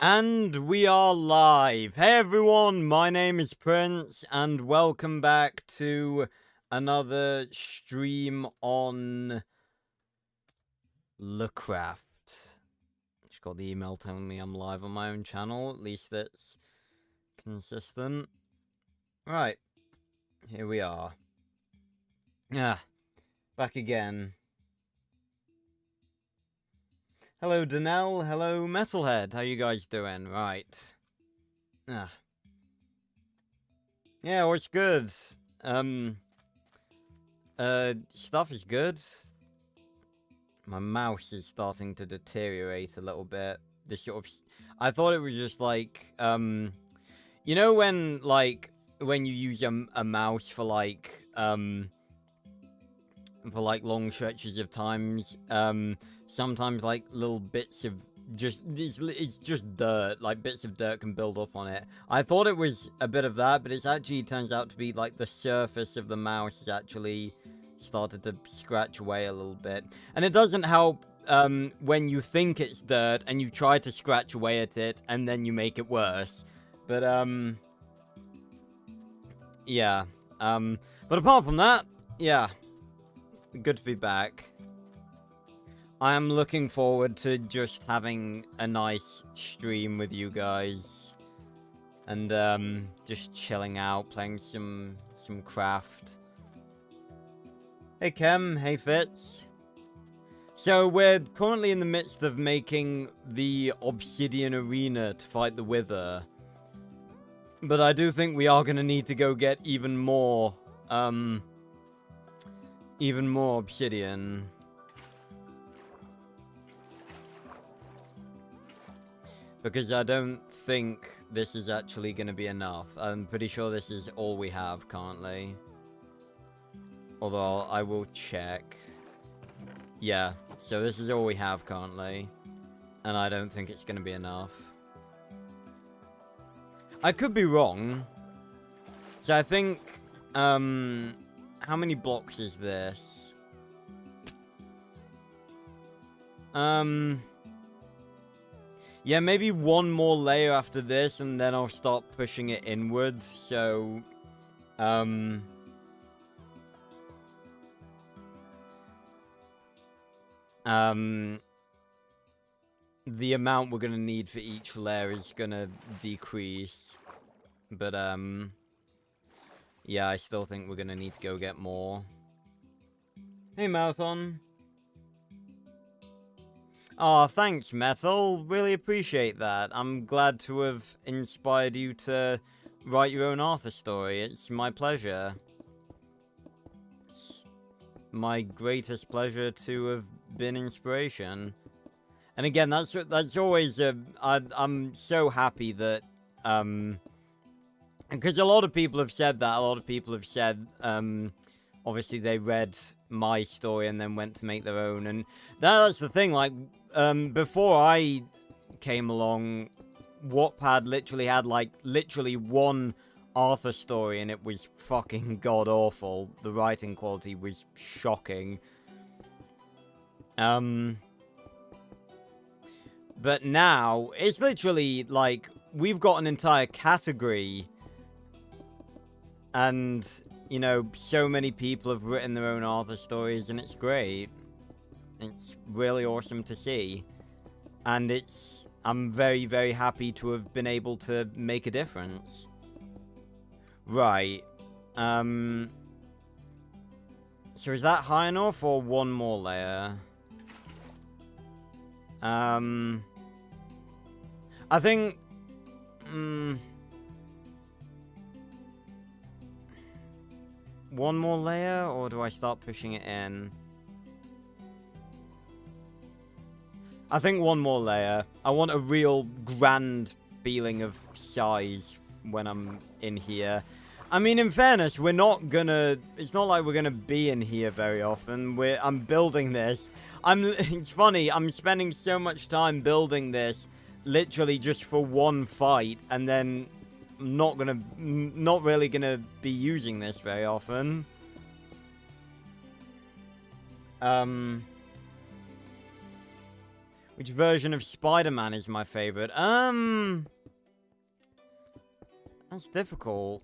And we are live. Hey everyone, my name is Prince, and welcome back to another stream on Lovecraft. Just got the email telling me I'm live on my own channel, at least that's consistent. Right, here we are. Back again. Hello Danelle, hello Metalhead, how you guys doing? Right. Yeah, what's good? Stuff is good. My mouse is starting to deteriorate a little bit. I thought it was just like, you know when you use a mouse for long stretches of times, sometimes like little bits of it's just dirt, like bits of dirt can build up on it. I thought it was a bit of that, but it actually turns out to be like the surface of the mouse is actually started to scratch away a little bit. And it doesn't help when you think it's dirt and you try to scratch away at it and then you make it worse. But yeah. But apart from that, yeah. Good to be back. I am looking forward to just having a nice stream with you guys. And just chilling out, playing some craft. Hey Kem, hey Fitz. So we're currently in the midst of making the obsidian arena to fight the Wither. But I do think we are going to need to go get even more obsidian. Because I don't think this is actually going to be enough. I'm pretty sure this is all we have currently. Although I will check. Yeah, so this is all we have currently. And I don't think it's going to be enough. I could be wrong. So I think, how many blocks is this? Yeah, maybe one more layer after this, and then I'll start pushing it inward, so, the amount we're gonna need for each layer is gonna decrease, but, yeah, I still think we're gonna need to go get more. Hey, Marathon. Oh, thanks, Metal. Really appreciate that. I'm glad to have inspired you to write your own Arthur story. It's my pleasure. It's my greatest pleasure to have been inspiration. And again, that's always I'm so happy that because a lot of people have said that. A lot of people have said obviously they read my story and then went to make their own, and that's the thing, like before I came along, Wattpad literally had literally one Arthur story, and it was fucking god awful. The writing quality was shocking. But now it's literally like we've got an entire category, and you know, so many people have written their own Arthur stories, and it's great. It's really awesome to see. And I'm very, very happy to have been able to make a difference. Right. So is that high enough, or one more layer? I think... one more layer, or do I start pushing it in? I think one more layer. I want a real grand feeling of size when I'm in here. I mean, in fairness, we're not gonna... It's not like we're gonna be in here very often. I'm building this. It's funny, I'm spending so much time building this literally just for one fight, and then not really gonna be using this very often. Which version of Spider-Man is my favorite? That's difficult.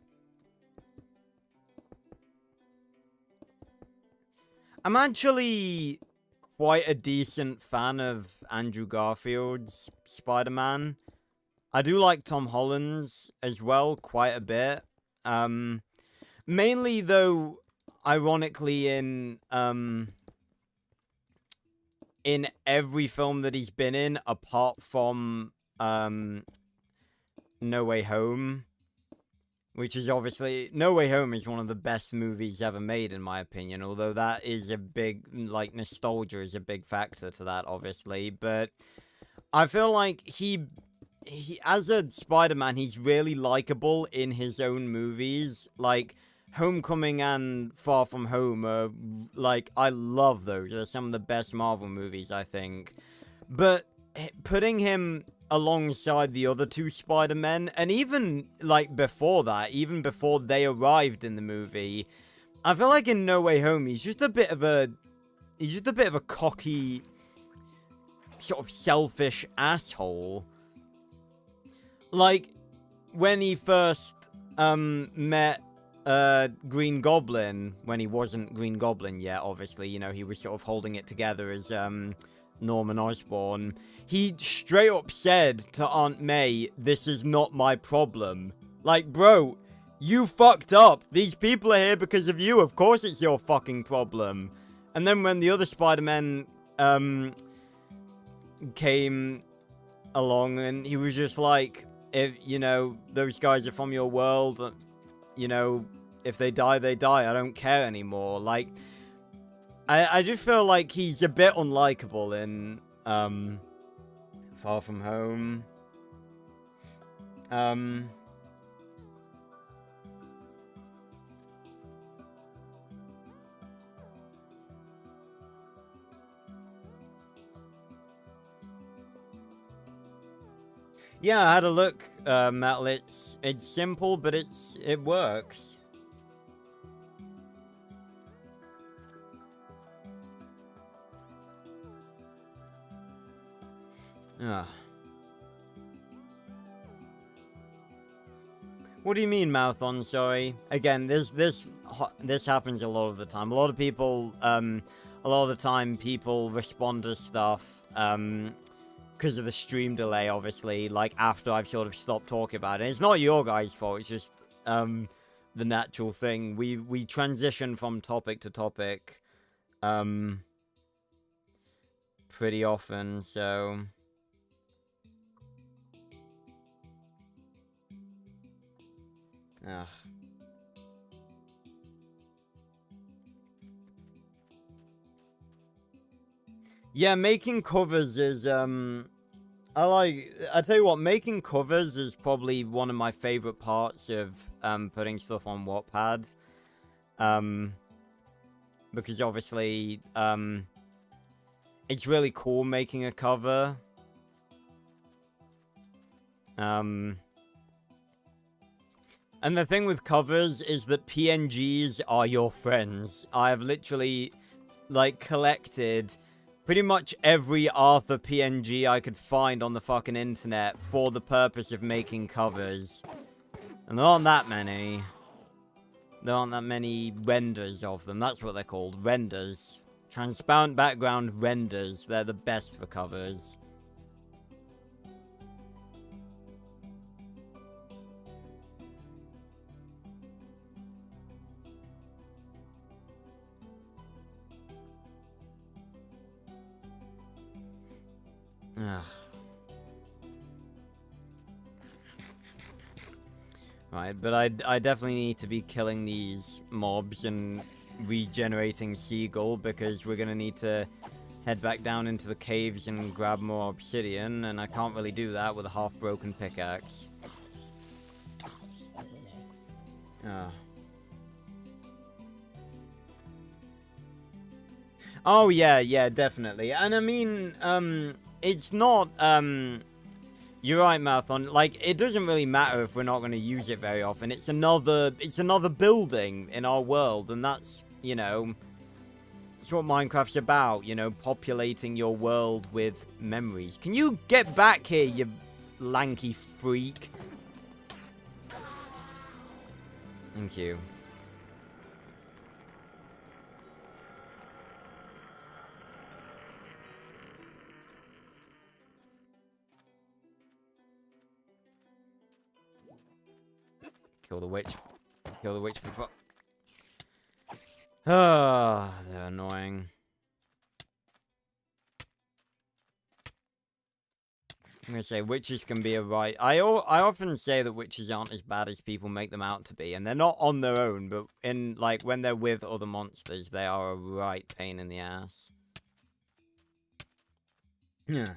I'm actually quite a decent fan of Andrew Garfield's Spider-Man. I do like Tom Holland's as well quite a bit. Mainly though, ironically in every film that he's been in, apart from No Way Home, which is obviously... No Way Home is one of the best movies ever made, in my opinion, although that is a big, like, nostalgia is a big factor to that, obviously, but I feel like he as a Spider-Man, he's really likable in his own movies, like... Homecoming and Far From Home are, like, I love those. They're some of the best Marvel movies, I think. But putting him alongside the other two Spider-Men, and even, like, before that, even before they arrived in the movie, I feel like in No Way Home, he's just a bit of a cocky, sort of selfish asshole. Like, when he first, met Green Goblin, when he wasn't Green Goblin yet, obviously, you know, he was sort of holding it together as, Norman Osborn. He straight up said to Aunt May, "This is not my problem." Like, bro, you fucked up. These people are here because of you. Of course it's your fucking problem. And then when the other Spider-Man, came along, and he was just like, if, you know, those guys are from your world, you know, if they die, they die. I don't care anymore. Like, I just feel like he's a bit unlikable in, Far From Home. Yeah, I had a look, Metal. It's simple, but it works. Ah. What do you mean, Mouthon? Sorry. Again, this happens a lot of the time. A lot of people, a lot of the time, people respond to stuff, because of the stream delay, obviously, like, after I've sort of stopped talking about it. It's not your guys' fault, it's just, the natural thing. We transition from topic to topic, pretty often, so... Ugh. Yeah, making covers is, I tell you what, making covers is probably one of my favorite parts of, putting stuff on Wattpad. Because obviously, it's really cool making a cover. And the thing with covers is that PNGs are your friends. I have literally, like, collected pretty much every Arthur PNG I could find on the fucking internet for the purpose of making covers. And there aren't that many. There aren't that many renders of them. That's what they're called, renders. Transparent background renders. They're the best for covers. Ugh. Right, but I definitely need to be killing these mobs and regenerating Seagull, because we're gonna need to head back down into the caves and grab more obsidian, and I can't really do that with a half-broken pickaxe. Ah. Oh, yeah, definitely. And I mean, it's not, you're right, Marathon. Like, it doesn't really matter if we're not going to use it very often. It's another building in our world, and that's, you know, That's what Minecraft's about, you know, populating your world with memories. Can you get back here, you lanky freak? Thank you. Kill the witch. Kill the witch before... Ah, they're annoying. I'm gonna say witches can be a right... I often say that witches aren't as bad as people make them out to be. And they're not on their own, but in, like, when they're with other monsters, they are a right pain in the ass. Yeah.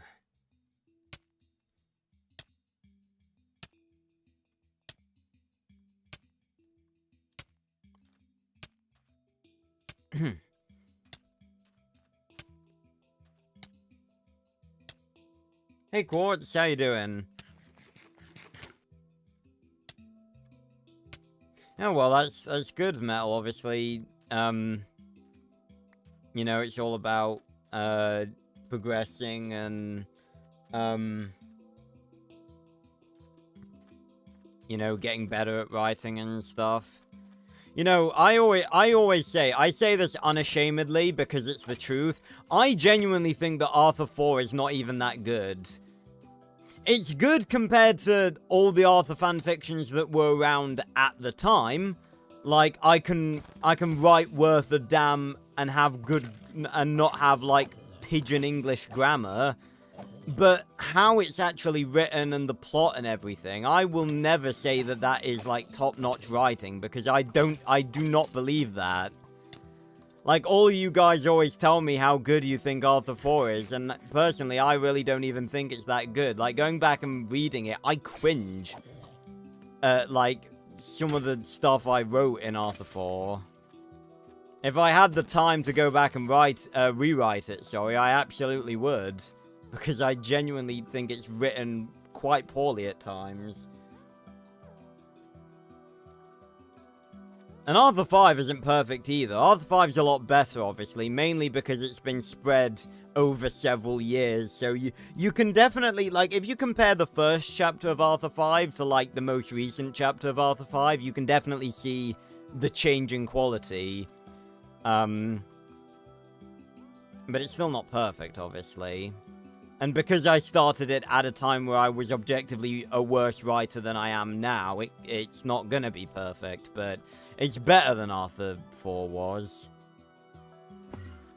Hey Quartz, how you doing? Oh well, that's good, Metal. Obviously, you know, it's all about progressing and you know, getting better at writing and stuff. You know, I always say, I say this unashamedly because it's the truth. I genuinely think that Arthur 4 is not even that good. It's good compared to all the Arthur fanfictions that were around at the time. Like, I can write worth a damn and have good, and not have, like, pigeon English grammar. But how it's actually written and the plot and everything, I will never say that that is, like, top-notch writing, because I do not believe that. Like, all you guys always tell me how good you think Arthur 4 is, and personally, I really don't even think it's that good. Like, going back and reading it, I cringe at, like, some of the stuff I wrote in Arthur 4. If I had the time to go back and rewrite it, sorry, I absolutely would. Because I genuinely think it's written quite poorly at times. And Arthur 5 isn't perfect either. Arthur 5's a lot better, obviously, mainly because it's been spread over several years. So you can definitely, like, if you compare the first chapter of Arthur 5 to, like, the most recent chapter of Arthur 5, you can definitely see the change in quality. But it's still not perfect, obviously. And because I started it at a time where I was objectively a worse writer than I am now, it's not gonna be perfect, but it's better than Arthur 4 was.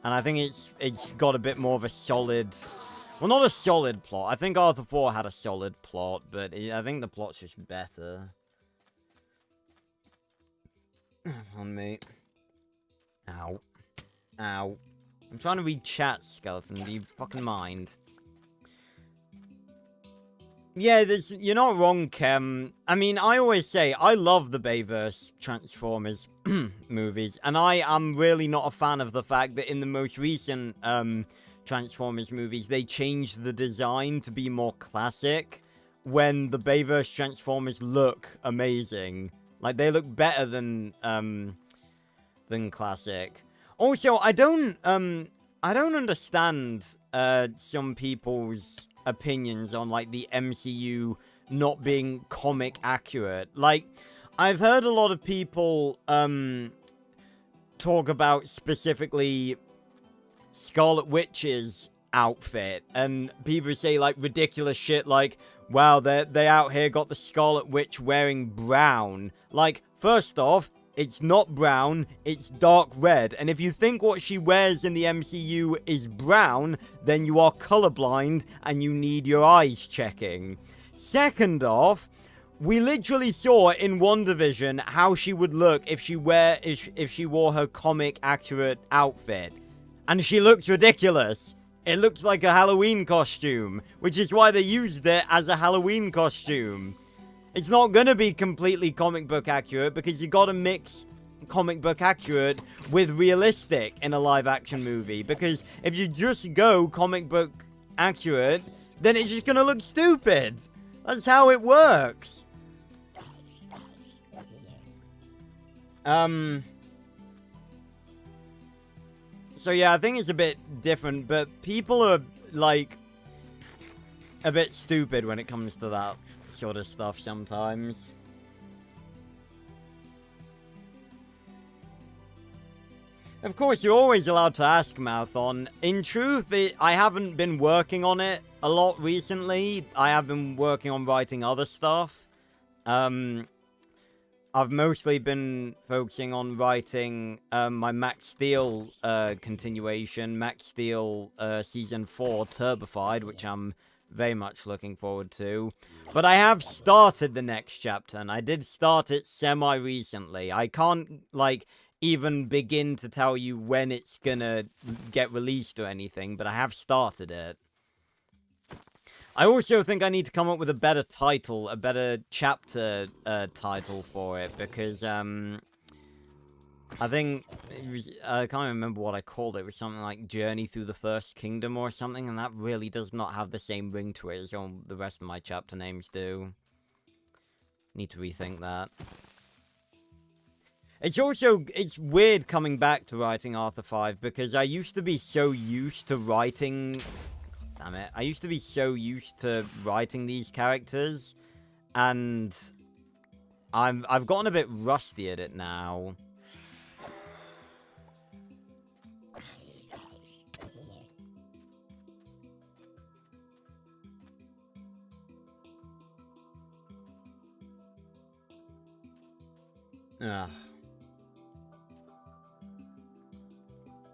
And I think it's got a bit more of a solid... Well, not a solid plot. I think Arthur 4 had a solid plot, but I think the plot's just better. Come on, mate. Ow. Ow. I'm trying to read chat, Skeleton. Do you fucking mind? Yeah, you're not wrong, Kem. I mean, I always say, I love the Bayverse Transformers movies, and I am really not a fan of the fact that in the most recent Transformers movies, they changed the design to be more classic, when the Bayverse Transformers look amazing. Like, they look better than classic. Also, I don't understand some people's opinions on, like, the MCU not being comic accurate. Like, I've heard a lot of people talk about specifically Scarlet Witch's outfit, and people say, like, ridiculous shit like, wow, they out here got the Scarlet Witch wearing brown. Like, first off, it's not brown, it's dark red. And if you think what she wears in the MCU is brown, then you are colorblind and you need your eyes checking. Second off, we literally saw in WandaVision how she would look if she wore her comic accurate outfit. And she looks ridiculous. It looks like a Halloween costume, which is why they used it as a Halloween costume. It's not gonna be completely comic book accurate because you gotta mix comic book accurate with realistic in a live action movie. Because if you just go comic book accurate, then it's just gonna look stupid. That's how it works. So yeah, I think it's a bit different, but people are, like, a bit stupid when it comes to that sort of stuff sometimes. Of course, you're always allowed to ask, Mouthon. In truth, I haven't been working on it a lot recently. I have been working on writing other stuff. I've mostly been focusing on writing my Max Steel continuation, Max Steel Season 4 Turbified, which I'm very much looking forward to. But I have started the next chapter, and I did start it semi-recently. I can't, like, even begin to tell you when it's gonna get released or anything, but I have started it. I also think I need to come up with a better title, a better chapter title for it, because I think it was, I can't remember what I called it. It was something like Journey Through the First Kingdom or something, and that really does not have the same ring to it as all the rest of my chapter names do. Need to rethink that. It's weird coming back to writing Arthur 5, because I used to be so used to writing... Damn it. I used to be so used to writing these characters, and I've gotten a bit rusty at it now. Ugh.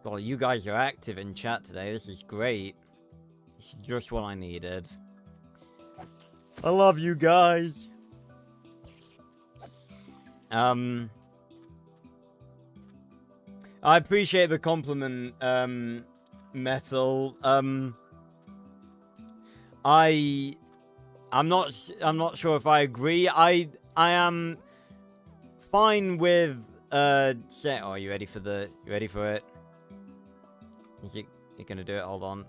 God, you guys are active in chat today. This is great. It's just what I needed. I love you guys. I appreciate the compliment, Metal. I'm not sure if I agree. I am fine with oh, are you ready for it? You're gonna do it? Hold on.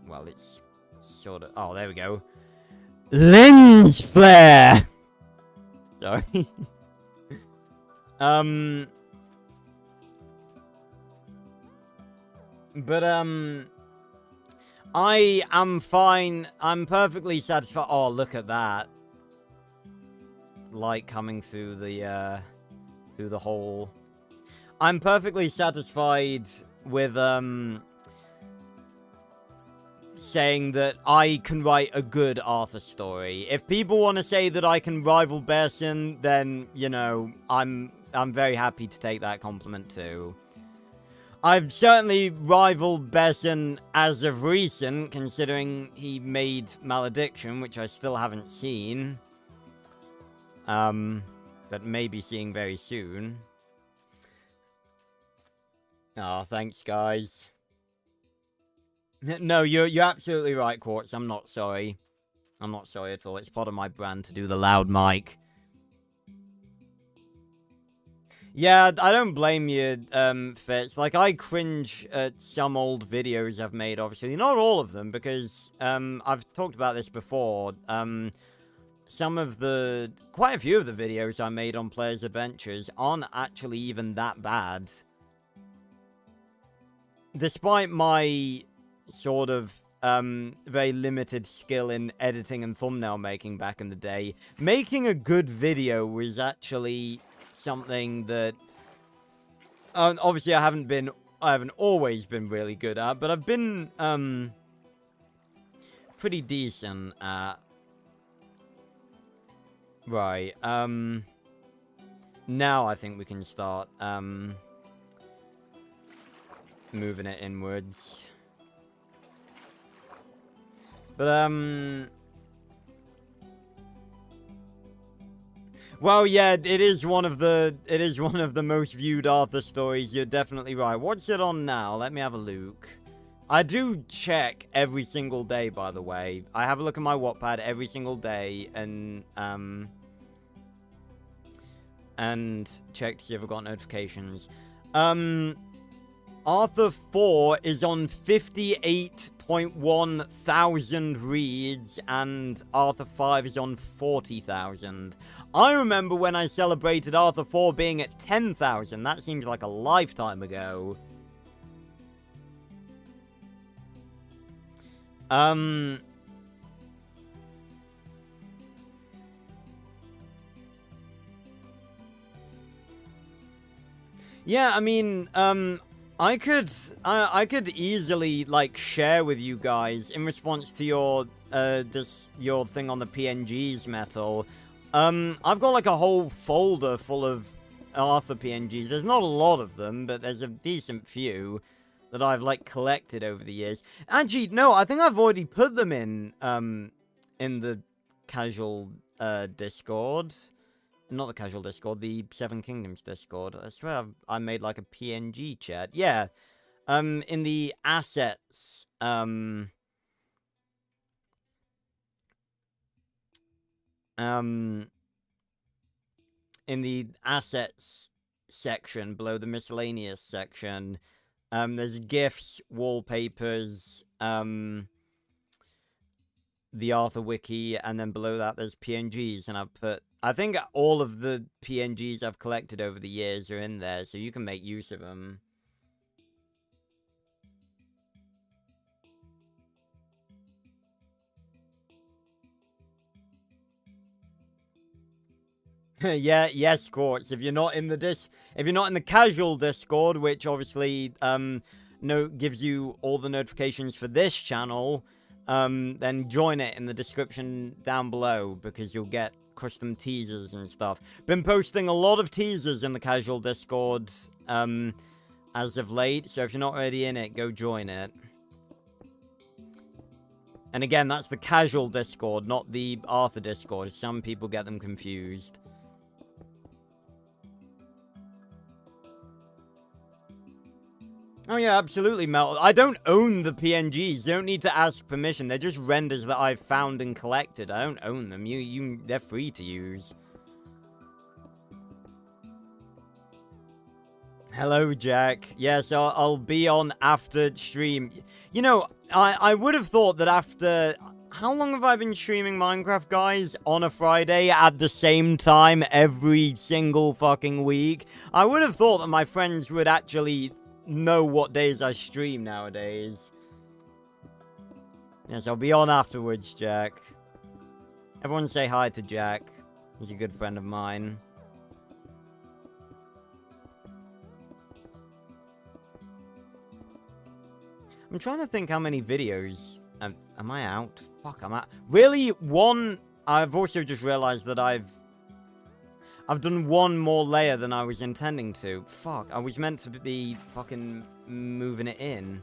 Well, it's sort of... Oh, there we go. Lens flare! Sorry. But, I am fine. I'm perfectly satisfied. Oh, look at that. Light coming through the hole. I'm perfectly satisfied with, saying that I can write a good Arthur story. If people want to say that I can rival Bersin, then, you know, I'm very happy to take that compliment too. I've certainly rivaled Bersin as of recent, considering he made Malediction, which I still haven't seen. But may be seeing very soon. Oh, thanks, guys. No, you're absolutely right, Quartz. I'm not sorry. I'm not sorry at all. It's part of my brand to do the loud mic. Yeah, I don't blame you, Fitz. Like, I cringe at some old videos I've made, obviously. Not all of them, because, I've talked about this before. Quite a few of the videos I made on Players' Adventures aren't actually even that bad. Despite my sort of, very limited skill in editing and thumbnail making back in the day, making a good video was actually something that, obviously I haven't always been really good at, but I've been, pretty decent at. Right, now I think we can start, moving it inwards. But, well, yeah, it is one of the most viewed Arthur stories. You're definitely right. What's it on now? Let me have a look. I do check every single day, by the way. I have a look at my Wattpad every single day, and check to see if I've got notifications. Arthur 4 is on 58.1 thousand reads, and Arthur 5 is on 40,000. I remember when I celebrated Arthur 4 being at 10,000. That seems like a lifetime ago. Yeah, I mean, I could easily, like, share with you guys in response to your thing on the PNGs, Metal. I've got, like, a whole folder full of Arthur PNGs. There's not a lot of them, but there's a decent few that I've, like, collected over the years. Actually, no, I think I've already put them in the casual, Discord. Not the casual Discord, the Seven Kingdoms Discord. I swear I made, like, a PNG chat. Yeah. In the assets, in the assets section below the miscellaneous section, there's GIFs, wallpapers, the Arthur Wiki, and then below that there's PNGs, and I've put, I think all of the PNGs I've collected over the years are in there, so you can make use of them. Yeah, yes, Quartz. If you're not in the casual Discord, which obviously gives you all the notifications for this channel, then join it in the description down below, because you'll get custom teasers and stuff. Been posting a lot of teasers in the casual Discord as of late, so if you're not already in it, go join it. And again, that's the casual Discord, not the Arthur Discord. Some people get them confused. Oh yeah, absolutely, Mel. I don't own the PNGs. You don't need to ask permission. They're just renders that I've found and collected. I don't own them. They're free to use. Hello, Jack. Yes, I'll be on after stream. You know, I would have thought that after... How long have I been streaming Minecraft, guys? On a Friday at the same time every single fucking week? I would have thought that my friends would actually know what days I stream nowadays. Yes, I'll be on afterwards, Jack. Everyone say hi to Jack. He's a good friend of mine. I'm trying to think how many videos... am I out? Fuck, I'm out. Really? One... I've also just realized that I've done one more layer than I was intending to. Fuck, I was meant to be fucking moving it in.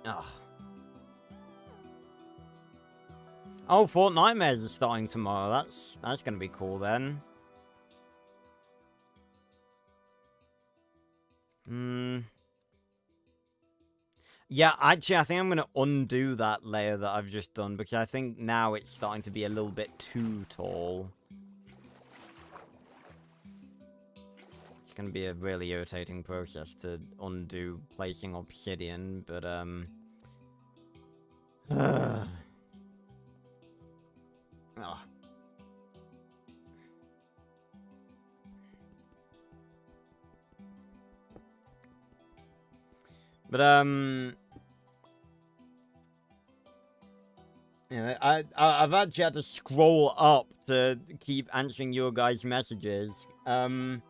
Ugh. Oh, Fort Nightmares are starting tomorrow. That's gonna be cool then. Yeah, actually, I think I'm going to undo that layer that I've just done, because I think now it's starting to be a little bit too tall. It's going to be a really irritating process to undo placing obsidian, but, Oh. But, yeah, I've actually had to scroll up to keep answering your guys' messages. Well,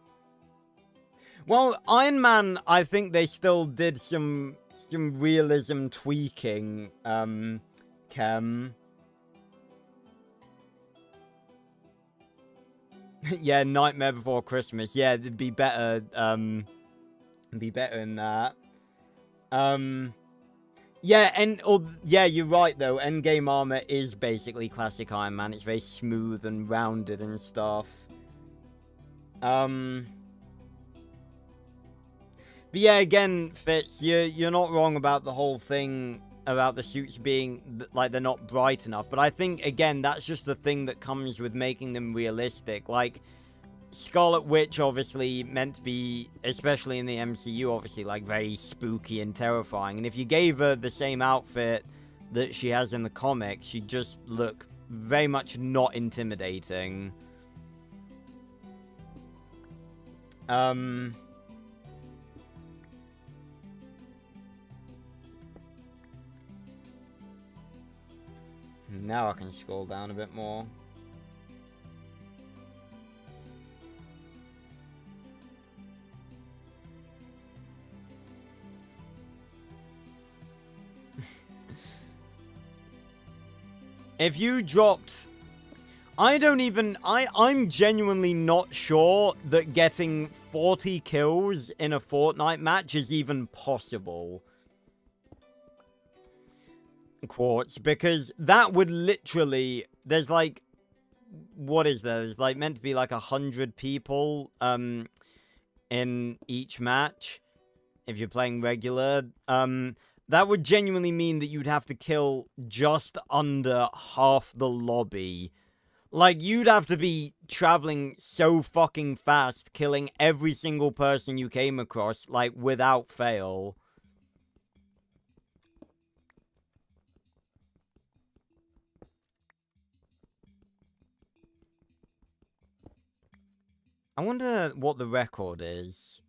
Iron Man, I think they still did some realism tweaking, Kem. Yeah, Nightmare Before Christmas. Yeah, it'd be better, be better than that. Yeah, yeah, you're right, though. Endgame armor is basically classic Iron Man. It's very smooth and rounded and stuff. But yeah, again, Fitz, you're not wrong about the whole thing about the suits being, like, they're not bright enough. But I think, again, that's just the thing that comes with making them realistic. Like, Scarlet Witch, obviously, meant to be, especially in the MCU, obviously, like, very spooky and terrifying. And if you gave her the same outfit that she has in the comics, she'd just look very much not intimidating. Now I can scroll down a bit more. If you dropped... I'm genuinely not sure that getting 40 kills in a Fortnite match is even possible. Quartz, because that would literally... There's like... What is there? There's like meant to be like 100 people in each match. If you're playing regular. That would genuinely mean that you'd have to kill just under half the lobby. Like, you'd have to be traveling so fucking fast, killing every single person you came across, like, without fail. I wonder what the record is.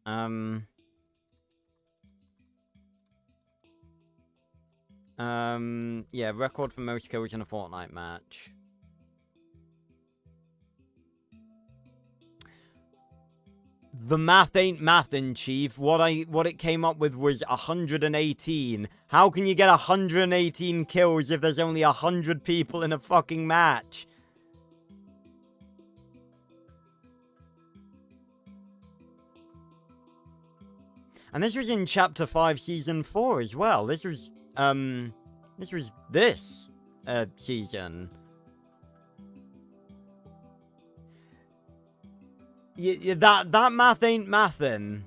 Yeah, record for most kills in a Fortnite match. The math ain't mathin', Chief. What it came up with was 118. How can you get 118 kills if there's only 100 people in a fucking match? And this was in Chapter 5, Season 4 as well. This was this season. Yeah, that math ain't mathin'.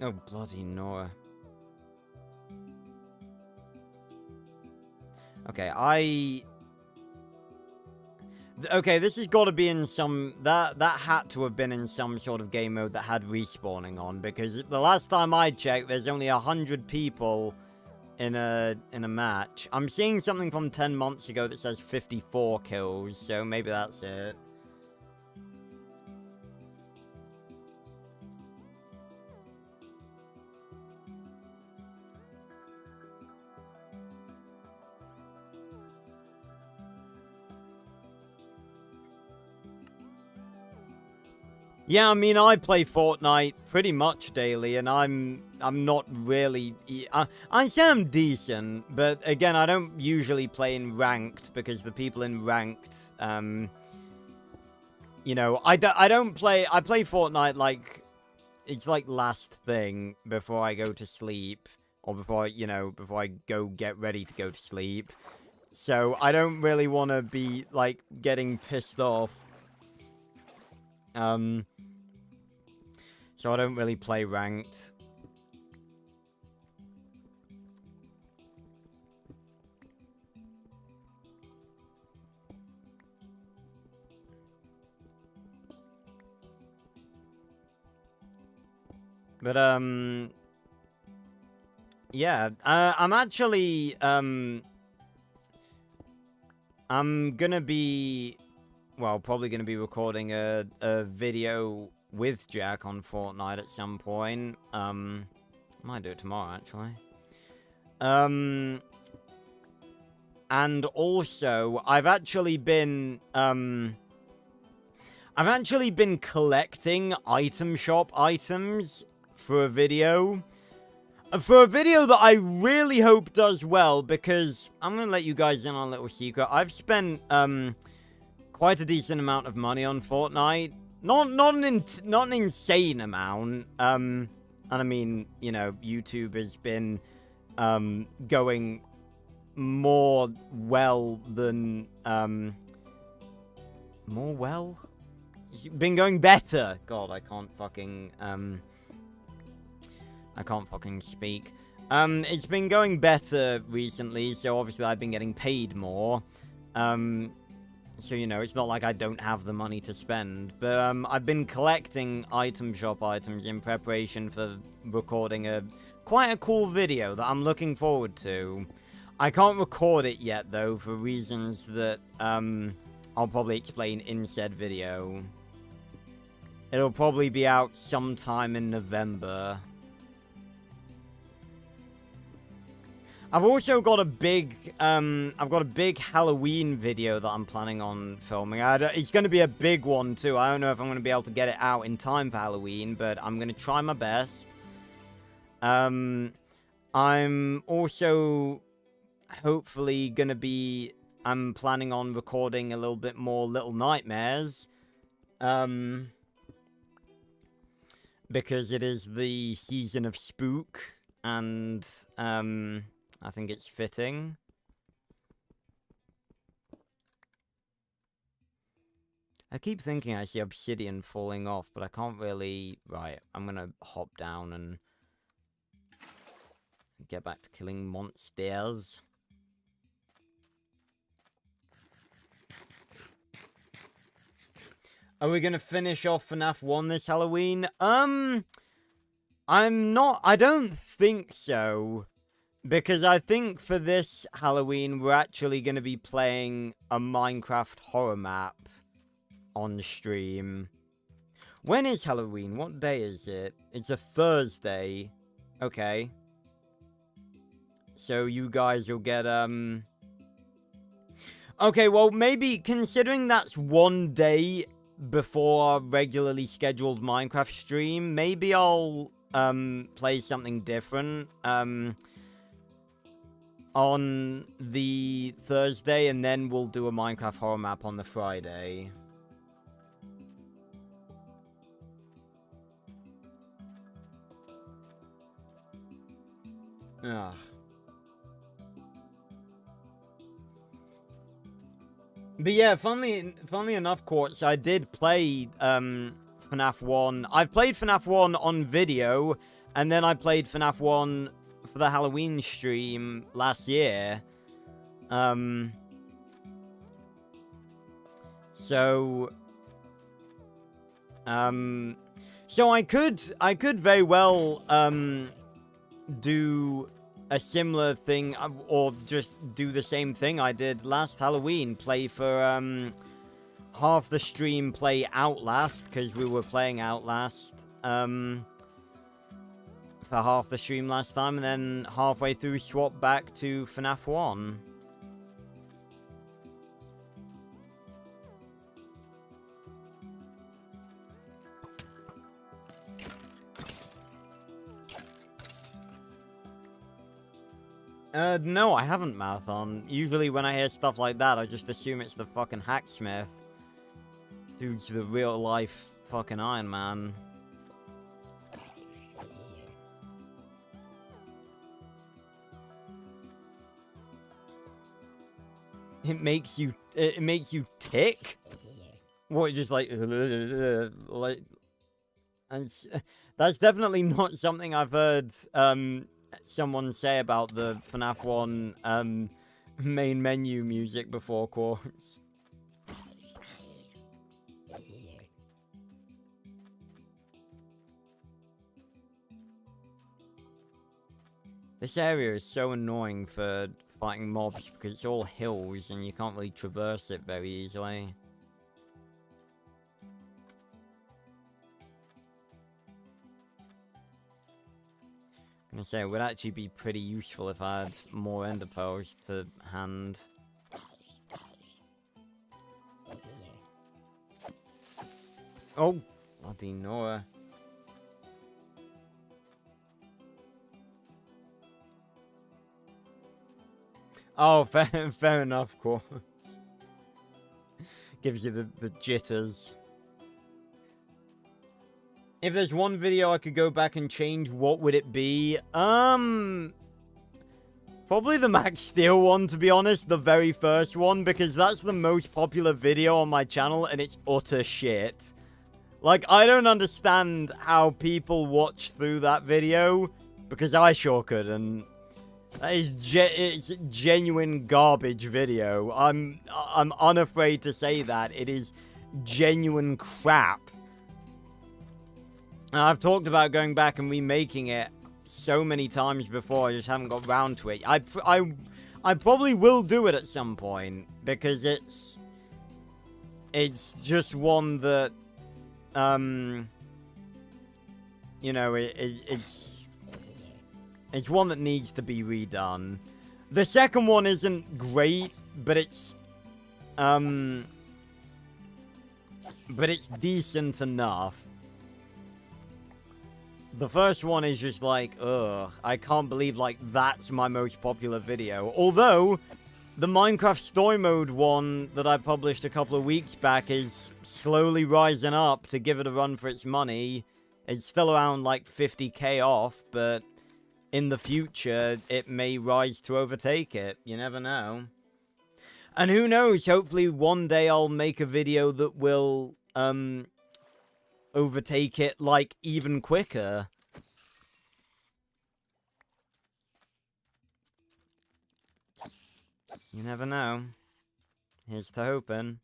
Oh, bloody Nora. Okay, okay, this has got to be in some... That had to have been in some sort of game mode that had respawning on, because the last time I checked, there's only 100 people in a match. I'm seeing something from 10 months ago that says 54 kills, so maybe that's it. Yeah, I mean, I play Fortnite pretty much daily, and I'm not really... I say I'm decent, but again, I don't usually play in ranked, because the people in ranked, you know, I don't play... I play Fortnite like... It's like last thing before I go to sleep, or before, you know, before I go get ready to go to sleep. So, I don't really want to be, like, getting pissed off. So I don't really play ranked. But, yeah, I'm actually, I'm gonna be, well, probably gonna be recording a video with Jack on Fortnite at some point. Might do it tomorrow, actually. And also, I've actually been collecting item shop items for a video. For a video that I really hope does well, because I'm gonna let you guys in on a little secret. I've spent, quite a decent amount of money on Fortnite Not an insane amount. And I mean, you know, YouTube has been going more well than more well. It's been going better. God, I can't fucking speak. It's been going better recently, so obviously I've been getting paid more. So, you know, it's not like I don't have the money to spend. But, I've been collecting item shop items in preparation for recording quite a cool video that I'm looking forward to. I can't record it yet, though, for reasons that, I'll probably explain in said video. It'll probably be out sometime in November. I've also got a big, Halloween video that I'm planning on filming. It's going to be a big one, too. I don't know if I'm going to be able to get it out in time for Halloween, but I'm going to try my best. I'm also hopefully going to be, I'm planning on recording a little bit more Little Nightmares. Because it is the season of spook, and, I think it's fitting. I keep thinking I see obsidian falling off, but I can't really... Right, I'm gonna hop down and get back to killing monsters. Are we gonna finish off FNAF 1 this Halloween? I don't think so. Because I think for this Halloween, we're actually going to be playing a Minecraft horror map on stream. When is Halloween? What day is it? It's a Thursday. Okay. So you guys will get, Okay, well, maybe considering that's one day before our regularly scheduled Minecraft stream, maybe I'll, play something different, on the Thursday, and then we'll do a Minecraft horror map on the Friday. Ugh. But yeah, funnily enough, Quartz, I did play FNAF 1. I've played FNAF 1 on video, and then I played FNAF 1 for the Halloween stream last year. So I could very well do a similar thing, or just do the same thing I did last Halloween, play for half the stream, play Outlast, because we were playing Outlast for half the stream last time, and then halfway through swap back to FNAF 1. No, I haven't marathon. Usually when I hear stuff like that, I just assume it's the fucking hacksmith. Dude's the real life fucking Iron Man. It makes you tick? What, just like, and that's definitely not something I've heard, someone say about the FNAF 1, main menu music before, Quartz. This area is so annoying for fighting mobs because it's all hills and you can't really traverse it very easily. I'm gonna say it would actually be pretty useful if I had more ender pearls to hand. Oh, bloody Nora. Oh, fair enough, course. Gives you the jitters. If there's one video I could go back and change, what would it be? Probably the Max Steel one, to be honest. The very first one, because that's the most popular video on my channel, and it's utter shit. Like, I don't understand how people watch through that video, because I sure couldn't. That is it's genuine garbage video. I'm unafraid to say that. It is genuine crap. And I've talked about going back and remaking it so many times before, I just haven't got round to it. I probably will do it at some point, because it's just one that, you know, it's one that needs to be redone. The second one isn't great, but it's decent enough. The first one is just like, ugh, I can't believe, like, that's my most popular video. Although, the Minecraft Story Mode one that I published a couple of weeks back is slowly rising up to give it a run for its money. It's still around, like, 50k off, but in the future, it may rise to overtake it. You never know. And who knows, hopefully one day I'll make a video that will, overtake it, like, even quicker. You never know. Here's to hoping.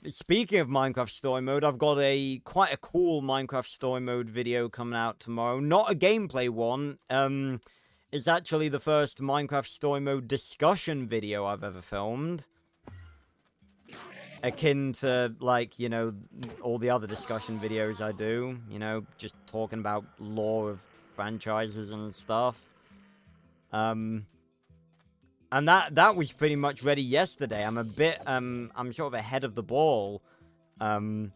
Speaking of Minecraft Story Mode, I've got quite a cool Minecraft Story Mode video coming out tomorrow. Not a gameplay one. It's actually the first Minecraft Story Mode discussion video I've ever filmed. Akin to, like, you know, all the other discussion videos I do. You know, just talking about lore of franchises and stuff. And that was pretty much ready yesterday. I'm a bit, I'm sort of ahead of the ball, with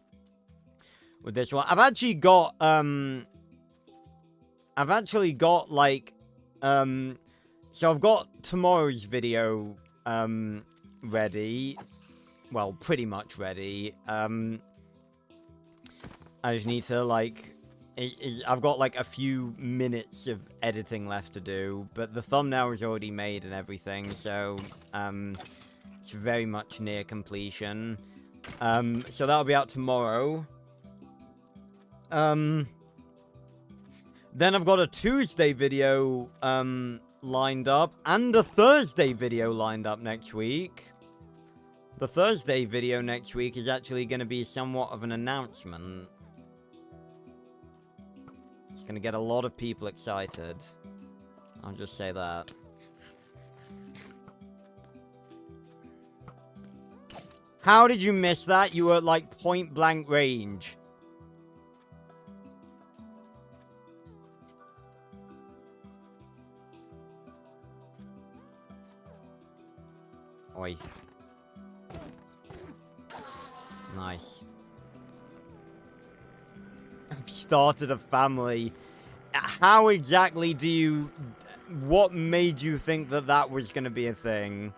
this one. I've actually got, like, so I've got tomorrow's video, ready. Well, pretty much ready. I just need to, like, I've got, like, a few minutes of editing left to do, but the thumbnail is already made and everything, so, it's very much near completion. So that'll be out tomorrow. Then I've got a Tuesday video, lined up, and a Thursday video lined up next week. The Thursday video next week is actually going to be somewhat of an announcement. It's going to get a lot of people excited. I'll just say that. How did you miss that? You were at, like, point blank range. Oi. Nice. I've started a family. How exactly do you... What made you think that that was going to be a thing?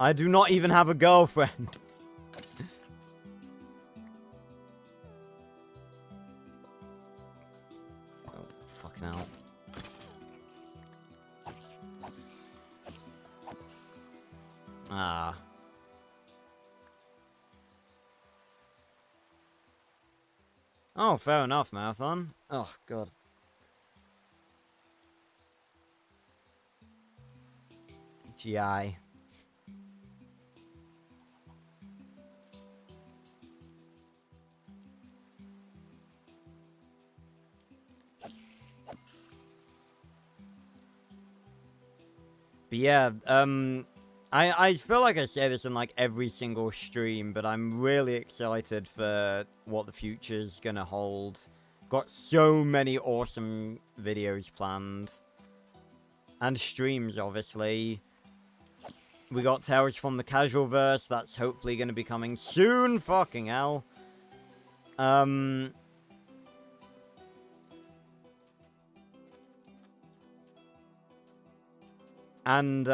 I do not even have a girlfriend. Oh, fucking hell. Ah. Oh, fair enough, Marathon. Oh, God. GI. But yeah, I feel like I say this in, like, every single stream, but I'm really excited for what the future's gonna hold. Got so many awesome videos planned. And streams, obviously. We got Tales from the Casualverse, that's hopefully gonna be coming soon, fucking hell. And,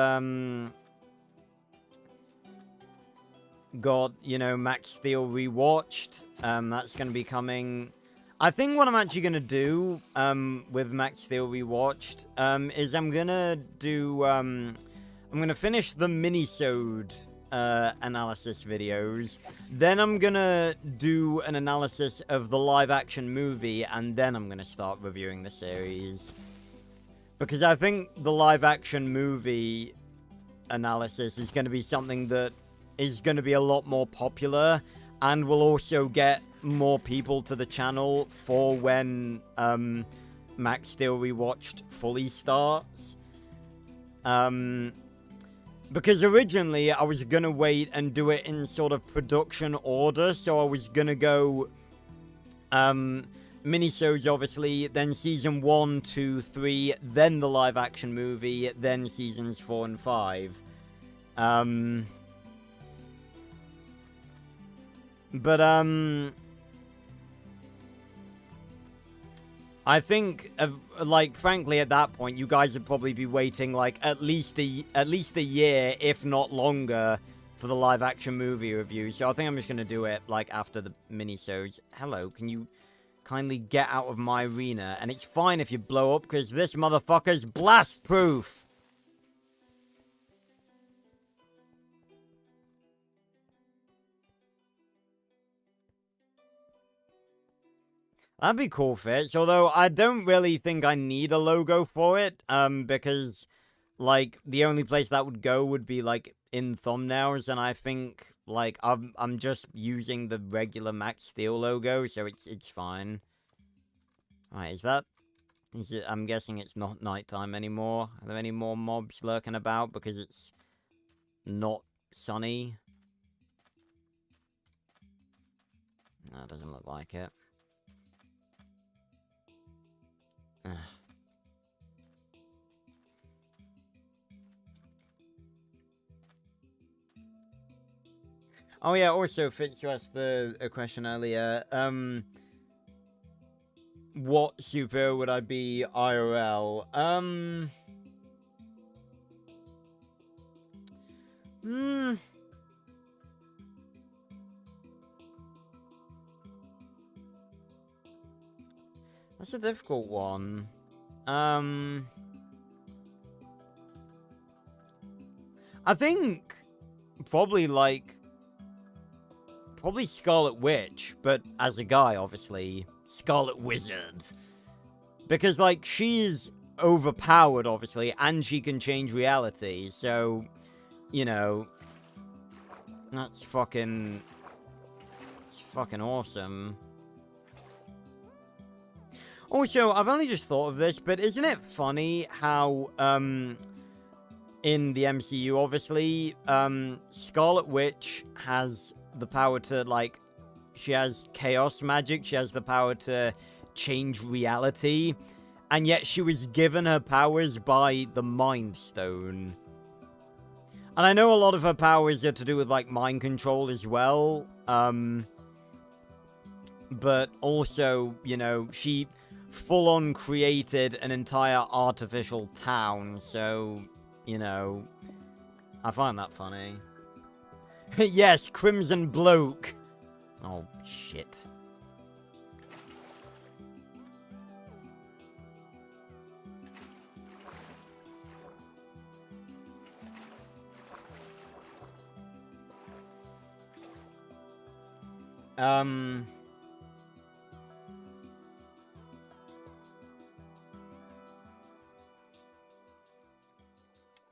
got, you know, Max Steel rewatched. That's going to be coming. I think what I'm actually going to do, with Max Steel rewatched, is I'm going to do, I'm going to finish the mini-sode, analysis videos. Then I'm going to do an analysis of the live-action movie, and then I'm going to start reviewing the series. Because I think the live-action movie analysis is going to be something that is going to be a lot more popular, and will also get more people to the channel for when Max Steel Rewatched fully starts. Because originally I was going to wait and do it in sort of production order, so I was going to go minisodes, obviously, then season 1, 2, 3, then the live action movie, then seasons 4 and 5. But I think, like, frankly, at that point, you guys would probably be waiting, like, at least a year, if not longer, for the live-action movie review. So I think I'm just gonna do it, like, after the minisodes. Hello, can you kindly get out of my arena? And it's fine if you blow up, because this motherfucker's blast-proof! That'd be cool, Fitch. Although, I don't really think I need a logo for it, because, like, the only place that would go would be, like, in thumbnails, and I think, like, I'm just using the regular Max Steel logo, so it's fine. Alright, is it, I'm guessing it's not nighttime anymore. Are there any more mobs lurking about because it's not sunny? No, it doesn't look like it. Oh yeah, also, Fitz, you asked a question earlier. What superhero would I be IRL? That's a difficult one. I think probably Scarlet Witch, but as a guy, obviously, Scarlet Wizard. Because, like, she's overpowered, obviously, and she can change reality, so, you know, that's fucking awesome. Also, I've only just thought of this, but isn't it funny how, in the MCU, obviously, Scarlet Witch has the power to, like, she has chaos magic, she has the power to change reality, and yet she was given her powers by the Mind Stone. And I know a lot of her powers are to do with, like, mind control as well, but also, you know, she full-on created an entire artificial town, so, you know, I find that funny. Yes, Crimson Bloke. Oh, shit.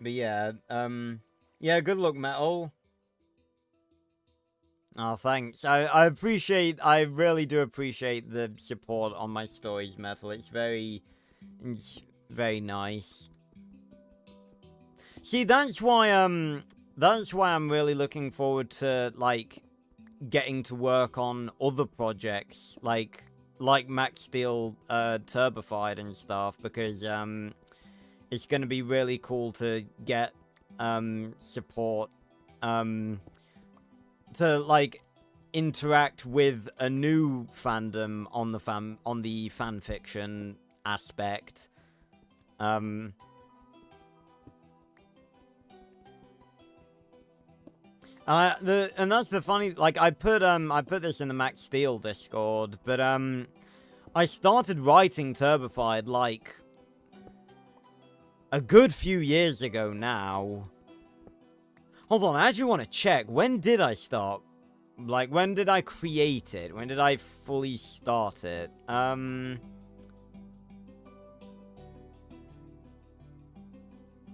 But yeah, yeah, good luck, Metal. Oh, thanks. I really do appreciate the support on my stories, Metal. It's very nice. See, that's why I'm really looking forward to, like, getting to work on other projects, like Max Steel, Turbified and stuff, because, it's gonna be really cool to get, support, to, like, interact with a new fandom on the fanfiction aspect. And that's the funny, like, I put this in the Max Steel Discord, but, I started writing Turbified, like, a good few years ago now. Hold on, I actually want to check. When did I start? Like, when did I create it? When did I fully start it?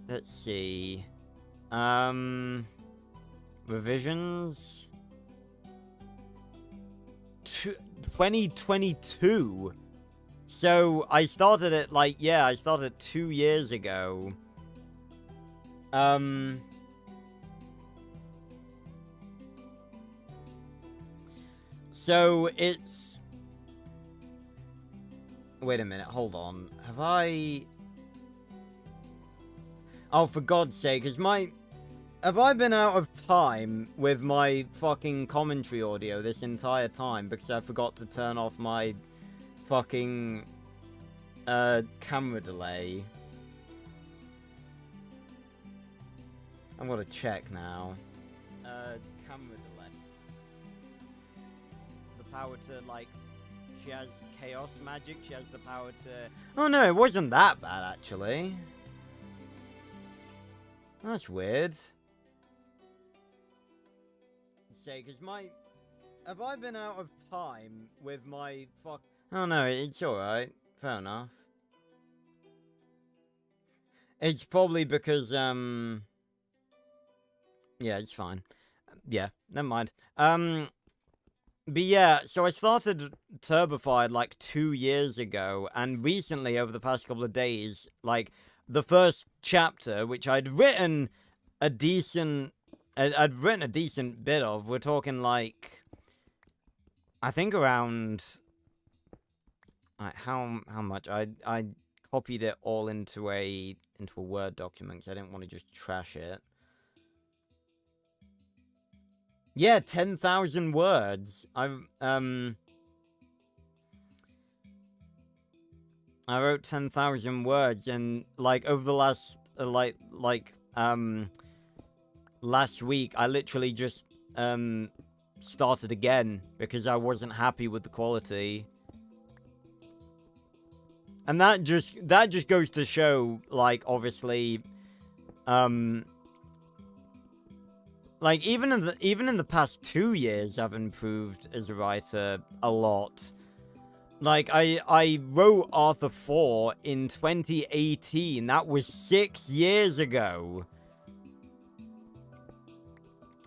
Let's see. Revisions? 2022. So, I started it, like, yeah, I started 2 years ago. So, it's... Wait a minute, hold on. Have I... Oh, for God's sake, is my... Have I been out of time with my fucking commentary audio this entire time because I forgot to turn off my fucking camera delay? I'm gonna check now. Camera delay. The power to, like, she has chaos magic, she has the power to... Oh no, it wasn't that bad, actually. That's weird. Say, because my... Have I been out of time with my fuck... Oh no, it's alright. Fair enough. It's probably because, yeah, it's fine. Yeah, never mind. But yeah, so I started Turbified, like, 2 years ago, and recently, over the past couple of days, like, the first chapter, which I'd written a decent... I'd written a decent bit of. We're talking, like... I think around... Like, how much? I copied it all into a Word document, because I didn't want to just trash it. Yeah, 10,000 words. I wrote 10,000 words, and, like, over the last, last week, I literally just, started again, because I wasn't happy with the quality. And that just goes to show, like, obviously, like, even in the past 2 years, I've improved as a writer a lot. Like, I wrote Arthur 4 in 2018. That was 6 years ago.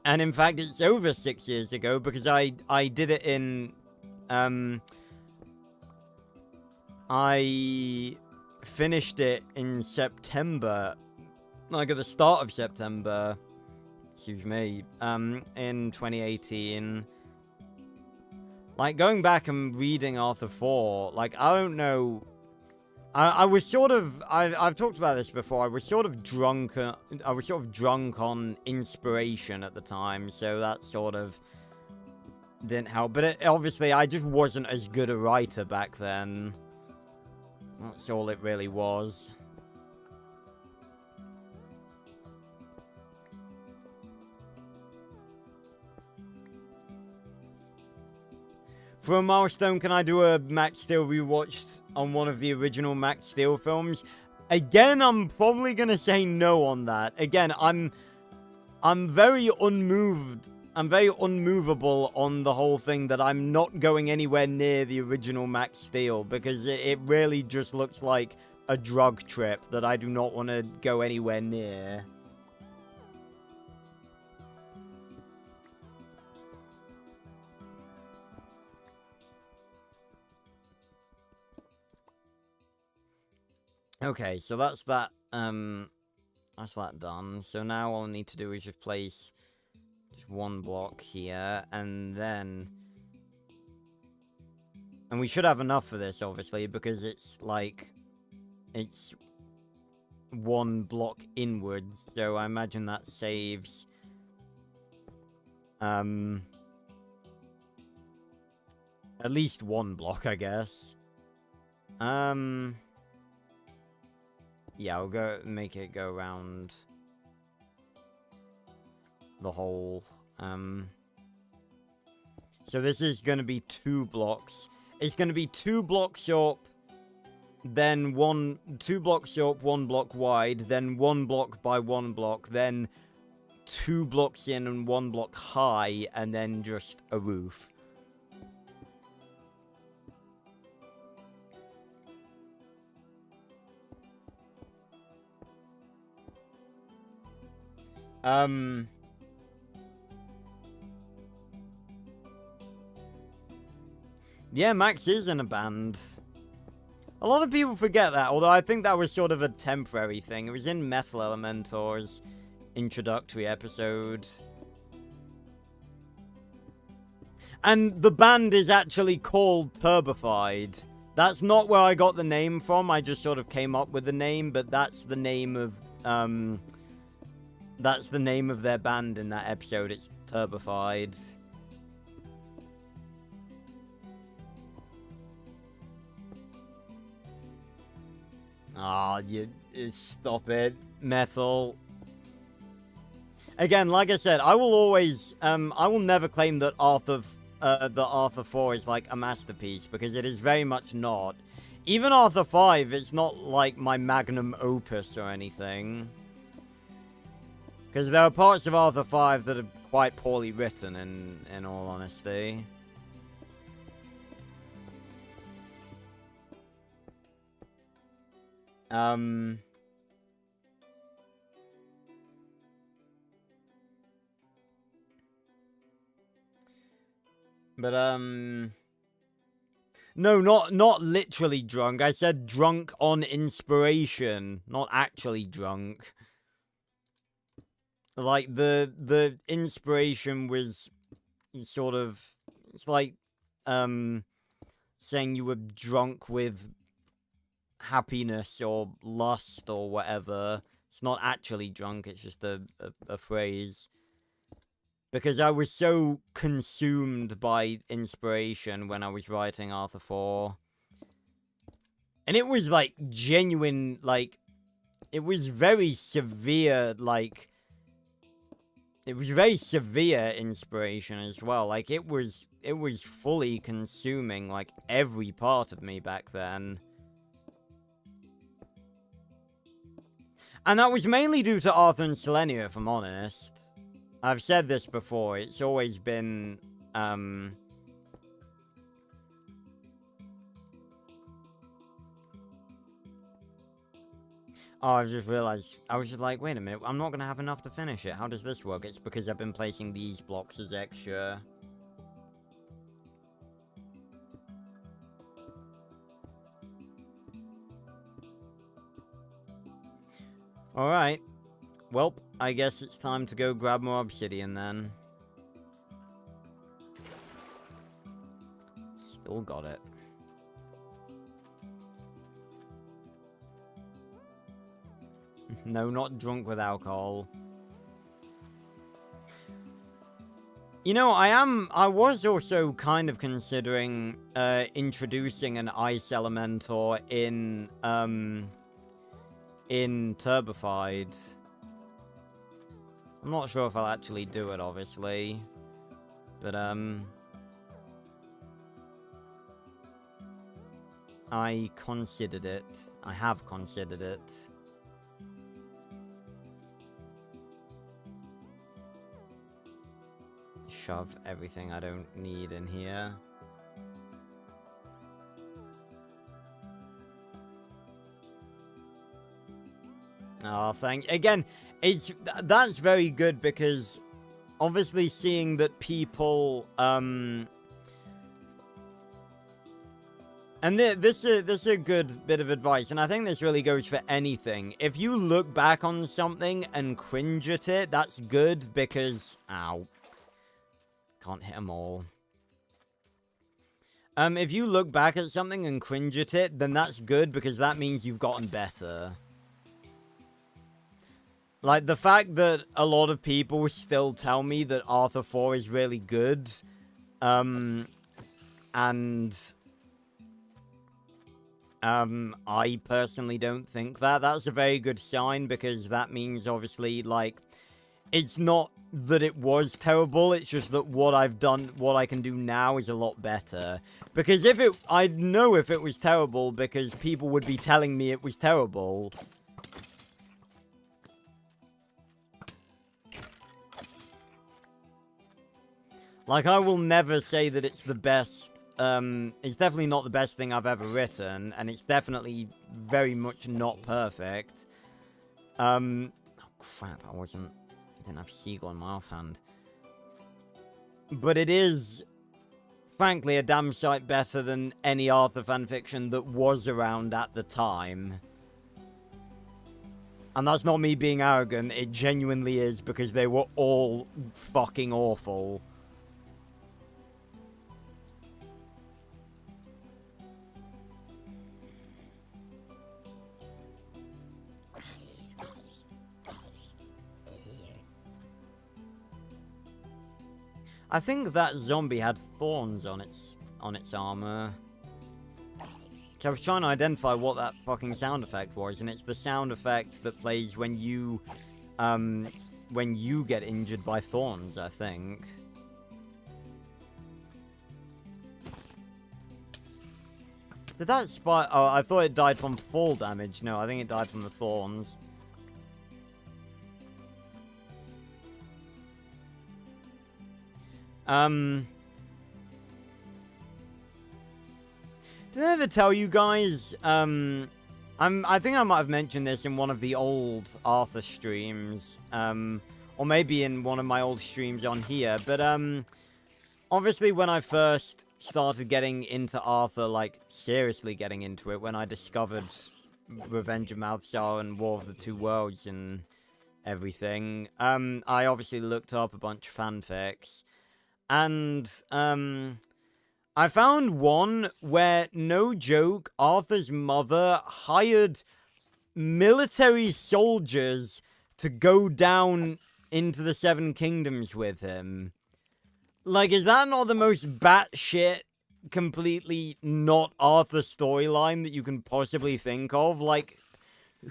And in fact, it's over 6 years ago because I did it in, I finished it in September, like at the start of September, excuse me, in 2018. Like, going back and reading Arthur 4, like, I don't know, I was sort of, I've talked about this before, I was sort of drunk on inspiration at the time, so that sort of didn't help. But obviously, I just wasn't as good a writer back then. That's all it really was. For a milestone, can I do a Max Steel rewatched on one of the original Max Steel films? Again, I'm probably gonna say no on that. Again, I'm very unmoved. I'm very unmovable on the whole thing that I'm not going anywhere near the original Max Steel, because it really just looks like a drug trip that I do not want to go anywhere near. Okay, so that's that done. So now all I need to do is just place just one block here, and then... And we should have enough for this, obviously, because it's, like... It's one block inwards, so I imagine that saves... At least one block, I guess. Yeah, I'll go make it go around the whole So this is going to be 2 blocks. It's going to be 2 blocks up, then 2 blocks up, 1 block wide, then 1 block by 1 block, then 2 blocks in and 1 block high, and then just a roof. Yeah, Max is in a band. A lot of people forget that, although I think that was sort of a temporary thing. It was in Metal Elementor's introductory episode. And the band is actually called Turbified. That's not where I got the name from. I just sort of came up with the name, but that's the name of their band in that episode. It's Turbified. Ah, you stop it, Metal. Again, like I said, I will always, I will never claim that Arthur 4 is like a masterpiece, because it is very much not. Even Arthur 5, it's not like my magnum opus or anything. Because there are parts of Arthur 5 that are quite poorly written, in all honesty. But, no, not literally drunk. I said drunk on inspiration, not actually drunk. Like, the inspiration was sort of, it's like, saying you were drunk with happiness or lust or whatever. It's not actually drunk, it's just a phrase. Because I was so consumed by inspiration when I was writing Arthur 4. And it was, like, genuine, like, it was very severe, like, it was very severe inspiration as well. Like, it was fully consuming, like, every part of me back then. And that was mainly due to Arthur and Selenia, if I'm honest. I've said this before, it's always been, Oh, I just realized, I was just like, wait a minute, I'm not going to have enough to finish it. How does this work? It's because I've been placing these blocks as extra. Alright. Well, I guess it's time to go grab more obsidian then. Still got it. No, not drunk with alcohol. You know, I was also kind of considering introducing an ice elementor in Turbified. I'm not sure if I'll actually do it, obviously. But, I considered it. I have considered it. Shove everything I don't need in here. Oh, again, that's very good because obviously seeing that people, and this is a good bit of advice, and I think this really goes for anything. If you look back on something and cringe at it, that's good because, ow, can't hit them all. If you look back at something and cringe at it, then that's good because that means you've gotten better. Like, the fact that a lot of people still tell me that Arthur 4 is really good, and I personally don't think that. That's a very good sign, because that means, obviously, like, it's not that it was terrible. It's just that what I've done, what I can do now is a lot better. Because I'd know if it was terrible because people would be telling me it was terrible. Like, I will never say that it's the best, it's definitely not the best thing I've ever written, and it's definitely very much not perfect. Oh crap, I didn't have Seagull in my offhand. But it is, frankly, a damn sight better than any Arthur fanfiction that was around at the time. And that's not me being arrogant, it genuinely is, because they were all fucking awful. I think that zombie had thorns on its armor. I was trying to identify what that fucking sound effect was, and it's the sound effect that plays when you get injured by thorns, I think. Did that spot? Oh, I thought it died from fall damage. No, I think it died from the thorns. Did I ever tell you guys, I think I might have mentioned this in one of the old Arthur streams, or maybe in one of my old streams on here, but, obviously when I first started getting into Arthur, like, seriously getting into it, when I discovered Revenge of Mouthsar and War of the Two Worlds and everything, I obviously looked up a bunch of fanfics. And, I found one where, no joke, Arthur's mother hired military soldiers to go down into the Seven Kingdoms with him. Like, is that not the most batshit, completely not Arthur storyline that you can possibly think of? Like,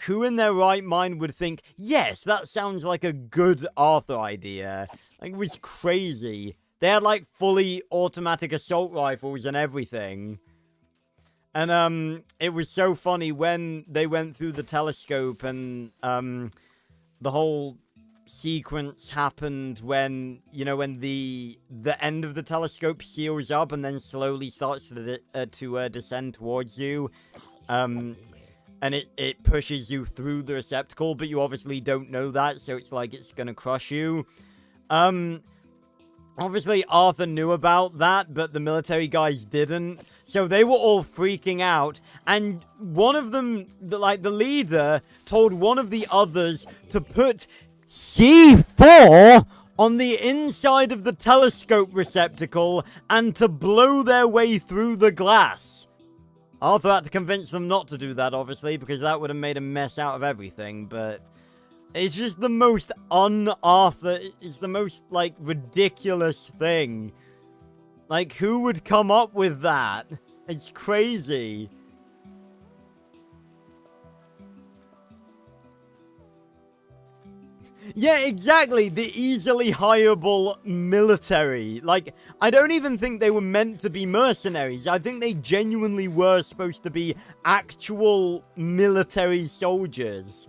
who in their right mind would think, yes, that sounds like a good Arthur idea? Like, it was crazy. They had, like, fully automatic assault rifles and everything. And, it was so funny when they went through the telescope and, the whole sequence happened when, you know, when the end of the telescope seals up and then slowly starts to descend towards you. And it pushes you through the receptacle, but you obviously don't know that, so it's like it's gonna crush you. Obviously, Arthur knew about that, but the military guys didn't. So they were all freaking out. And one of them, the leader, told one of the others to put C4 on the inside of the telescope receptacle and to blow their way through the glass. Arthur had to convince them not to do that, obviously, because that would have made a mess out of everything, but... it's just the most un-Arthur, it's the most, like, ridiculous thing. Like, who would come up with that? It's crazy. Yeah, exactly, the easily hireable military. Like, I don't even think they were meant to be mercenaries. I think they genuinely were supposed to be actual military soldiers.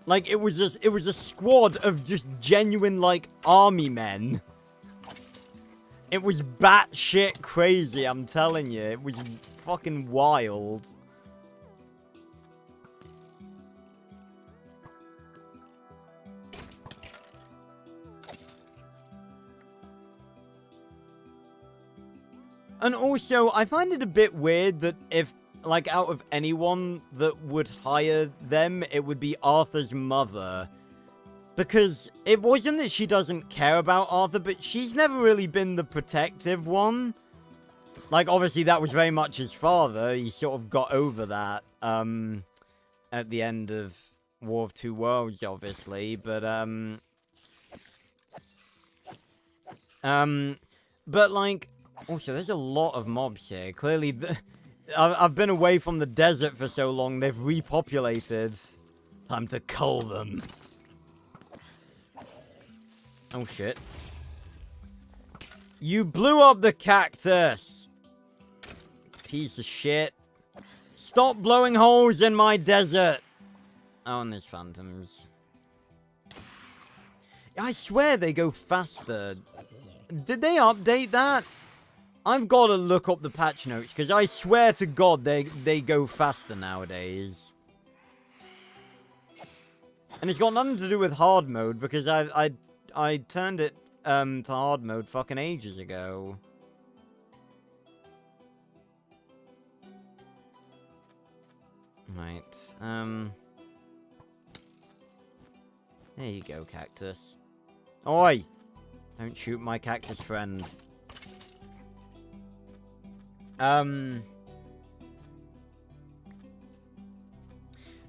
Like, it was a squad of just genuine, like, army men. It was batshit crazy, I'm telling you. It was fucking wild. And also, I find it a bit weird that if... like, out of anyone that would hire them, it would be Arthur's mother. Because it wasn't that she doesn't care about Arthur, but she's never really been the protective one. Like, obviously, that was very much his father. He sort of got over that, at the end of War of Two Worlds, obviously. But, but, like, also, there's a lot of mobs here. Clearly, I've been away from the desert for so long, they've repopulated. Time to cull them. Oh, shit. You blew up the cactus! Piece of shit. Stop blowing holes in my desert! Oh, and there's phantoms. I swear they go faster. Did they update that? I've got to look up the patch notes, because I swear to God they go faster nowadays. And it's got nothing to do with hard mode, because I turned it to hard mode fucking ages ago. Right, there you go, cactus. Oi! Don't shoot my cactus friend. But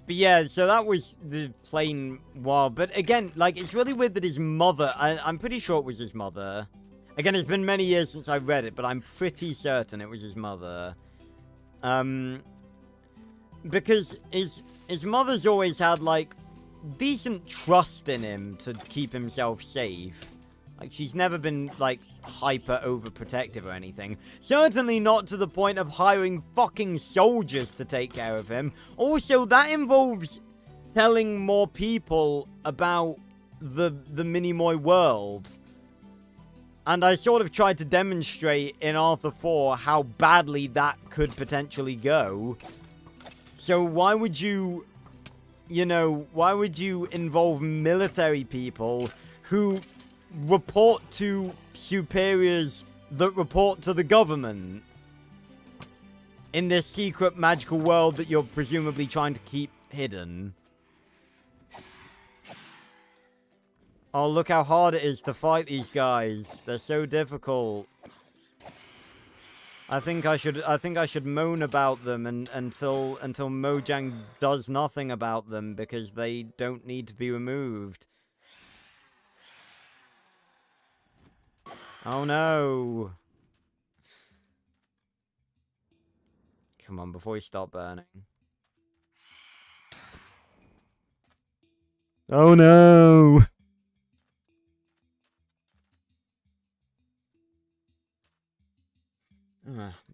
yeah, so that was the plain wild. But again, like, it's really weird that his mother... I'm pretty sure it was his mother. Again, it's been many years since I read it, but I'm pretty certain it was his mother. Because his mother's always had, like, decent trust in him to keep himself safe. Like, she's never been, like, hyper overprotective or anything. Certainly not to the point of hiring fucking soldiers to take care of him. Also, that involves telling more people about the Minimoy world. And I sort of tried to demonstrate in Arthur 4 how badly that could potentially go. So why would you, why would you involve military people who report to superiors that report to the government in this secret magical world that you're presumably trying to keep hidden? Oh, look how hard it is to fight these guys. They're so difficult. I think I should moan about them until Mojang does nothing about them, because they don't need to be removed. Oh no! Come on, before you start burning. Oh no!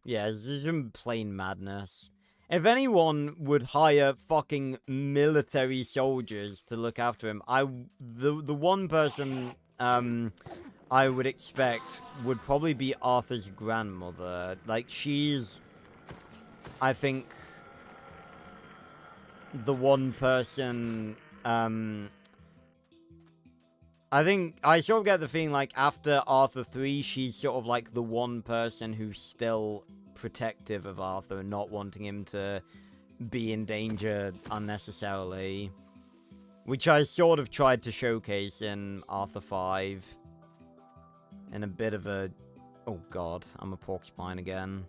Yeah, it's just plain madness. If anyone would hire fucking military soldiers to look after him, the one person I would expect would probably be Arthur's grandmother. Like, she's, I think, the one person, I think, I sort of get the feeling, like, after Arthur 3, she's sort of, like, the one person who's still protective of Arthur and not wanting him to be in danger unnecessarily. Which I sort of tried to showcase in Arthur 5. In a bit of a... Oh god, I'm a porcupine again.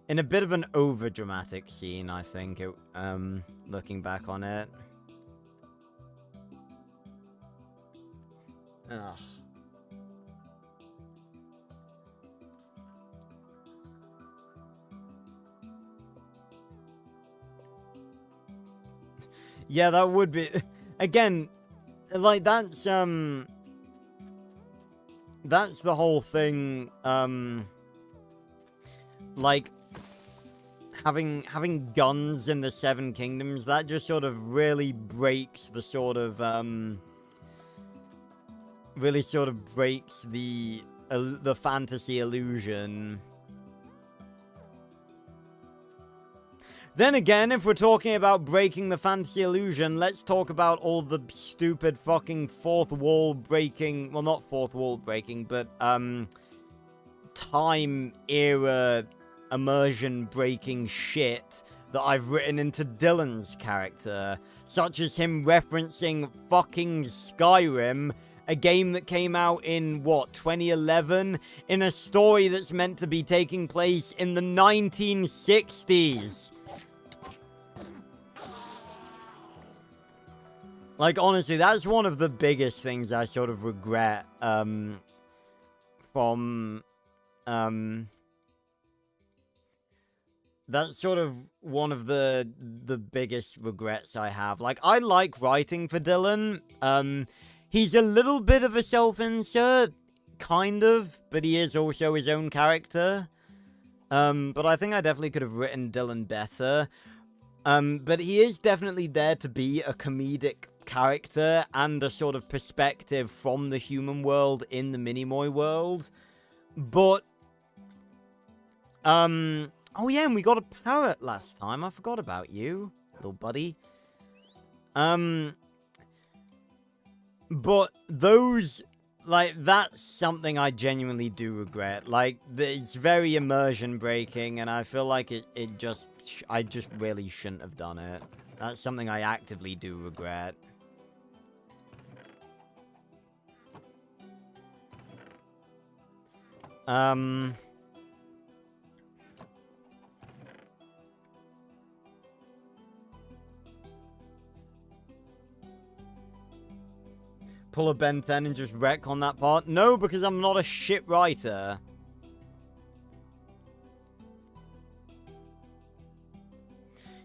In a bit of an over-dramatic scene, I think, looking back on it. Ugh. Yeah, that would be... Again, like, that's the whole thing, like, having guns in the Seven Kingdoms, that just sort of really breaks the sort of, really sort of breaks the fantasy illusion. Then again, if we're talking about breaking the fantasy illusion, let's talk about all the stupid fucking fourth wall breaking, well, not fourth wall breaking, but, time era immersion breaking shit that I've written into Dylan's character, such as him referencing fucking Skyrim, a game that came out in, what, 2011? In a story that's meant to be taking place in the 1960s. Like, honestly, that's one of the biggest things I sort of regret, that's sort of one of the biggest regrets I have. Like, I like writing for Dylan. He's a little bit of a self-insert, kind of, but he is also his own character. But I think I definitely could have written Dylan better. But he is definitely there to be a comedic character and a sort of perspective from the human world in the Minimoy world. But, oh yeah, and we got a parrot last time. I forgot about you, little buddy. But those, like, that's something I genuinely do regret. Like, it's very immersion breaking, and I feel like I just really shouldn't have done it. That's something I actively do regret. Pull a Ben 10 and just wreck on that part? No, because I'm not a shit writer.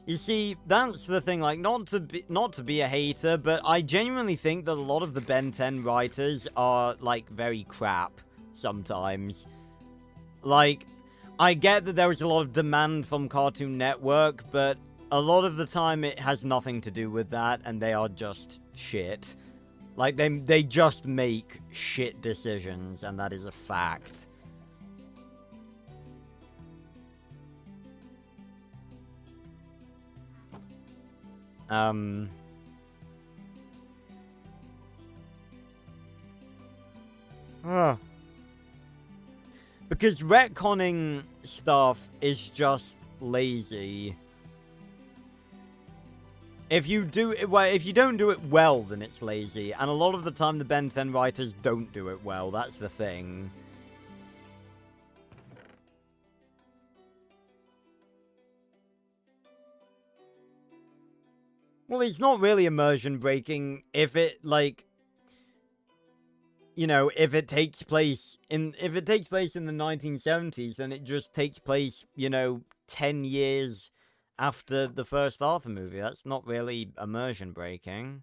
You see, that's the thing, like, not to be a hater, but I genuinely think that a lot of the Ben 10 writers are, like, very crap sometimes. Like, I get that there was a lot of demand from Cartoon Network, but a lot of the time it has nothing to do with that, and they are just shit. Like, they just make shit decisions, and that is a fact. Because retconning stuff is just lazy. If you don't do it well, then it's lazy. And a lot of the time, the Ben 10 writers don't do it well. That's the thing. Well, it's not really immersion breaking if it, like, you know, if it takes place in the 1970s, then it just takes place, you know, 10 years after the first Arthur movie. That's not really immersion breaking.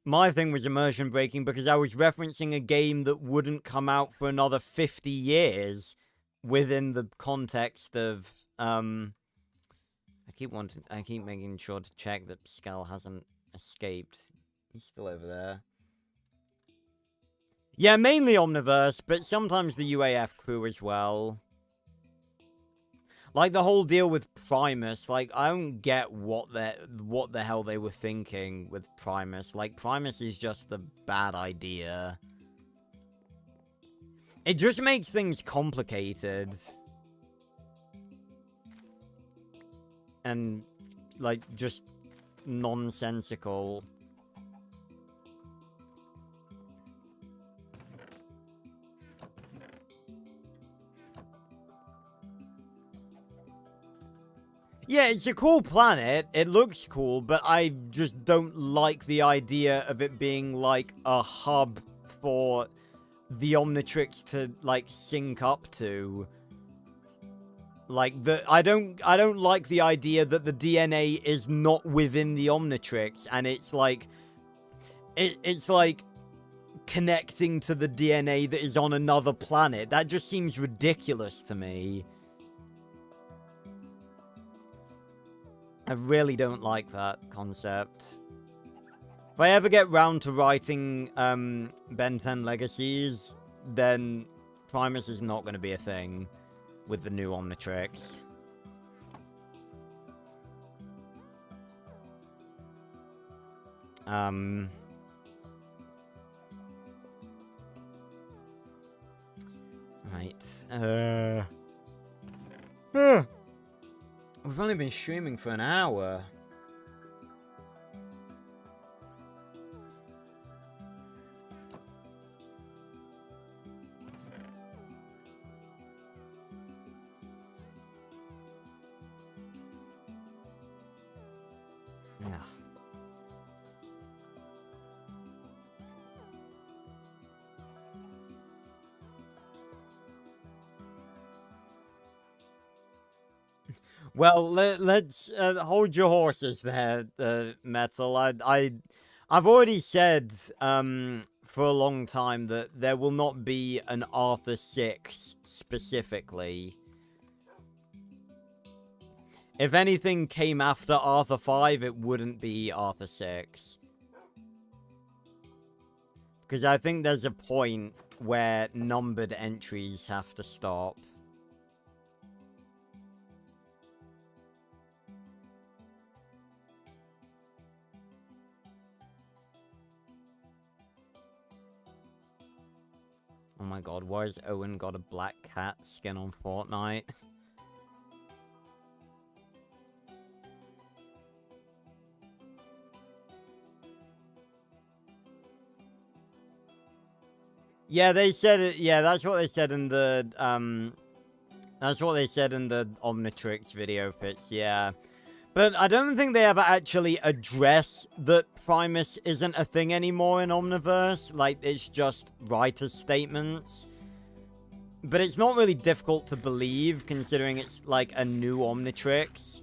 My thing was immersion breaking because I was referencing a game that wouldn't come out for another 50 years within the context of, I keep making sure to check that Skell hasn't escaped. He's still over there. Yeah, mainly Omniverse, but sometimes the UAF crew as well. Like, the whole deal with Primus, like, I don't get what the hell they were thinking with Primus. Like, Primus is just a bad idea. It just makes things complicated. And, like, just nonsensical. Yeah, it's a cool planet. It looks cool, but I just don't like the idea of it being, like, a hub for the Omnitrix to, like, sync up to. Like, I don't like the idea that the DNA is not within the Omnitrix, and it's like, it's like connecting to the DNA that is on another planet. That just seems ridiculous to me. I really don't like that concept. If I ever get round to writing Ben 10 Legacies, then Primus is not going to be a thing with the new Omnitrix. Right. We've only been streaming for an hour. Yeah. Well, let's hold your horses there, Metal. I've already said for a long time that there will not be an Arthur 6 specifically. If anything came after Arthur 5, it wouldn't be Arthur 6. Because I think there's a point where numbered entries have to stop. Oh my god, why has Owen got a black cat skin on Fortnite? Yeah, they said it. Yeah, that's what they said in the that's what they said in the Omnitrix video pitch. Yeah, but I don't think they ever actually address that Primus isn't a thing anymore in Omniverse. Like, it's just writer statements. But it's not really difficult to believe, considering it's like a new Omnitrix,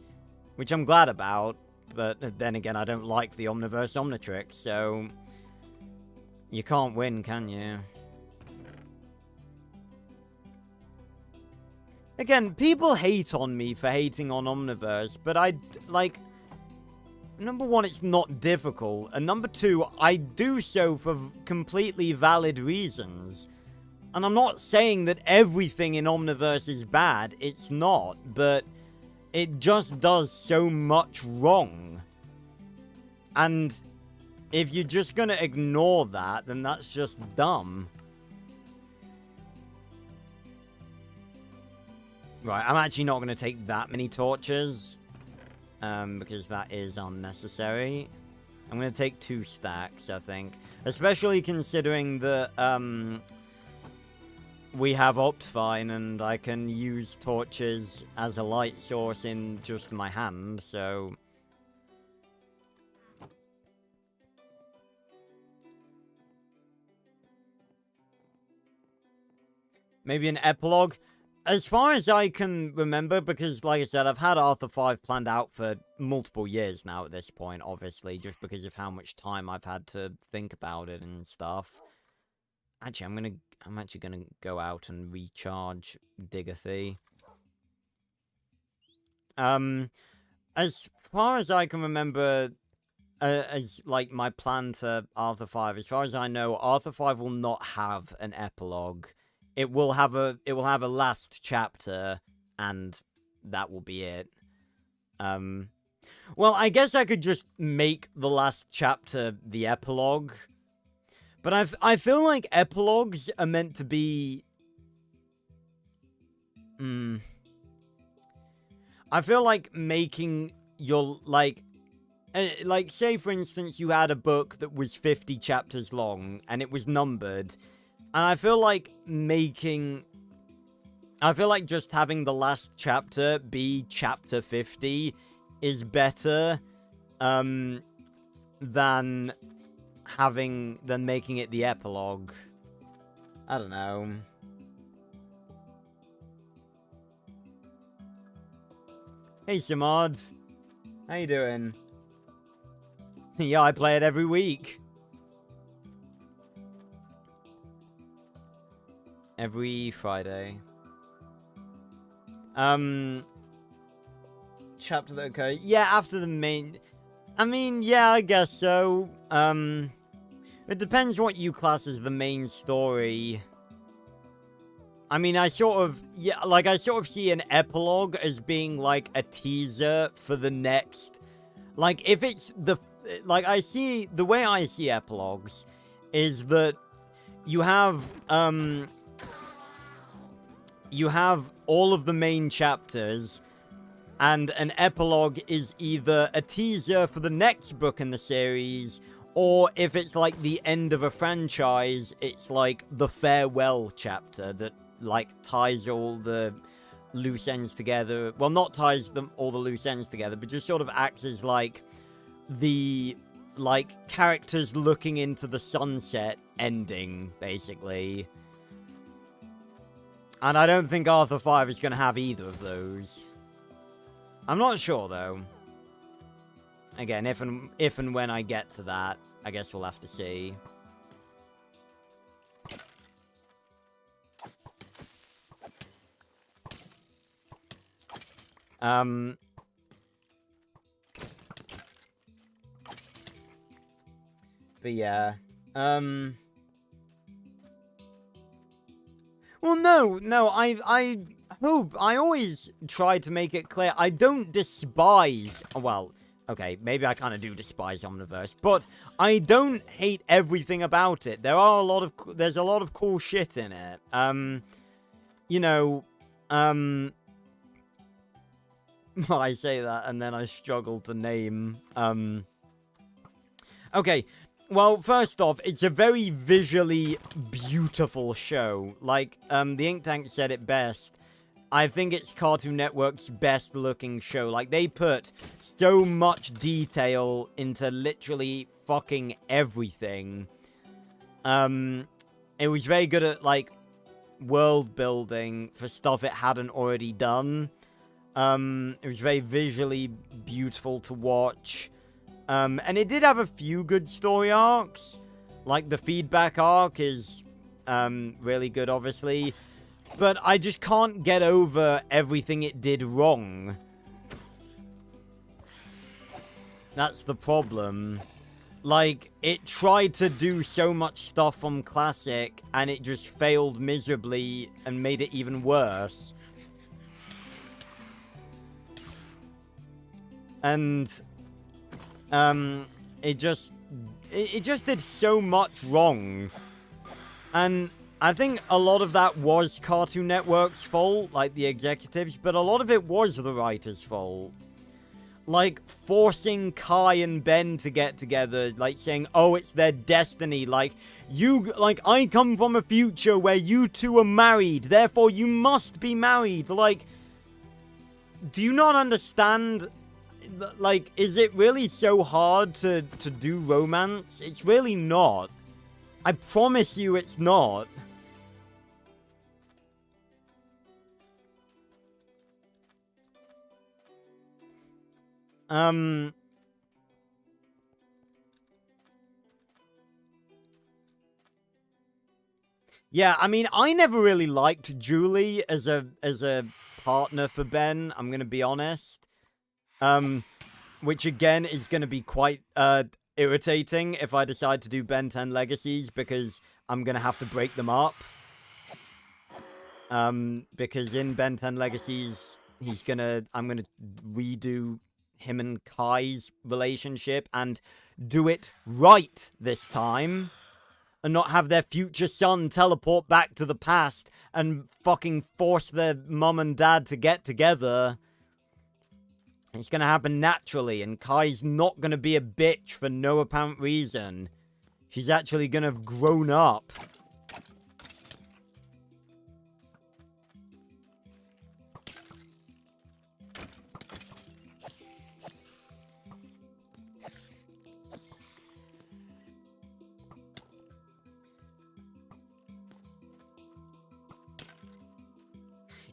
which I'm glad about. But then again, I don't like the Omniverse Omnitrix, so you can't win, can you? Again, people hate on me for hating on Omniverse, but like, number one, it's not difficult, and number two, I do so for completely valid reasons. And I'm not saying that everything in Omniverse is bad, it's not, but it just does so much wrong. And if you're just gonna ignore that, then that's just dumb. Right, I'm actually not going to take that many torches, because that is unnecessary. I'm going to take 2 stacks, I think. Especially considering that, we have Optifine, and I can use torches as a light source in just my hand, so... Maybe an epilogue? As far as I can remember, because, like I said, I've had Arthur 5 planned out for multiple years now at this point, obviously, just because of how much time I've had to think about it and stuff. Actually, I'm actually gonna go out and recharge Digothy. As far as I can remember, as, like, my plan to Arthur 5, as far as I know, Arthur 5 will not have an epilogue. It will have a last chapter, and that will be it. Well, I guess I could just make the last chapter the epilogue. But I feel like epilogues are meant to be... I feel like making your, like, say, for instance, you had a book that was 50 chapters long, and it was numbered... And I feel like just having the last chapter be chapter 50 is better, than making it the epilogue. I don't know. Hey, Shamad. How you doing? Yeah, I play it every week. Every Friday. Chapter that occurs. Yeah, after the main... I mean, yeah, I guess so. It depends what you class as the main story. I mean, I sort of see an epilogue as being, like, a teaser for the next... Like, if it's the... Like, the way I see epilogues is that you have all of the main chapters, and an epilogue is either a teaser for the next book in the series, or if it's like the end of a franchise, it's like the farewell chapter that, like, ties all the loose ends together. Well, not ties all the loose ends together, but just sort of acts as, like, the, like, characters looking into the sunset ending, basically. And I don't think Arthur 5 is going to have either of those. I'm not sure, though. Again, if and when I get to that, I guess we'll have to see. But yeah. Well, no, I hope, I always try to make it clear, I don't despise, well, okay, maybe I kind of do despise Omniverse, but I don't hate everything about it. There's a lot of cool shit in it. You know, I say that and then I struggle to name, okay. Well, first off, it's a very visually beautiful show. Like, the Ink Tank said it best. I think it's Cartoon Network's best looking show. Like, they put so much detail into literally fucking everything. It was very good at, like, world building for stuff it hadn't already done. It was very visually beautiful to watch. And it did have a few good story arcs. Like, the feedback arc is, really good, obviously. But I just can't get over everything it did wrong. That's the problem. Like, it tried to do so much stuff from Classic, and it just failed miserably and made it even worse. And it just did so much wrong. And I think a lot of that was Cartoon Network's fault, like the executives, but a lot of it was the writers' fault. Like, forcing Kai and Ben to get together, like saying, oh, it's their destiny, like, I come from a future where you two are married, therefore you must be married. Like, do you not understand? Like, is it really so hard to do romance? It's really not. I promise you it's not. Yeah, I mean, I never really liked Julie as a partner for Ben, I'm gonna be honest. Which again is gonna be quite irritating if I decide to do Ben 10 Legacies, because I'm gonna have to break them up. Because in Ben 10 Legacies, I'm gonna redo him and Kai's relationship and do it right this time. And not have their future son teleport back to the past and fucking force their mum and dad to get together. It's gonna happen naturally, and Kai's not gonna be a bitch for no apparent reason. She's actually gonna have grown up.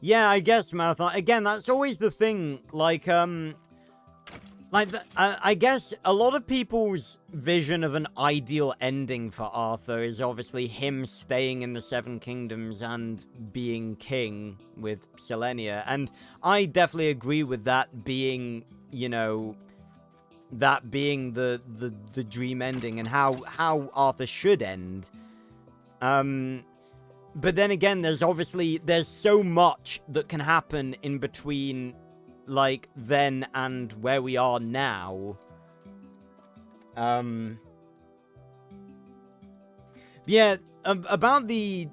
Yeah, I guess, Marathon. Again, that's always the thing. Like, I guess a lot of people's vision of an ideal ending for Arthur is obviously him staying in the Seven Kingdoms and being king with Selenia. And I definitely agree with that being, you know, that being the dream ending and how Arthur should end. But then again, there's so much that can happen in between, like, then and where we are now. Yeah, about the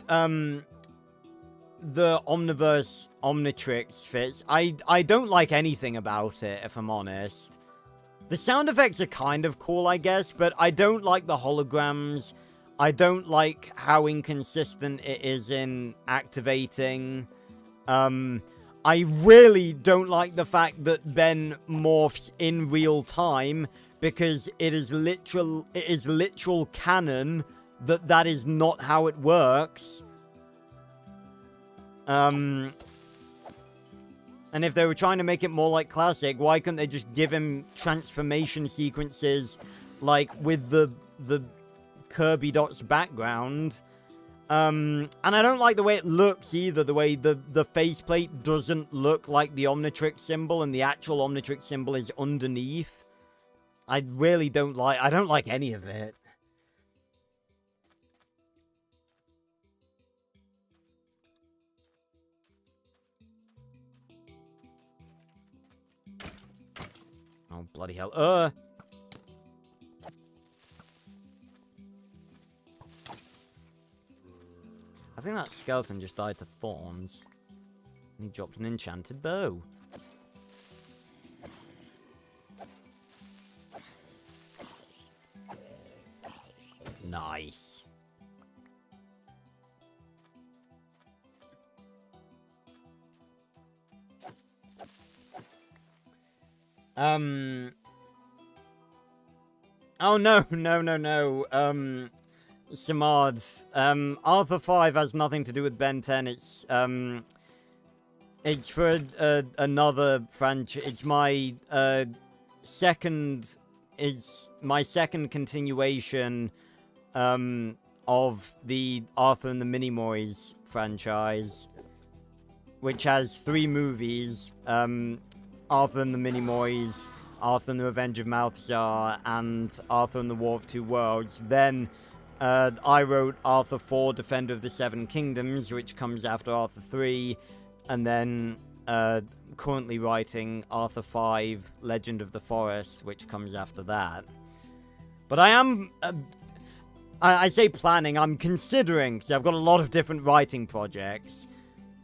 Omniverse Omnitrix fits, I don't like anything about it, if I'm honest. The sound effects are kind of cool, I guess, but I don't like the holograms. I don't like how inconsistent it is in activating. I really don't like the fact that Ben morphs in real time, because it is literal canon that is not how it works. And if they were trying to make it more like classic, why couldn't they just give him transformation sequences, like, with the Kirby Dots background? And I don't like the way it looks either, the way the faceplate doesn't look like the Omnitrix symbol, and the actual Omnitrix symbol is underneath. I really don't like any of it. Oh, bloody hell. I think that skeleton just died to thorns. And he dropped an enchanted bow. Nice. Oh, no. Shamards. Arthur 5 has nothing to do with Ben 10. It's for another franchise. It's my second continuation of the Arthur and the Minimoys franchise, which has 3 movies. Arthur and the Minimoys, Arthur and the Revenge of Malthazar, and Arthur and the War of Two Worlds. Then I wrote Arthur 4, Defender of the Seven Kingdoms, which comes after Arthur 3, and then currently writing Arthur 5, Legend of the Forest, which comes after that. But I am, I say planning, I'm considering, because I've got a lot of different writing projects,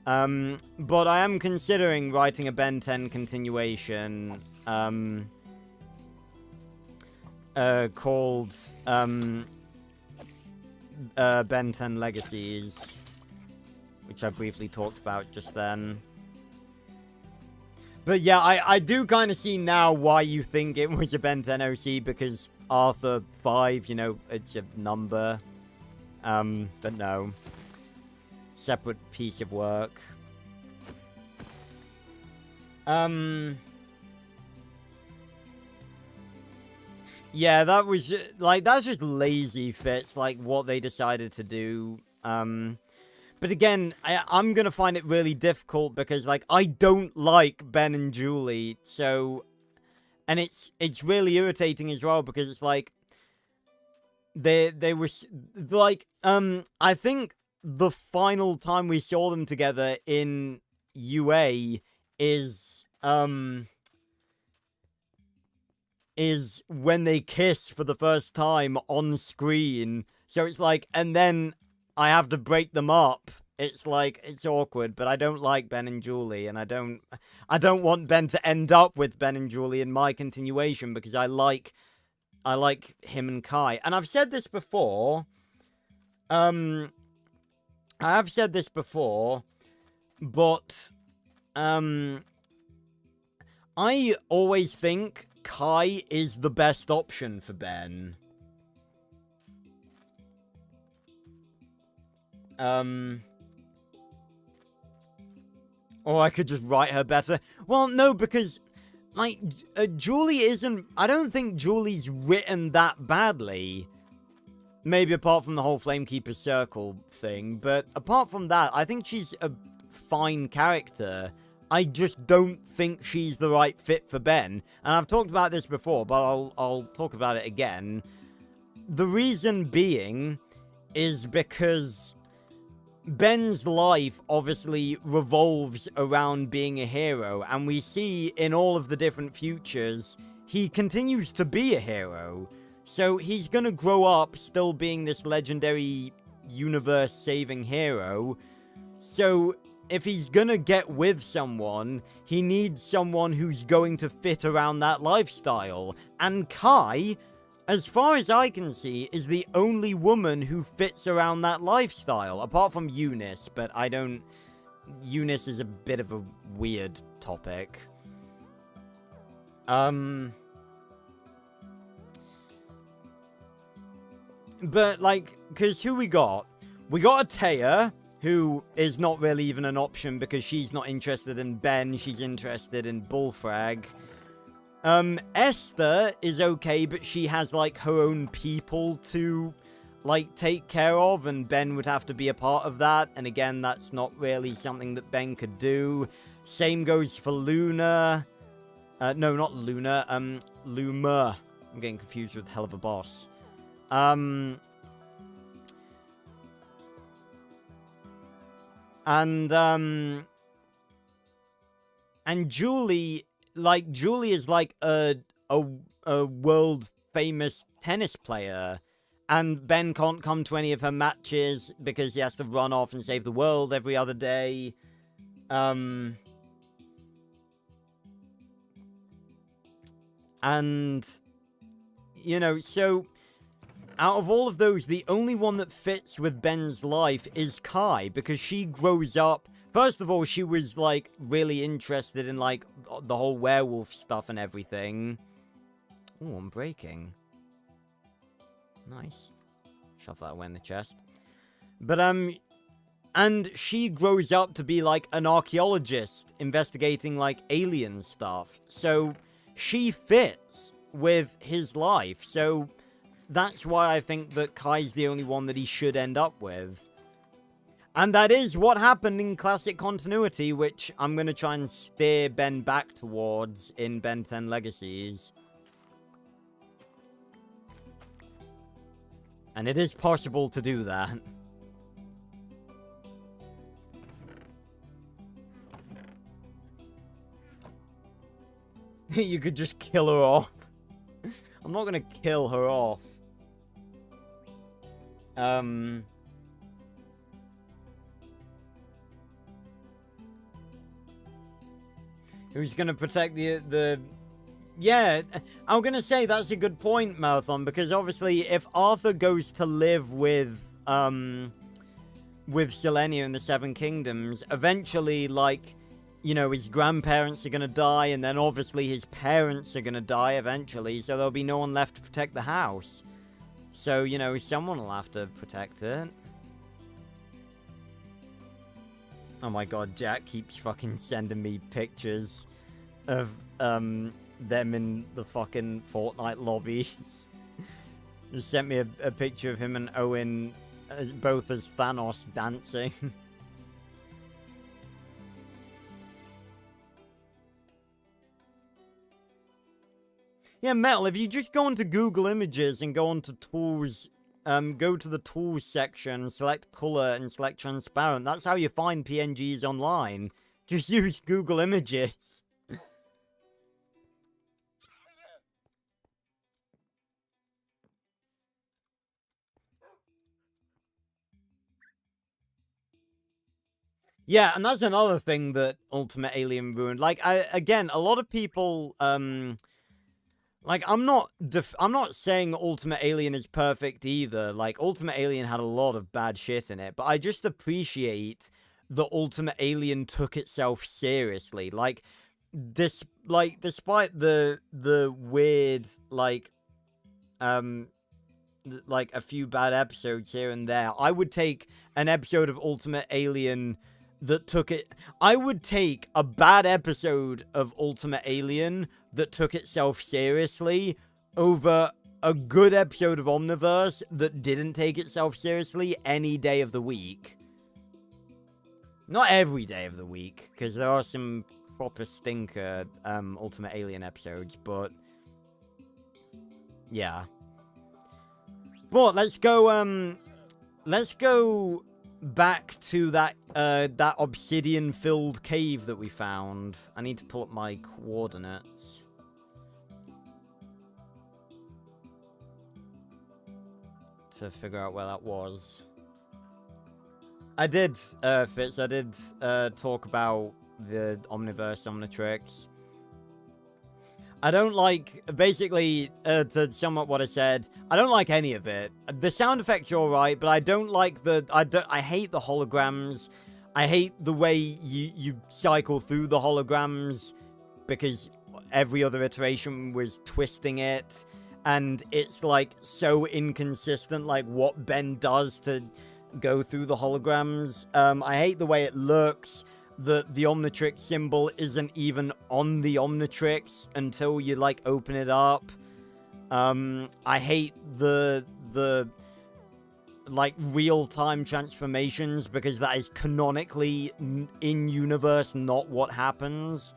but I am considering writing a Ben 10 continuation, called, Ben 10 Legacies, which I briefly talked about just then. But yeah, I do kind of see now why you think it was a Ben 10 OC, because Arthur 5, you know, it's a number. But no. Separate piece of work. Yeah, that was, like, that's just lazy fits, like, what they decided to do. But again, I'm gonna find it really difficult because, like, I don't like Ben and Julie, so... And it's really irritating as well because it's like... They were, like, I think the final time we saw them together in UA is when they kiss for the first time on screen. So it's like, and then I have to break them up. It's like, it's awkward, but I don't like Ben and Julie, and I don't want Ben to end up with Ben and Julie in my continuation because I like him and Kai. And I've said this before. I have said this before, but I always think Kai is the best option for Ben. Or I could just write her better. Well, no, because, like, Julie isn't... I don't think Julie's written that badly. Maybe apart from the whole Flamekeeper Circle thing. But apart from that, I think she's a fine character. I just don't think she's the right fit for Ben. And I've talked about this before, but I'll talk about it again. The reason being is because Ben's life obviously revolves around being a hero, and we see in all of the different futures, he continues to be a hero. So he's gonna grow up still being this legendary universe-saving hero. So if he's gonna get with someone, he needs someone who's going to fit around that lifestyle. And Kai, as far as I can see, is the only woman who fits around that lifestyle. Apart from Eunice, but I don't... Eunice is a bit of a weird topic. But, like, because who we got? We got Atea, who is not really even an option because she's not interested in Ben, she's interested in Bullfrag. Esther is okay, but she has, like, her own people to, like, take care of, and Ben would have to be a part of that, and again, that's not really something that Ben could do. Same goes for Luna. No, not Luna, Luma. I'm getting confused with Hell of a Boss. And Julie, like, Julie is like a world famous tennis player, and Ben can't come to any of her matches because he has to run off and save the world every other day. And, you know, so out of all of those, the only one that fits with Ben's life is Kai, because she grows up. First of all, she was, like, really interested in, like, the whole werewolf stuff and everything. Oh, I'm breaking. Nice. Shove that away in the chest. But, and she grows up to be, like, an archaeologist investigating, like, alien stuff. So she fits with his life. So that's why I think that Kai's the only one that he should end up with. And that is what happened in classic continuity, which I'm going to try and steer Ben back towards in Ben 10 Legacies. And it is possible to do that. You could just kill her off. I'm not going to kill her off. Who's going to protect the... Yeah, I'm going to say that's a good point, Marathon, because obviously if Arthur goes to live with Selenia in the Seven Kingdoms, eventually, like, you know, his grandparents are going to die, and then obviously his parents are going to die eventually, so there'll be no one left to protect the house. So, you know, someone will have to protect it. Oh my god, Jack keeps fucking sending me pictures of, them in the fucking Fortnite lobbies. Just sent me a picture of him and Owen, both as Thanos dancing. Yeah, Metal, if you just go onto Google Images and go onto Tools, go to the Tools section, select Color, and select Transparent, that's how you find PNGs online. Just use Google Images. Yeah, and that's another thing that Ultimate Alien ruined. Like, again, a lot of people, like, I'm not saying Ultimate Alien is perfect either. Like, Ultimate Alien had a lot of bad shit in it, but I just appreciate that Ultimate Alien took itself seriously. Like, despite the weird, like a few bad episodes here and there, I would take an episode of Ultimate Alien that took it... I would take a bad episode of Ultimate Alien that took itself seriously over a good episode of Omniverse that didn't take itself seriously any day of the week. Not every day of the week, because there are some proper stinker Ultimate Alien episodes, but yeah. But let's go back to that that obsidian-filled cave that we found. I need to pull up my coordinates. To figure out where that was. I did, Fitz, I did talk about the Omniverse Omnitrix. I don't like, basically, to sum up what I said, I don't like any of it. The sound effects are alright, but I don't like I hate the holograms. I hate the way you cycle through the holograms, because every other iteration was twisting it, and it's, like, so inconsistent, like, what Ben does to go through the holograms. I hate the way it looks. The Omnitrix symbol isn't even on the Omnitrix until you, like, open it up. I hate the like, real-time transformations, because that is canonically in-universe not what happens.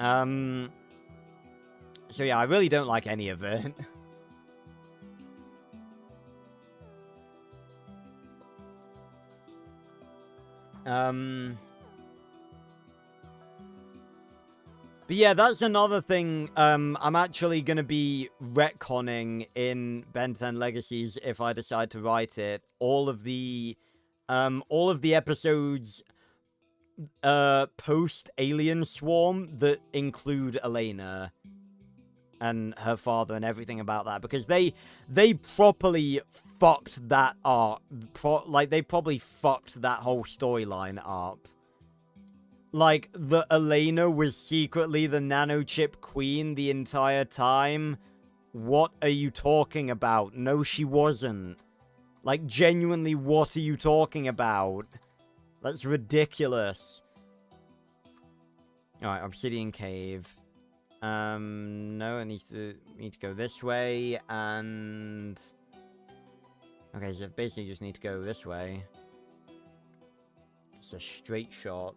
So yeah, I really don't like any of it. But yeah, that's another thing I'm actually going to be retconning in Ben 10 Legacies if I decide to write it. All of the episodes post Alien Swarm that include Elena and her father and everything about that, because they properly fucked that up. They probably fucked that whole storyline up. Like, the Elena was secretly the nanochip queen the entire time? What are you talking about? No, she wasn't. Like, genuinely, what are you talking about? That's ridiculous. Alright, Obsidian Cave. No, I need to go this way, and... Okay, so basically just need to go this way. It's a straight shot.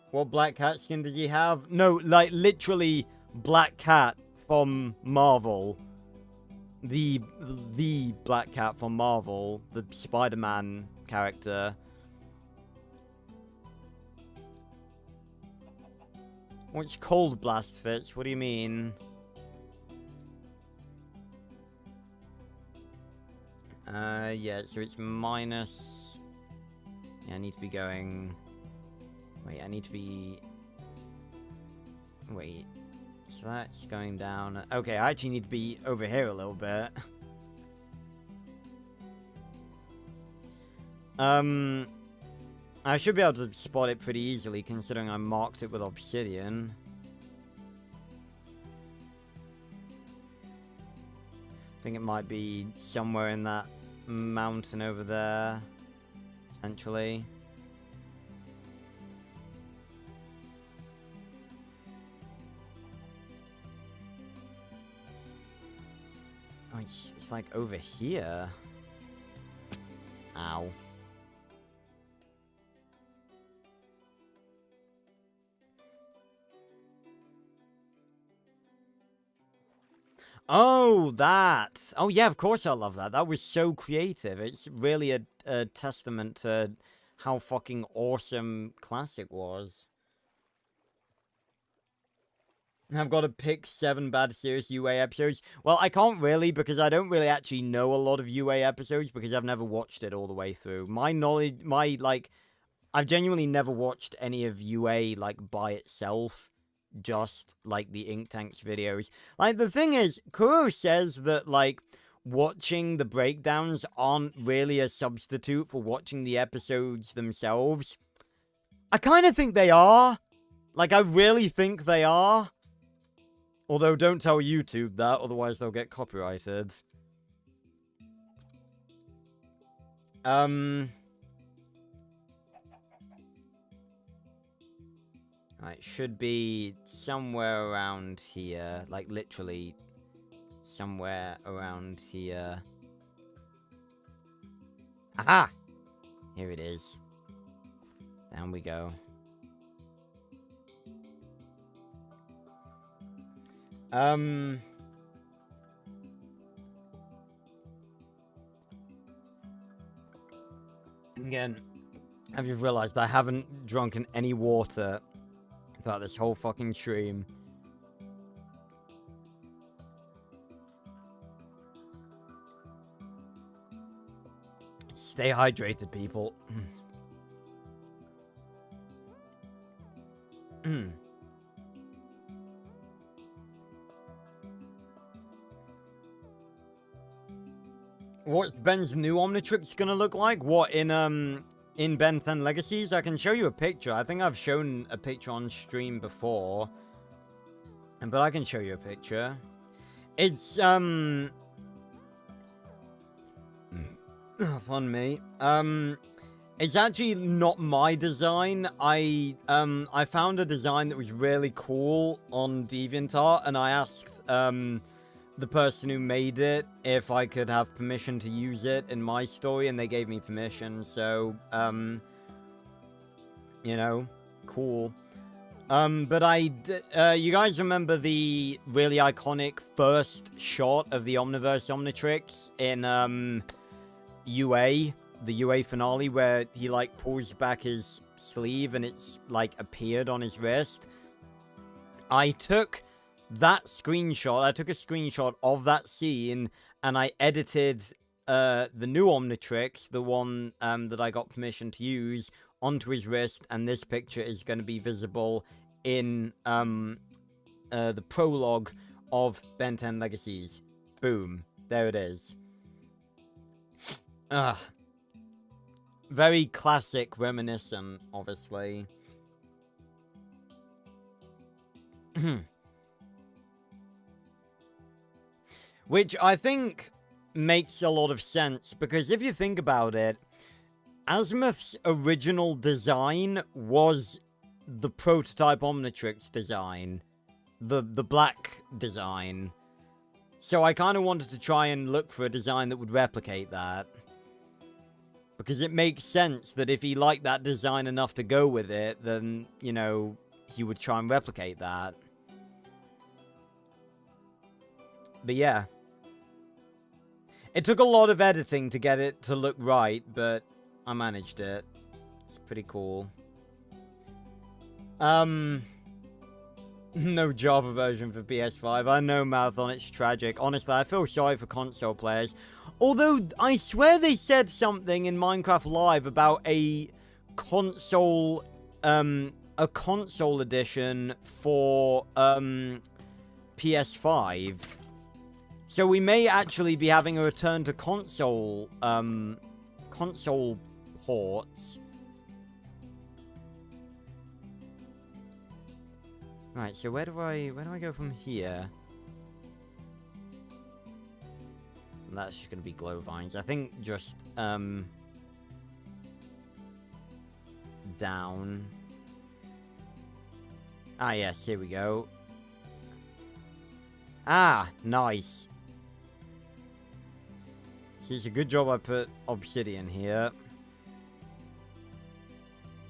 What Black Cat skin did you have? No, like, literally, Black Cat from Marvel. The Black Cat from Marvel. The Spider-Man character. What's Cold Blast Fits? What do you mean? Yeah, so it's minus... Yeah, I need to be going... Wait, I need to be... Wait. So that's going down... Okay, I actually need to be over here a little bit. I should be able to spot it pretty easily, considering I marked it with obsidian. I think it might be somewhere in that mountain over there. Potentially. Oh, it's like over here. Ow. Oh, that! Oh, yeah, of course I love that. That was so creative. It's really a testament to how fucking awesome Classic was. I've got to pick 7 bad serious UA episodes. Well, I can't really, because I don't really actually know a lot of UA episodes, because I've never watched it all the way through. My knowledge, I've genuinely never watched any of UA, like, by itself. Just, like, the Ink Tanks videos. Like, the thing is, Kuro says that, like, watching the breakdowns aren't really a substitute for watching the episodes themselves. I kind of think they are. Like, I really think they are. Although, don't tell YouTube that, otherwise they'll get copyrighted. Right, should be somewhere around here. Like, literally somewhere around here. Aha! Here it is. Down we go. Again, I've just realized I haven't drunken any water throughout this whole fucking stream. Stay hydrated, people. What's Ben's new Omnitrix gonna look like? What, in in Ben 10 Legacies. I can show you a picture. I think I've shown a picture on stream before. But I can show you a picture. It's, pardon me. It's actually not my design. I found a design that was really cool on DeviantArt, and I asked, the person who made it if I could have permission to use it in my story, and they gave me permission, so, you know, cool. But you guys remember the really iconic first shot of the Omniverse Omnitrix in, UA? The UA finale, where he, like, pulls back his sleeve and it's, like, appeared on his wrist? I took that screenshot, I took a screenshot of that scene, and I edited the new Omnitrix, the one that I got permission to use, onto his wrist, and this picture is going to be visible in the prologue of Ben 10 Legacies. Boom. There it is. Very classic, reminiscent, obviously. Which I think makes a lot of sense, because if you think about it, Azimuth's original design was the prototype Omnitrix design. The black design. So I kind of wanted to try and look for a design that would replicate that. Because it makes sense that if he liked that design enough to go with it, then, you know, he would try and replicate that. But yeah. It took a lot of editing to get it to look right, but I managed it. It's pretty cool. No Java version for PS5. I know, Marathon, it's tragic. Honestly, I feel sorry for console players. Although, I swear they said something in Minecraft Live about a console edition for, PS5. So we may actually be having a return to console ports. Right, so where do I go from here? That's just gonna be glow vines. I think just down. Ah, yes, here we go. Ah, nice. See, it's a good job I put obsidian here.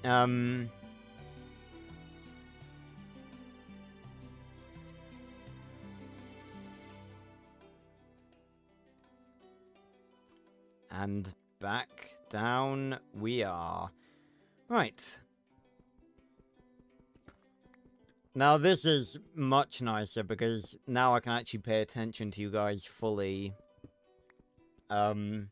And back down we are. Right. Now this is much nicer because now I can actually pay attention to you guys fully. That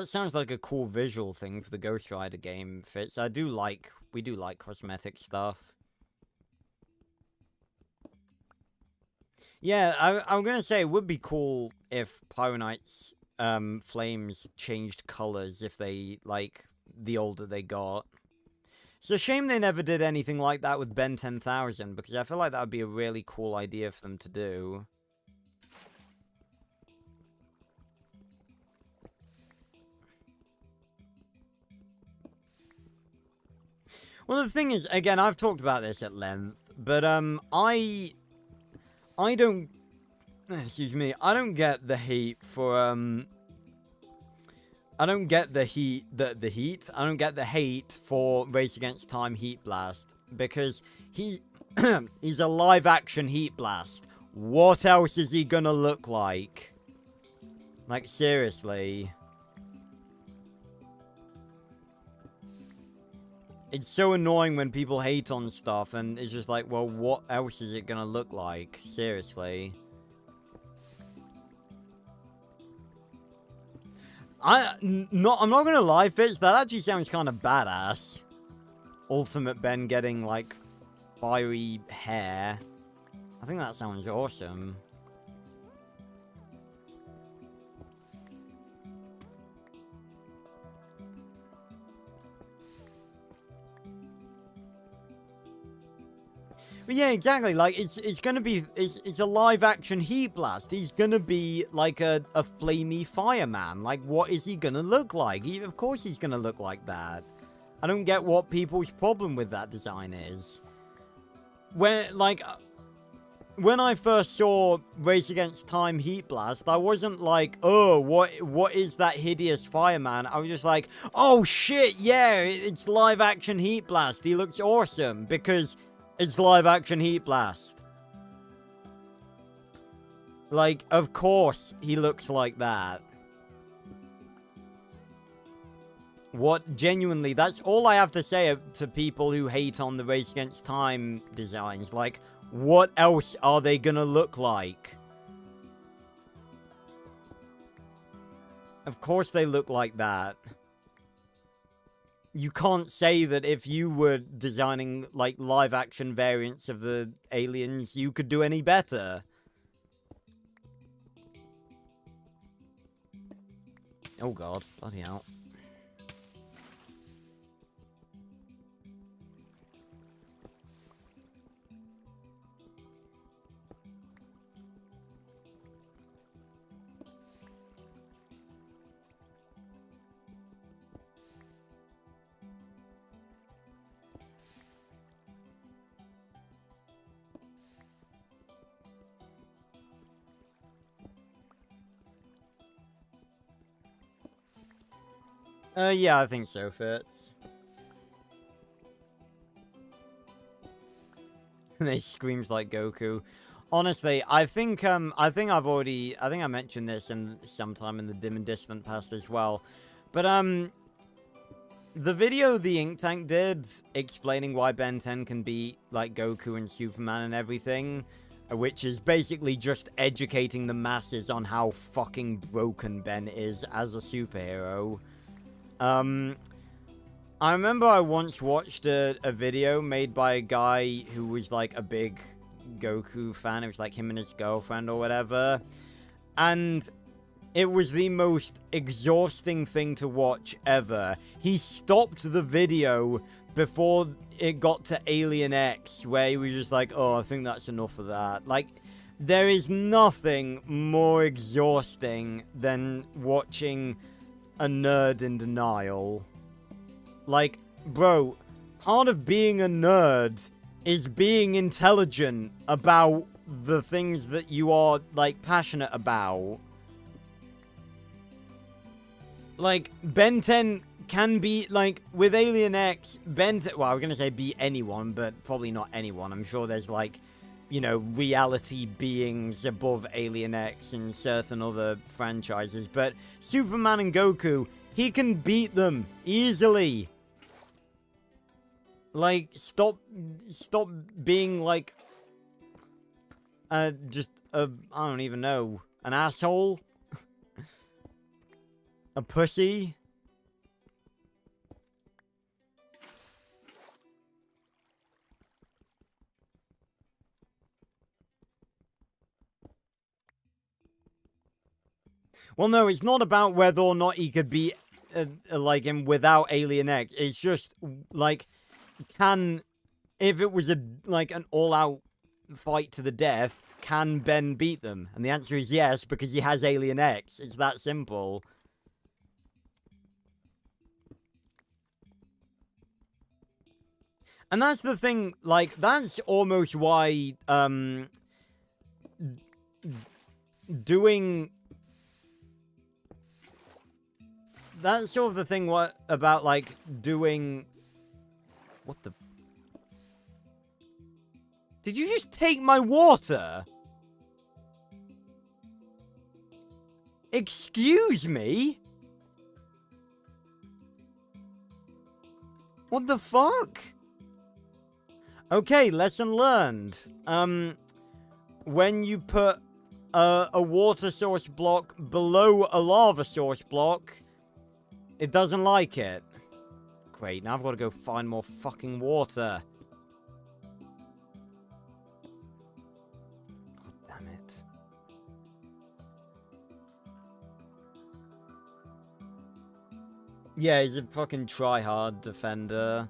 sounds like a cool visual thing for the Ghost Rider game, Fitz. We do like cosmetic stuff. Yeah, I'm gonna say it would be cool if Pyronite's flames changed colors if they, like, the older they got. It's a shame they never did anything like that with Ben 10,000, because I feel like that would be a really cool idea for them to do. Well, the thing is, again, I've talked about this at length, but, I don't... Excuse me, I don't get the hate for, I don't get the heat, I don't get the hate for Race Against Time Heat Blast, because he's a live-action Heat Blast. What else is he gonna look like? Like, seriously. It's so annoying when people hate on stuff, and it's just like, well, what else is it gonna look like? Seriously. I'm not gonna lie, Fitz, that actually sounds kind of badass. Ultimate Ben getting, like, fiery hair. I think that sounds awesome. yeah, exactly. Like, it's gonna be... It's a live-action Heat Blast. He's gonna be, like, a flamey fireman. Like, what is he gonna look like? Of course he's gonna look like that. I don't get what people's problem with that design is. When I first saw Race Against Time Heat Blast, I wasn't like, oh, what is that hideous fireman? I was just like, oh shit, yeah, it's live action Heat Blast. He looks awesome because it's live action Heat Blast. Like, of course he looks like that. Genuinely, that's all I have to say to people who hate on the Race Against Time designs. Like, what else are they gonna look like? Of course they look like that. You can't say that if you were designing, like, live-action variants of the aliens, you could do any better. Oh god, bloody hell. Yeah, I think so, Fitz. They screams like Goku. Honestly, I think I mentioned this sometime in the dim and distant past as well. But the video the Ink Tank did explaining why Ben 10 can beat like Goku and Superman and everything, which is basically just educating the masses on how fucking broken Ben is as a superhero. I remember I once watched a video made by a guy who was like a big Goku fan. It was like him and his girlfriend or whatever. And it was the most exhausting thing to watch ever. He stopped the video before it got to Alien X, where he was just like, oh, I think that's enough of that. Like, there is nothing more exhausting than watching a nerd in denial. Like, bro, part of being a nerd is being intelligent about the things that you are, like, passionate about. Like, Ben 10 can be, like, with Alien X, Ben 10, well, I was gonna say be anyone, but probably not anyone. I'm sure there's, like, you know, reality beings above Alien X and certain other franchises, but Superman and Goku, he can beat them easily. Like, stop being, like, just I don't even know, an asshole? A pussy? Well, no, it's not about whether or not he could be, like, him without Alien X. It's just, like, if it was like, an all-out fight to the death, can Ben beat them? And the answer is yes, because he has Alien X. It's that simple. And that's the thing, like, that's almost why, doing... That's sort of the thing about, like, doing... What the... Did you just take my water? Excuse me? What the fuck? Okay, lesson learned. When you put a water source block below a lava source block, it doesn't like it. Great, now I've got to go find more fucking water. God damn it. Yeah, he's a fucking try-hard defender.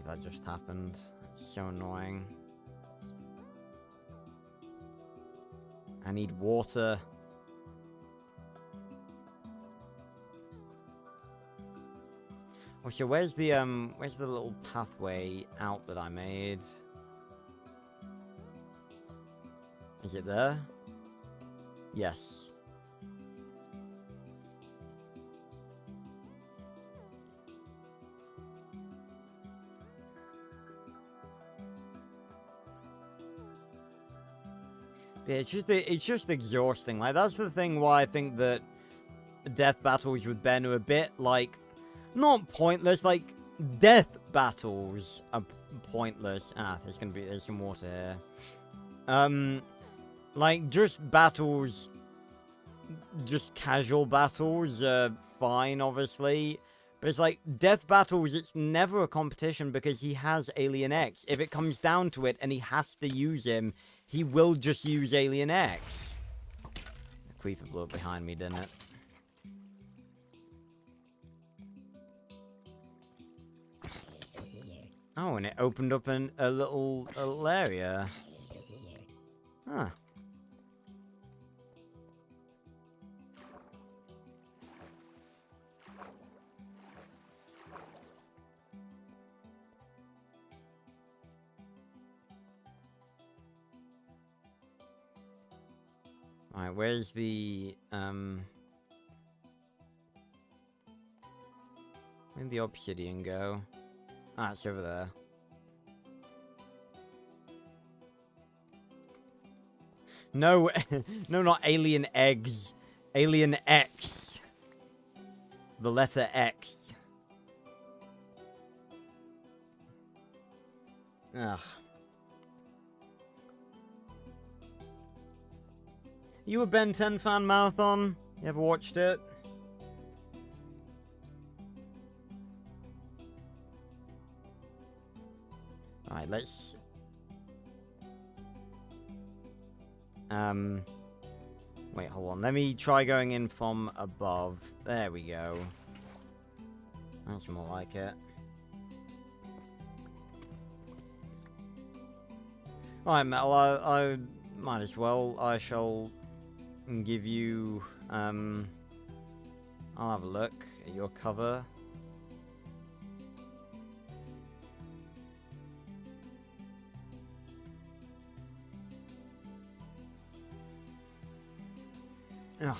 believe that just happened. It's so annoying. I need water. Also, where's the little pathway out that I made? Is it there? Yes. But it's just exhausting. Like, that's the thing why I think that death battles with Ben are a bit, like, not pointless, like, death battles are pointless. Ah, there's some water here. Like, just battles, just casual battles are fine, obviously. But it's like, death battles, it's never a competition because he has Alien X. If it comes down to it and he has to use him, he will just use Alien X. The creeper blew up behind me, didn't it? Oh, and it opened up a little area. Huh. Alright, where's the, where'd the obsidian go? Ah, it's over there. No, no, not alien eggs. Alien X. The letter X. Ugh. You a Ben 10 fan, Marathon? You ever watched it? Alright, let's... Wait, hold on. Let me try going in from above. There we go. That's more like it. Alright, Metal, I might as well. I shall give you, I'll have a look at your cover. Ugh.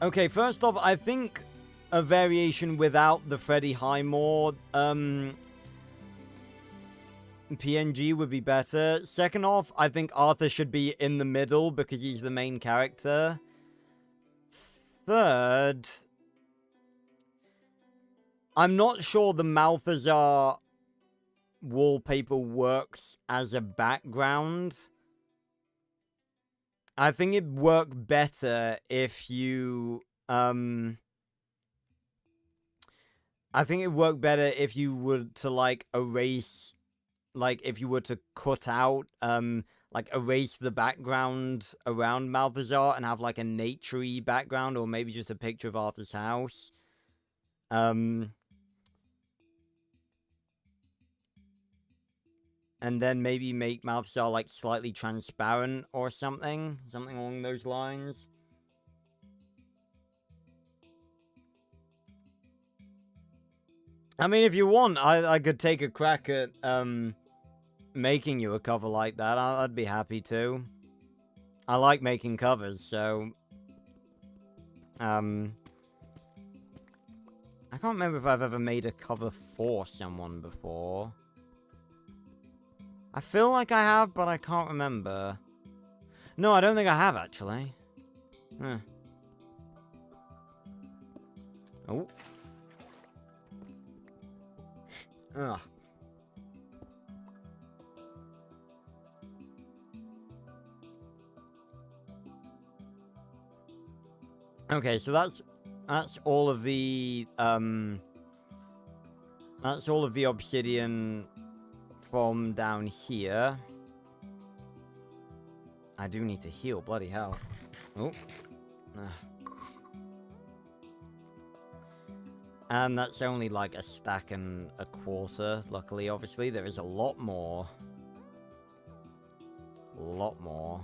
Okay, first off, I think a variation without the Freddie Highmore, PNG would be better. Second off, I think Arthur should be in the middle because he's the main character. Third... I'm not sure the Malthazar wallpaper works as a background. I think it'd work better if you, I think it'd work better if you were to, like, erase, like, if you were to cut out, like, erase the background around Malthazar and have, like, a nature-y background, or maybe just a picture of Arthur's house. And then maybe make Malthazar, like, slightly transparent or something. Something along those lines. I mean, if you want, I could take a crack at, making you a cover like that. I'd be happy to. I like making covers, so... I can't remember if I've ever made a cover for someone before. I feel like I have, but I can't remember. No, I don't think I have, actually. Huh. Oh. Ugh. Okay, so that's all of the, that's all of the obsidian from down here. I do need to heal, bloody hell. Oh. And that's only like a stack and a quarter, luckily, obviously. There is a lot more. A lot more.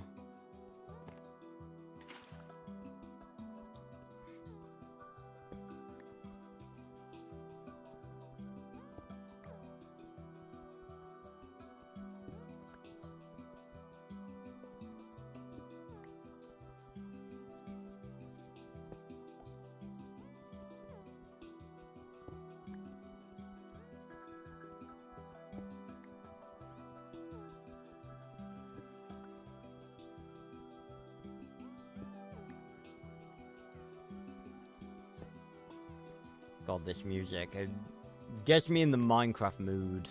God, this music. It gets me in the Minecraft mood.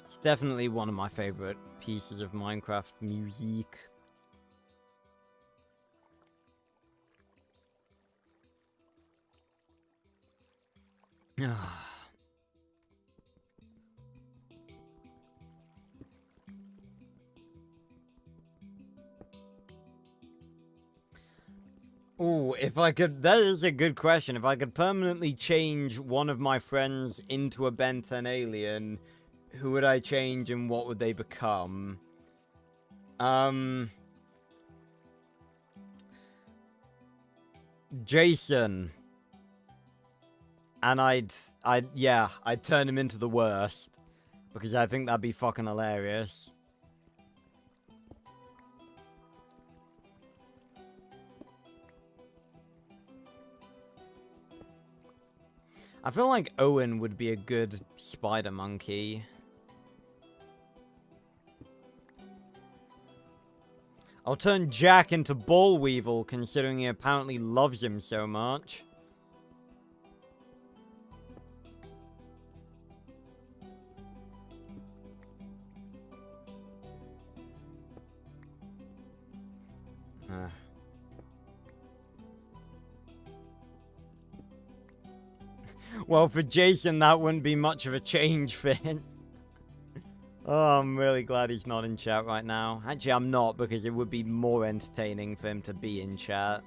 It's definitely one of my favorite pieces of Minecraft music. Ooh, if I could... That is a good question. If I could permanently change one of my friends into a Ben 10 alien, who would I change and what would they become? Jason. And I'd turn him into the worst. Because I think that'd be fucking hilarious. I feel like Owen would be a good spider monkey. I'll turn Jack into Ball Weevil, considering he apparently loves him so much. Well, for Jason, that wouldn't be much of a change for him. Oh, I'm really glad he's not in chat right now. Actually, I'm not, because it would be more entertaining for him to be in chat.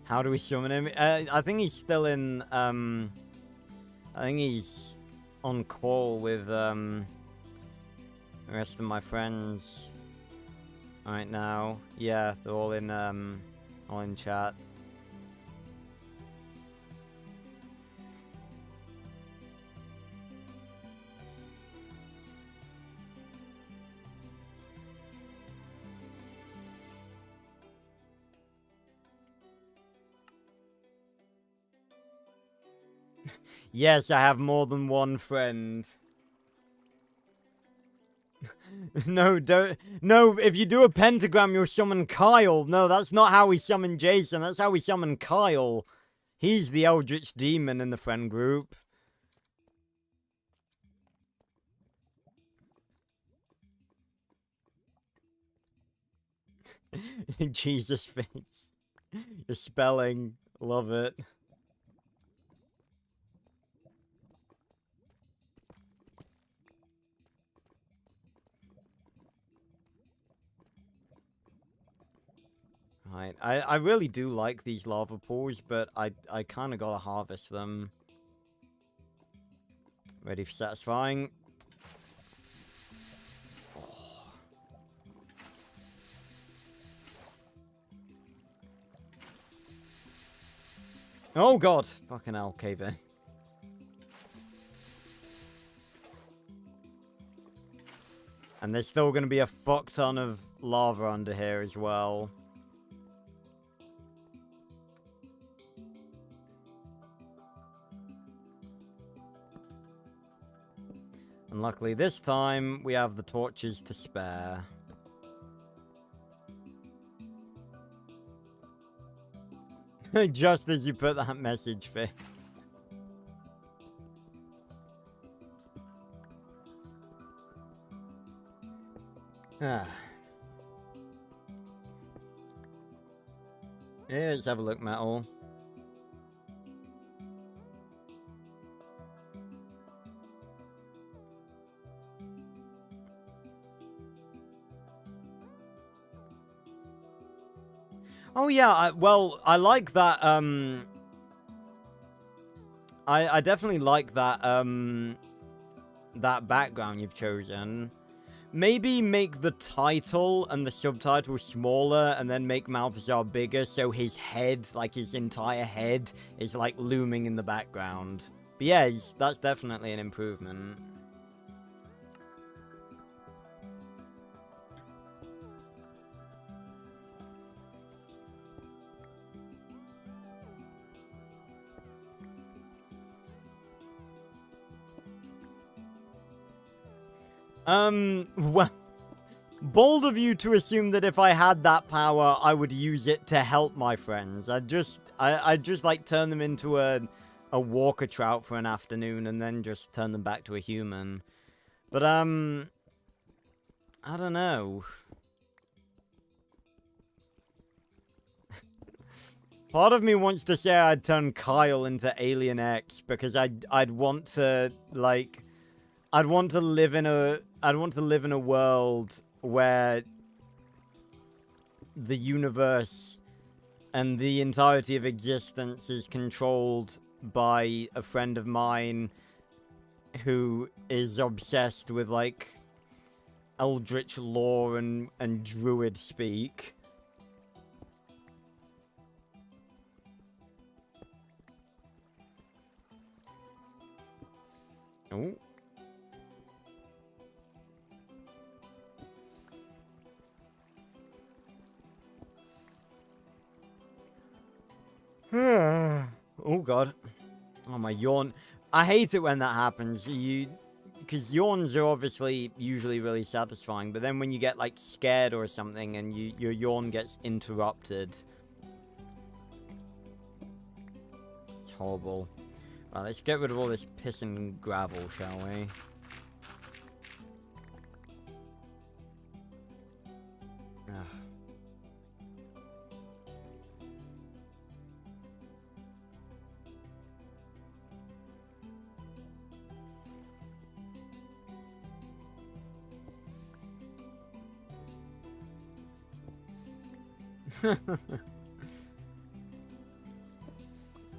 How do we summon him? I think he's still in, I think he's on call with, the rest of my friends right now. Yeah, they're all in chat. Yes, I have more than one friend. No, don't. No, if you do a pentagram, you'll summon Kyle. No, that's not how we summon Jason. That's how we summon Kyle. He's the Eldritch Demon in the friend group. Jesus face. Your spelling. Love it. Right, I really do like these lava pools, but I kind of gotta harvest them. Ready for satisfying. Oh god! Fucking hell, cave in. And there's still gonna be a fuck ton of lava under here as well. And luckily this time, we have the torches to spare. Just as you put that message, Fitz. Ah. Yeah, let's have a look, Metal. Oh yeah, well, I like that, I definitely like that, that background you've chosen. Maybe make the title and the subtitle smaller, and then make Malthazar bigger, so his head, like his entire head, is like looming in the background. But yeah, that's definitely an improvement. Well, bold of you to assume that if I had that power, I would use it to help my friends. I'd just like turn them into a walker trout for an afternoon and then just turn them back to a human. But, I don't know. Part of me wants to say I'd turn Kyle into Alien X because I'd want to, like, I'd want to live in a world where the universe and the entirety of existence is controlled by a friend of mine who is obsessed with, like, eldritch lore and druid speak. Oh. Oh god. Oh, my yawn. I hate it when that happens. Because yawns are obviously usually really satisfying, but then when you get, like, scared or something and your yawn gets interrupted, it's horrible. Right, let's get rid of all this piss and gravel, shall we?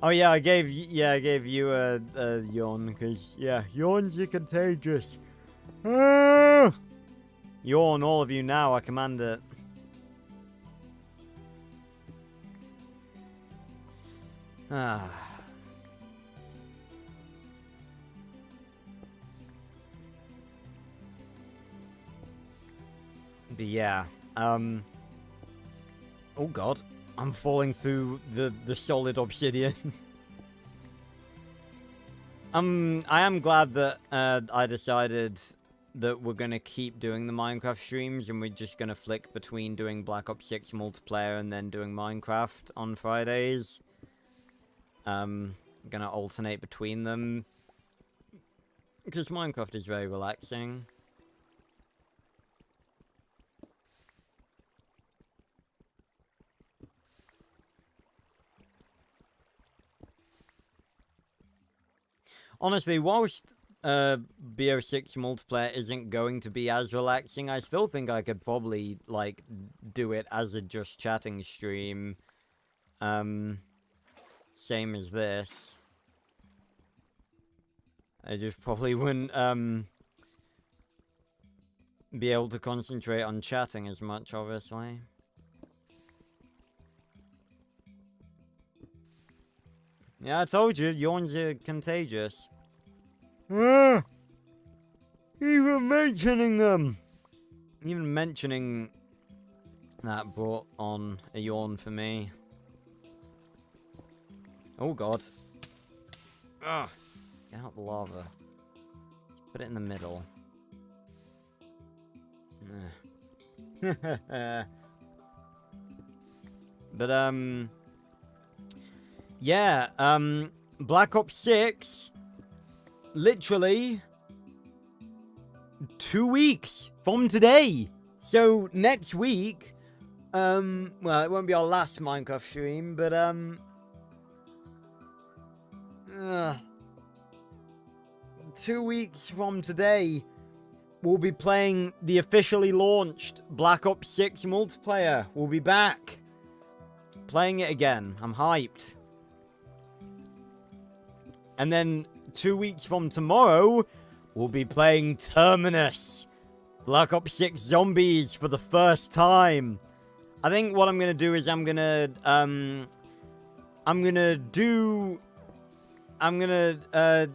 Oh yeah, I gave you a yawn because yeah, yawns are contagious. Ah! Yawn, all of you now. I command it. Ah. But yeah, oh god, I'm falling through the solid obsidian. I am glad that I decided that we're gonna keep doing the Minecraft streams and we're just gonna flick between doing Black Ops 6 multiplayer and then doing Minecraft on Fridays. Gonna alternate between them because Minecraft is very relaxing. Honestly, whilst BO6 multiplayer isn't going to be as relaxing, I still think I could probably, like, do it as a just chatting stream. Same as this. I just probably wouldn't, be able to concentrate on chatting as much, obviously. Yeah, I told you, yawns are contagious. Ah! Even mentioning them! Even mentioning that brought on a yawn for me. Oh god. Ugh. Get out the lava. Put it in the middle. But, yeah, Black Ops 6, literally 2 weeks from today. So next week, well, it won't be our last Minecraft stream, but 2 weeks from today, we'll be playing the officially launched Black Ops 6 multiplayer. We'll be back playing it again. I'm hyped. And then 2 weeks from tomorrow, we'll be playing Terminus, Black Ops 6 Zombies for the first time. I think what I'm gonna do is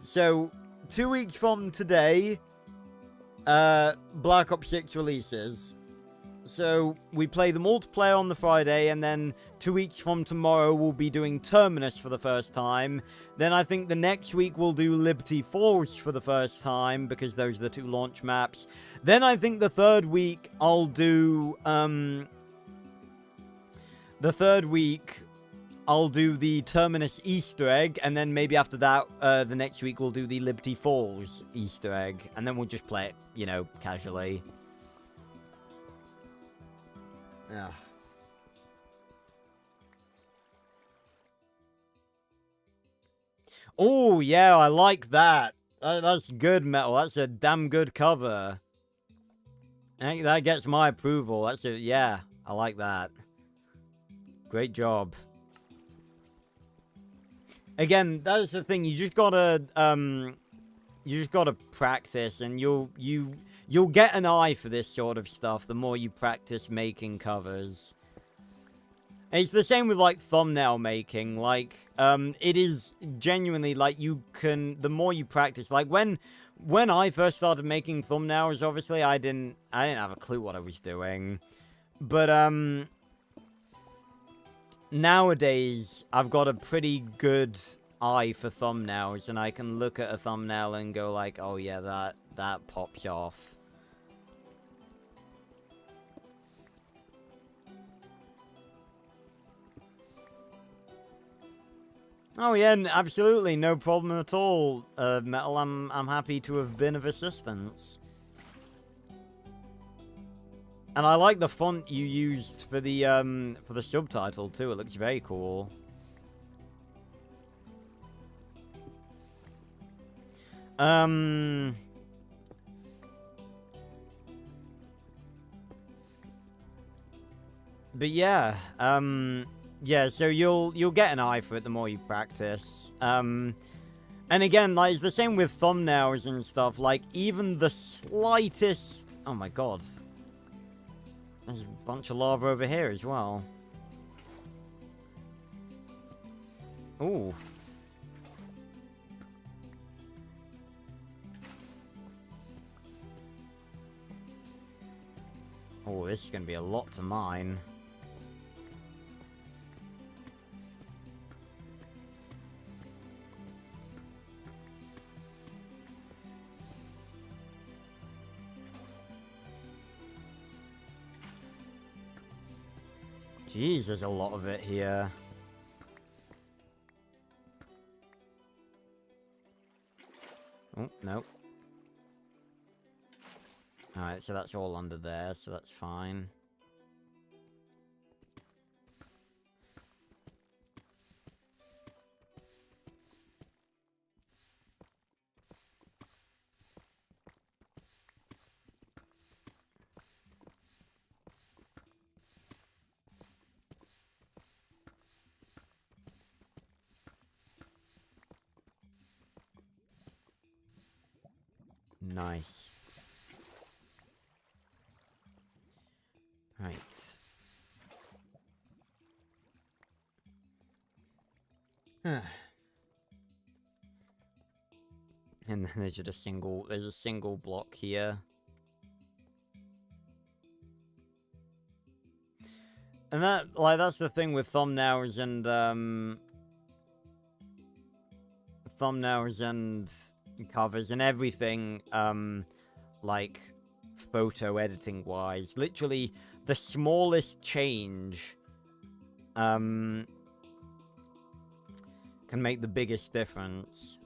so 2 weeks from today, Black Ops 6 releases. So we play the multiplayer on the Friday, and then 2 weeks from tomorrow we'll be doing Terminus for the first time. Then I think the next week we'll do Liberty Falls for the first time, because those are the 2 launch maps. Then I think the third week I'll do the Terminus Easter egg, and then maybe after that, the next week we'll do the Liberty Falls Easter egg, and then we'll just play it, you know, casually. Yeah. Oh, yeah, I like that. That's good, Metal. That's a damn good cover. That gets my approval. Yeah, I like that. Great job. Again, that's the thing. You just gotta practice, and you'll get an eye for this sort of stuff the more you practice making covers. And it's the same with, like, thumbnail making. Like, it is genuinely, like, the more you practice, like, when I first started making thumbnails, obviously, I didn't have a clue what I was doing. But, nowadays, I've got a pretty good eye for thumbnails, and I can look at a thumbnail and go like, oh yeah, that pops off. Oh yeah, absolutely, no problem at all, Metal. I'm happy to have been of assistance. And I like the font you used for the subtitle too. It looks very cool. But yeah, yeah, so you'll get an eye for it the more you practice. And again, like, it's the same with thumbnails and stuff. Like, even the slightest... Oh my god. There's a bunch of lava over here as well. Ooh. Oh, this is going to be a lot to mine. Jeez, there's a lot of it here. Oh, no. Alright, so that's all under there, so that's fine. Nice. Right. And then there's just a single block here. And that's the thing with thumbnails and covers and everything, like, photo editing wise. Literally, the smallest change, can make the biggest difference.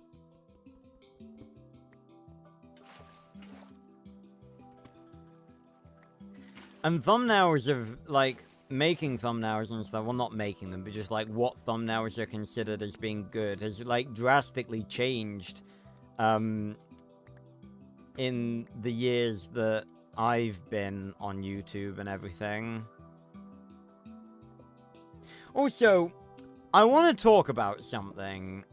And thumbnails of, like, making thumbnails and stuff, well, not making them, but just, like, what thumbnails are considered as being good has, like, drastically changed, in the years that I've been on YouTube and everything. Also, I want to talk about something.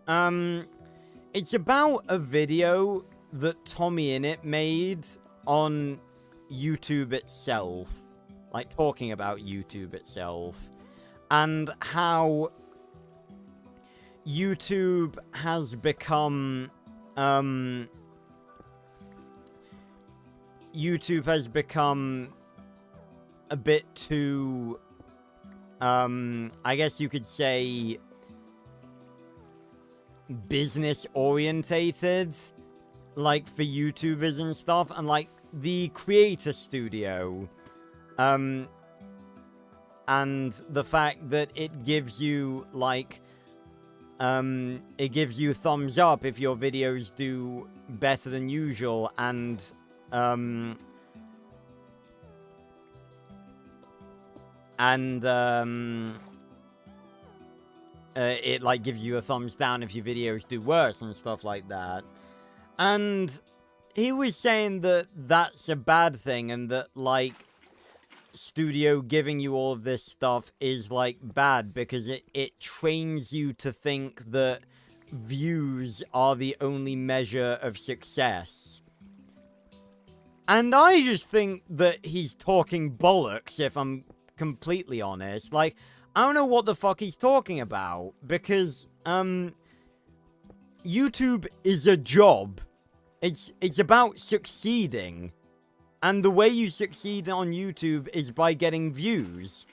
It's about a video that TommyInnit made on YouTube itself. Like, talking about YouTube itself. And how YouTube has become, YouTube has become a bit too, I guess you could say, business orientated, like, for YouTubers and stuff, and, like, the creator studio, and the fact that it gives you, like, it gives you thumbs up if your videos do better than usual, and, it, like, gives you a thumbs down if your videos do worse and stuff like that. And he was saying that that's a bad thing, and that, like, studio giving you all of this stuff is, like, bad, because it trains you to think that views are the only measure of success. And I just think that he's talking bollocks, if I'm completely honest. Like, I don't know what the fuck he's talking about, because, YouTube is a job. It's about succeeding. And the way you succeed on YouTube is by getting views.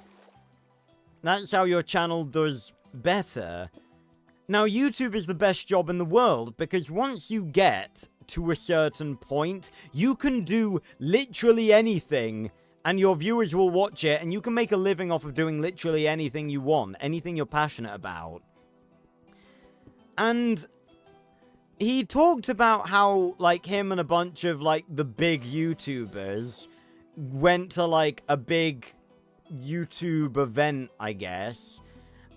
That's how your channel does better. Now, YouTube is the best job in the world, because once you get to a certain point, you can do literally anything, and your viewers will watch it, and you can make a living off of doing literally anything you want, anything you're passionate about. And he talked about how, like, him and a bunch of, like, the big YouTubers went to, like, a big YouTube event, I guess,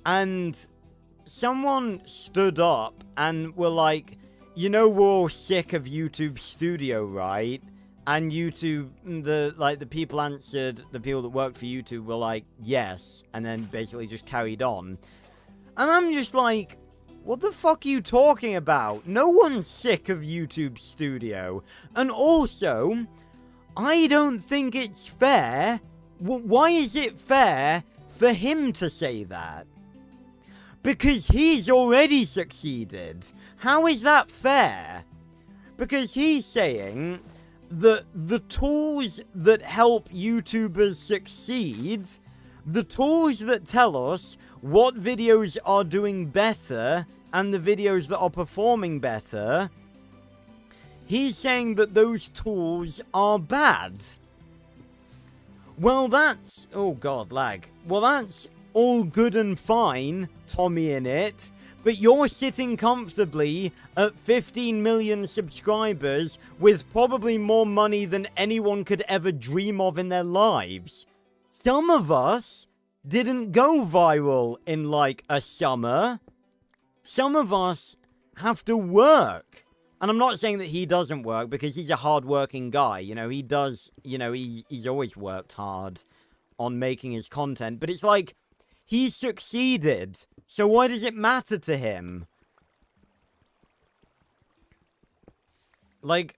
and someone stood up and were like, you know, we're all sick of YouTube Studio, right? And YouTube, the people answered, the people that worked for YouTube were like, yes, and then basically just carried on. And I'm just like, what the fuck are you talking about? No one's sick of YouTube Studio. And also, I don't think it's fair. Why is it fair for him to say that? Because he's already succeeded. How is that fair? Because he's saying that the tools that help YouTubers succeed, the tools that tell us what videos are doing better and the videos that are performing better, he's saying that those tools are bad. Well, that's... oh god, lag. Well, that's all good and fine, TommyInnit, but you're sitting comfortably at 15 million subscribers with probably more money than anyone could ever dream of in their lives. Some of us didn't go viral in, like, a summer. Some of us have to work. And I'm not saying that he doesn't work, because he's a hard-working guy. You know, he does, you know, he's always worked hard on making his content. But it's like, he's succeeded. So why does it matter to him? Like,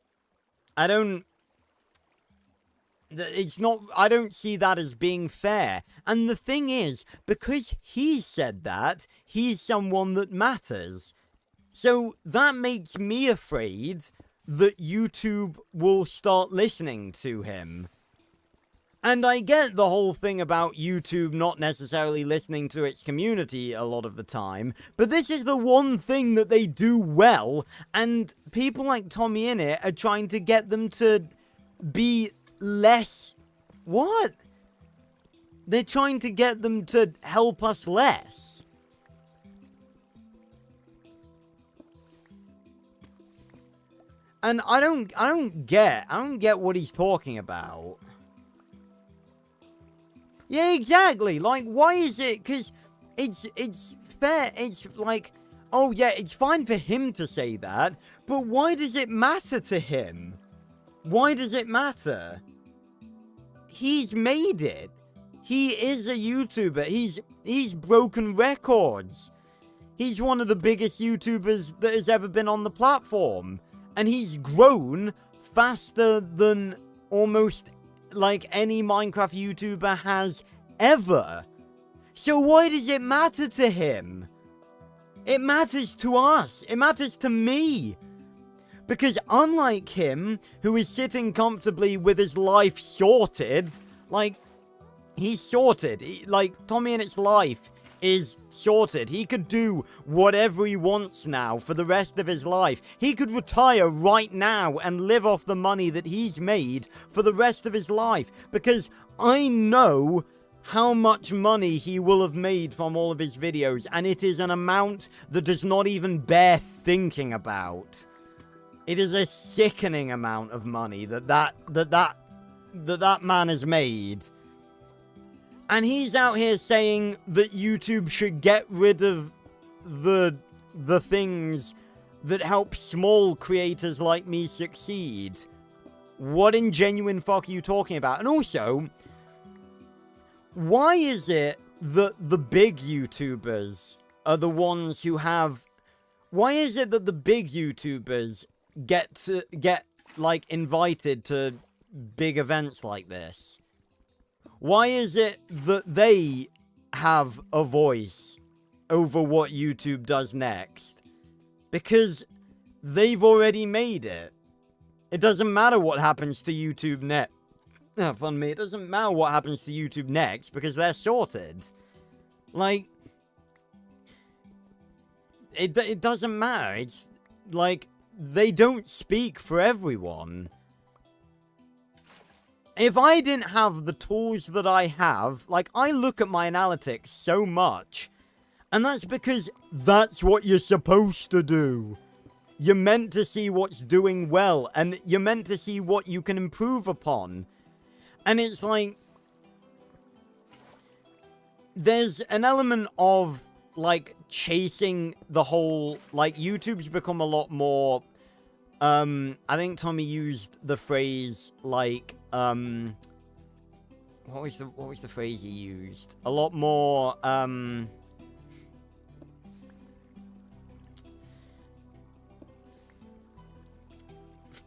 I don't see that as being fair. And the thing is, because he said that, he's someone that matters. So that makes me afraid that YouTube will start listening to him. And I get the whole thing about YouTube not necessarily listening to its community a lot of the time, but this is the one thing that they do well, and people like TommyInnit are trying to get them to be less... what? They're trying to get them to help us less. And I don't get what he's talking about. Yeah, exactly. Like, why is it? Because it's fair. It's like, oh yeah, it's fine for him to say that, but why does it matter to him? Why does it matter? He's made it. He is a YouTuber. He's broken records. He's one of the biggest YouTubers that has ever been on the platform. And he's grown faster than almost like any Minecraft YouTuber has ever. So why does it matter to him? It matters to us. It matters to me. Because unlike him, who is sitting comfortably with his life sorted, like, he's sorted. Like, Tommy and its life is sorted. He could do whatever he wants now for the rest of his life. He could retire right now and live off the money that he's made for the rest of his life. Because I know how much money he will have made from all of his videos, and it is an amount that does not even bear thinking about. It is a sickening amount of money that man has made. And he's out here saying that YouTube should get rid of the things that help small creators like me succeed. What in genuine fuck are you talking about? And also, why is it that the big YouTubers are the ones who have... Why is it that the big YouTubers get like invited to big events like this? Why is it that they have a voice over what YouTube does next? Because they've already made it. It doesn't matter what happens to YouTube next. Fun me. It doesn't matter what happens to YouTube next because they're sorted. Like, it doesn't matter. It's like they don't speak for everyone. If I didn't have the tools that I have, like, I look at my analytics so much, and that's because that's what you're supposed to do. You're meant to see what's doing well, and you're meant to see what you can improve upon. And it's like, there's an element of, like, chasing the whole, like, YouTube's become a lot more, I think Tommy used the phrase, like, what was the phrase he used? A lot more,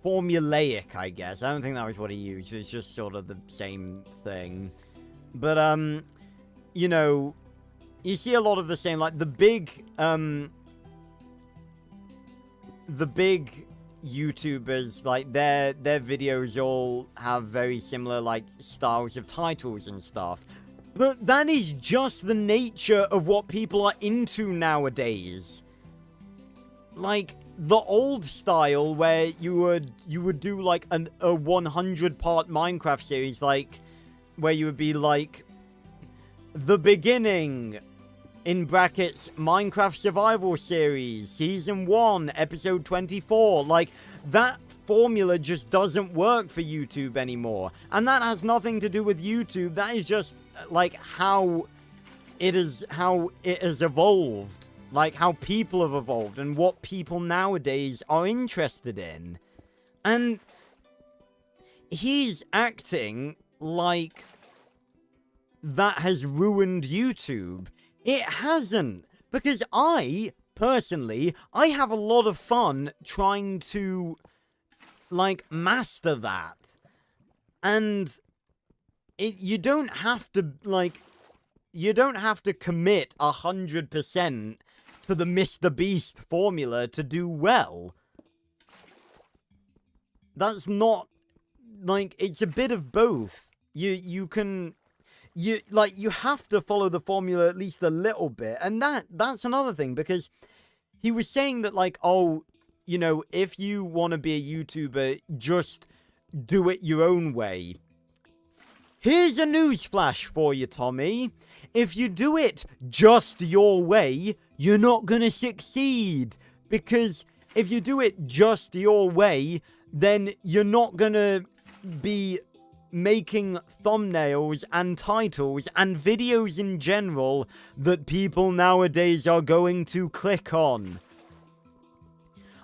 formulaic, I guess. I don't think that was what he used. It's just sort of the same thing. But, you know, you see a lot of the same, like, the big YouTubers, like, their videos all have very similar, like, styles of titles and stuff. But that is just the nature of what people are into nowadays. Like, the old style where you would do, like, a 100-part Minecraft series, like, where you would be, like, the beginning... in brackets, Minecraft Survival Series, Season 1, Episode 24. Like, that formula just doesn't work for YouTube anymore. And that has nothing to do with YouTube. That is just, like, how it has evolved. Like, how people have evolved and what people nowadays are interested in. And he's acting like that has ruined YouTube. It hasn't, because I, personally, I have a lot of fun trying to, like, master that. And you don't have to, like, you don't have to commit 100% to the Mr. Beast formula to do well. That's not, like, it's a bit of both. You can... you have to follow the formula at least a little bit. And that's another thing, because he was saying that, like, oh, you know, if you want to be a YouTuber, just do it your own way. Here's a newsflash for you, Tommy. If you do it just your way, you're not gonna succeed. Because if you do it just your way, then you're not gonna be making thumbnails and titles and videos in general that people nowadays are going to click on.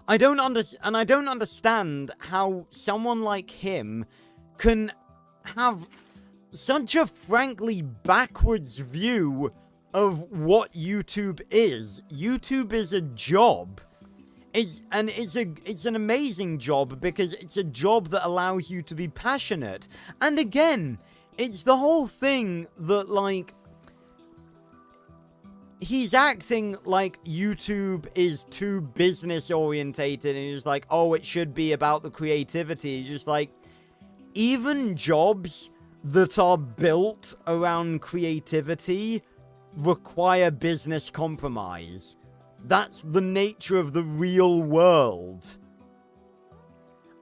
I don't understand how someone like him can have such a frankly backwards view of what YouTube is. YouTube is a job. It's an amazing job because it's a job that allows you to be passionate. And again, it's the whole thing that, like, he's acting like YouTube is too business orientated and he's like, oh, it should be about the creativity. He's just like, even jobs that are built around creativity require business compromise. That's the nature of the real world.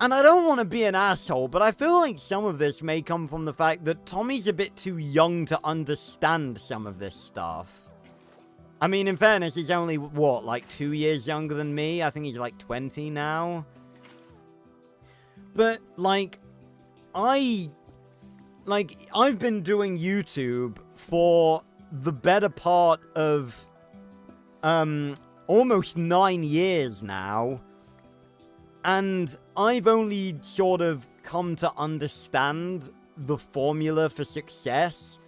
And I don't want to be an asshole, but I feel like some of this may come from the fact that Tommy's a bit too young to understand some of this stuff. I mean, in fairness, he's only, what, like 2 years younger than me? I think he's like 20 now. But, like, I've been doing YouTube for the better part of, almost 9 years now. And I've only sort of come to understand the formula for success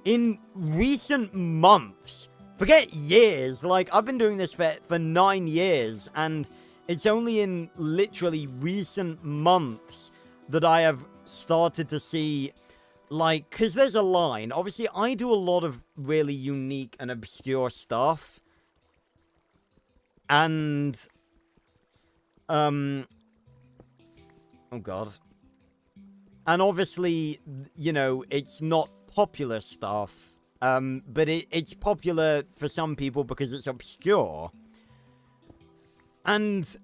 in recent months. Forget years, like, I've been doing this for 9 years, and it's only in literally recent months that I have started to see, like, because there's a line. Obviously, I do a lot of really unique and obscure stuff. And, oh god. And obviously, you know, it's not popular stuff. But it's popular for some people because it's obscure. And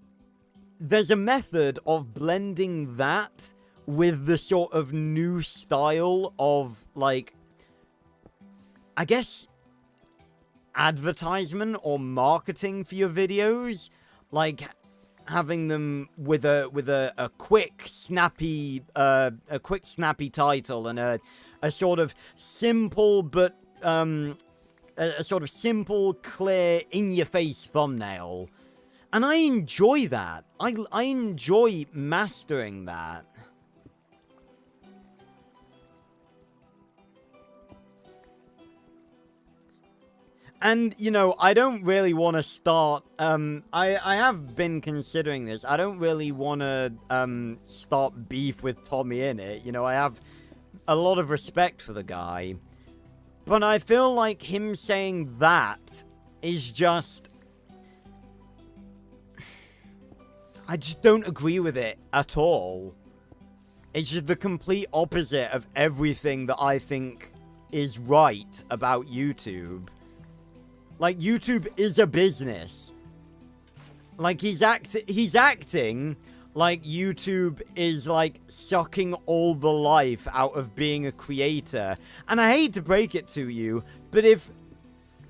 there's a method of blending that with the sort of new style of, like, I guess, advertisement or marketing for your videos. Like, having them with a quick, snappy title and a sort of simple but a sort of simple, clear, in-your-face thumbnail. And I enjoy that. I enjoy mastering that. And, you know, I don't really want to start, I have been considering this. I don't really want to, start beef with Tommy in it. You know, I have a lot of respect for the guy. But I feel like him saying that is just... I just don't agree with it at all. It's just the complete opposite of everything that I think is right about YouTube. Like, YouTube is a business. Like, he's acting like YouTube is, like, sucking all the life out of being a creator. And I hate to break it to you, but if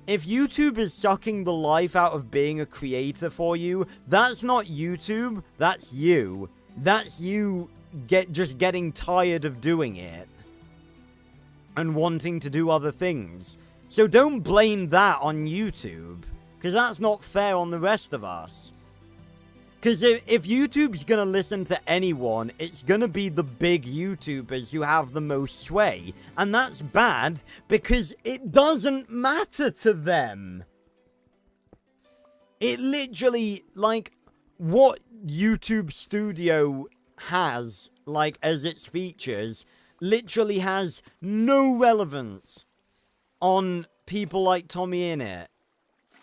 YouTube is sucking the life out of being a creator for you, that's not YouTube, that's you. That's you just getting tired of doing it. And wanting to do other things. So don't blame that on YouTube, because that's not fair on the rest of us. Because if YouTube's going to listen to anyone, it's going to be the big YouTubers who have the most sway. And that's bad, because it doesn't matter to them. It literally, like, what YouTube Studio has, like, as its features, literally has no relevance on people like Tommy in it.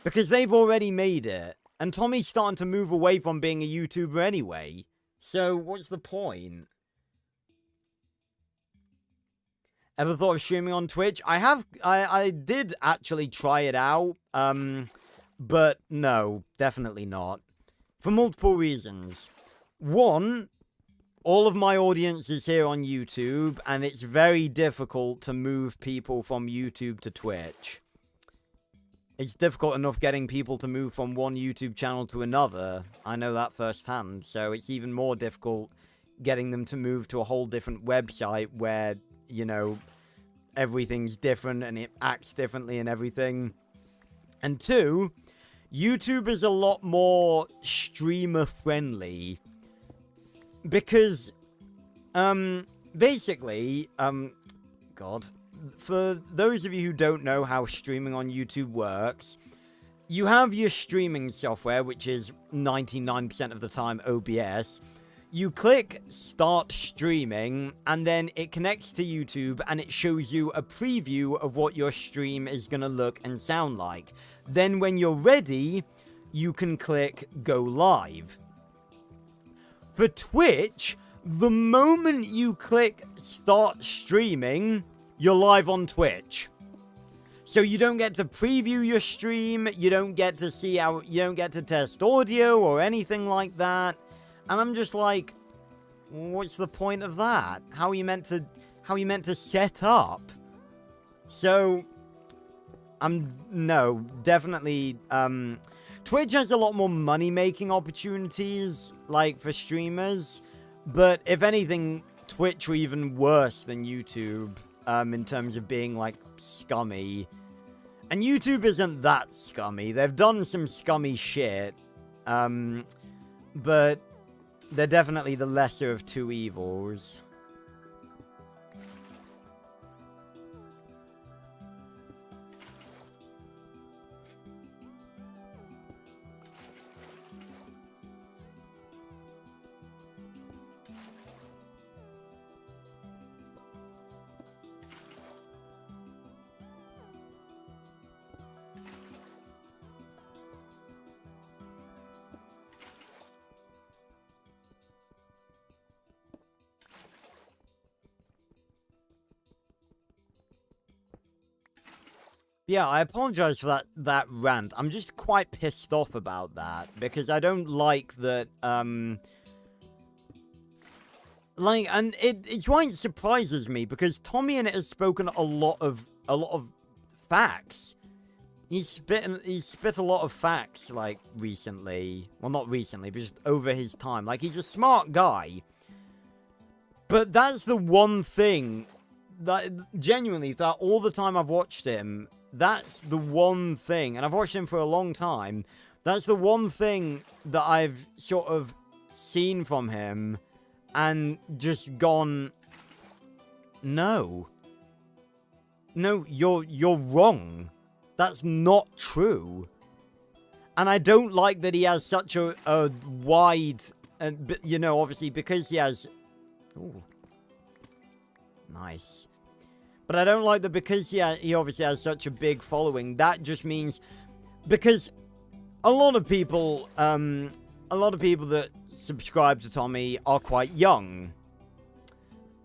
Because they've already made it. And Tommy's starting to move away from being a YouTuber anyway. So, what's the point? Ever thought of streaming on Twitch? I did actually try it out. But no, definitely not. For multiple reasons. One, all of my audience is here on YouTube, and it's very difficult to move people from YouTube to Twitch. It's difficult enough getting people to move from one YouTube channel to another. I know that firsthand, so it's even more difficult getting them to move to a whole different website where, you know, everything's different and it acts differently and everything. And 2, YouTube is a lot more streamer friendly because, basically, God, for those of you who don't know how streaming on YouTube works, you have your streaming software, which is 99% of the time OBS. You click start streaming, and then it connects to YouTube, and it shows you a preview of what your stream is going to look and sound like. Then when you're ready, you can click go live. For Twitch, the moment you click start streaming, you're live on Twitch. So you don't get to preview your stream, you don't get to see how, you don't get to test audio or anything like that. And I'm just like, what's the point of that? How are you meant to set up? So, no, definitely, Twitch has a lot more money-making opportunities, like, for streamers. But if anything, Twitch are even worse than YouTube, in terms of being, like, scummy. And YouTube isn't that scummy. They've done some scummy shit. But they're definitely the lesser of two evils. Yeah, I apologize for that rant. I'm just quite pissed off about that because I don't like that. Like, and it's why it surprises me because Tommy in it has spoken a lot of facts. He's spit a lot of facts like recently. Well, not recently, but just over his time. Like, he's a smart guy. But that's the one thing that genuinely, that all the time I've watched him. That's the one thing, and I've watched him for a long time, that's the one thing that I've sort of seen from him and just gone, no. No, you're wrong. That's not true. And I don't like that he has such a wide, you know, obviously, because he has... Ooh. Nice. But I don't like that because he obviously has such a big following. That just means... Because a lot of people that subscribe to Tommy are quite young.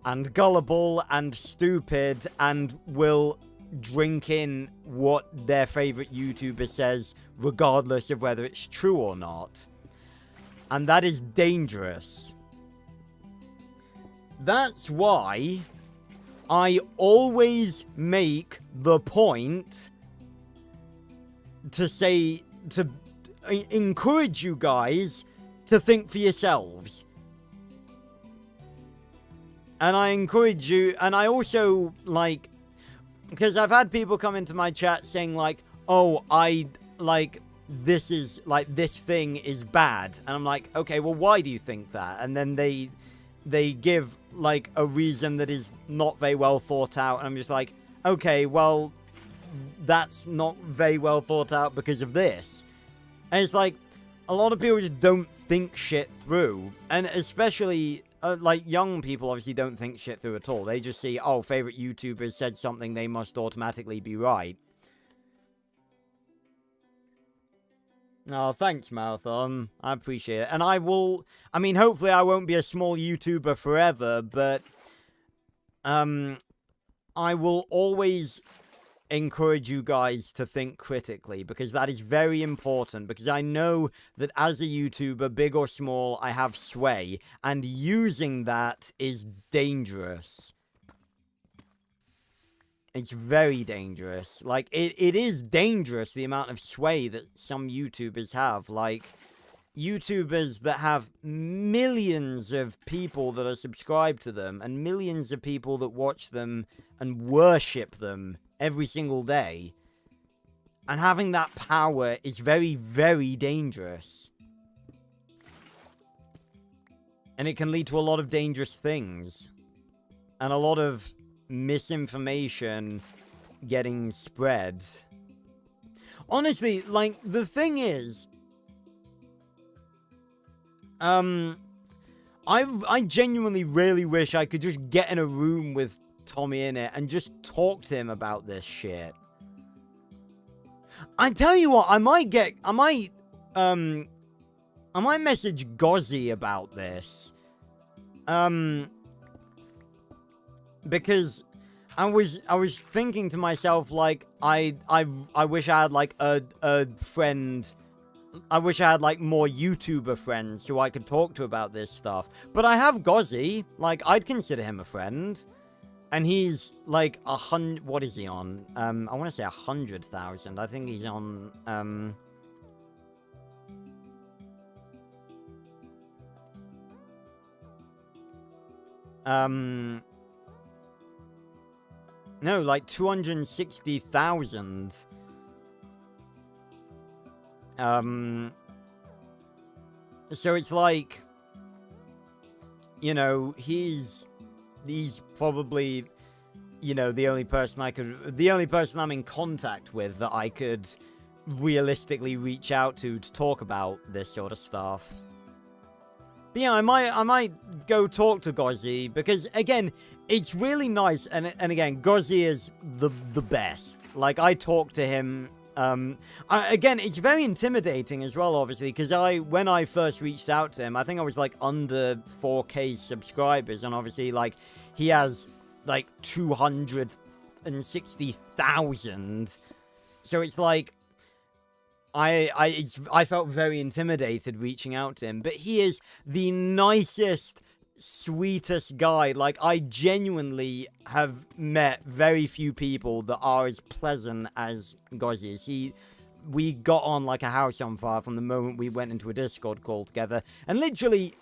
And gullible and stupid and will drink in what their favorite YouTuber says regardless of whether it's true or not. And that is dangerous. That's why I always make the point to say, to encourage you guys to think for yourselves. And I encourage you, and I also, like, because I've had people come into my chat saying, like, oh, this thing is bad. And I'm like, okay, well, why do you think that? And then they give, like, a reason that is not very well thought out. And I'm just like, okay, well, that's not very well thought out because of this. And it's like, a lot of people just don't think shit through. And especially... like, young people obviously don't think shit through at all. They just see, oh, favorite YouTuber said something, they must automatically be right. Oh, thanks, Marathon. I appreciate it. And I mean, hopefully I won't be a small YouTuber forever, but, I will always encourage you guys to think critically, because that is very important, because I know that as a YouTuber, big or small, I have sway, and using that is dangerous. It's very dangerous. Like, it is dangerous, the amount of sway that some YouTubers have. Like, YouTubers that have millions of people that are subscribed to them and millions of people that watch them and worship them every single day. And having that power is very, very dangerous. And it can lead to a lot of dangerous things. And a lot of misinformation getting spread. Honestly, like, the thing is, I genuinely really wish I could just get in a room with Tommy in it and just talk to him about this shit. I tell you what, I might message Gozzy about this. Because I was thinking to myself, like, I wish I had, like, a friend. I wish I had, like, more YouTuber friends who I could talk to about this stuff. But I have Gozzy. Like, I'd consider him a friend. And he's, like, 100... What is he on? I want to say 100,000. I think he's on, no, like 260,000. So it's like, you know, he's probably, you know, the only person I'm in contact with that I could realistically reach out to talk about this sort of stuff. But yeah, I might go talk to Gozzy, because again, it's really nice, and again, Gozzy is the best. Like, I talk to him. Again, it's very intimidating as well, obviously, because when I first reached out to him, I think I was like under 4K subscribers, and obviously, like, he has like 260,000. So it's like, I felt very intimidated reaching out to him, but he is the nicest, sweetest guy. Like, I genuinely have met very few people that are as pleasant as Gozzy is. We got on like a house on fire from the moment we went into a Discord call together, and literally,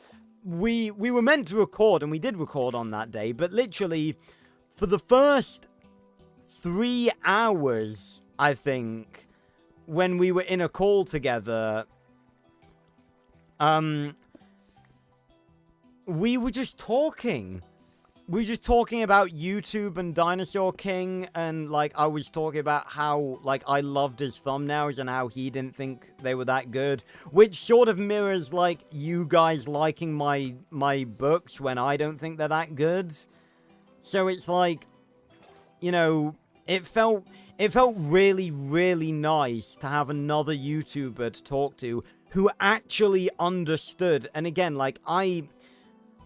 we were meant to record, and we did record on that day, but literally, for the first 3 hours, I think, when we were in a call together, we were just talking. We were just talking about YouTube and Dinosaur King, and, like, I was talking about how, like, I loved his thumbnails and how he didn't think they were that good, which sort of mirrors, like, you guys liking my books when I don't think they're that good. So it's like, you know, it felt really, really nice to have another YouTuber to talk to who actually understood. And again, like,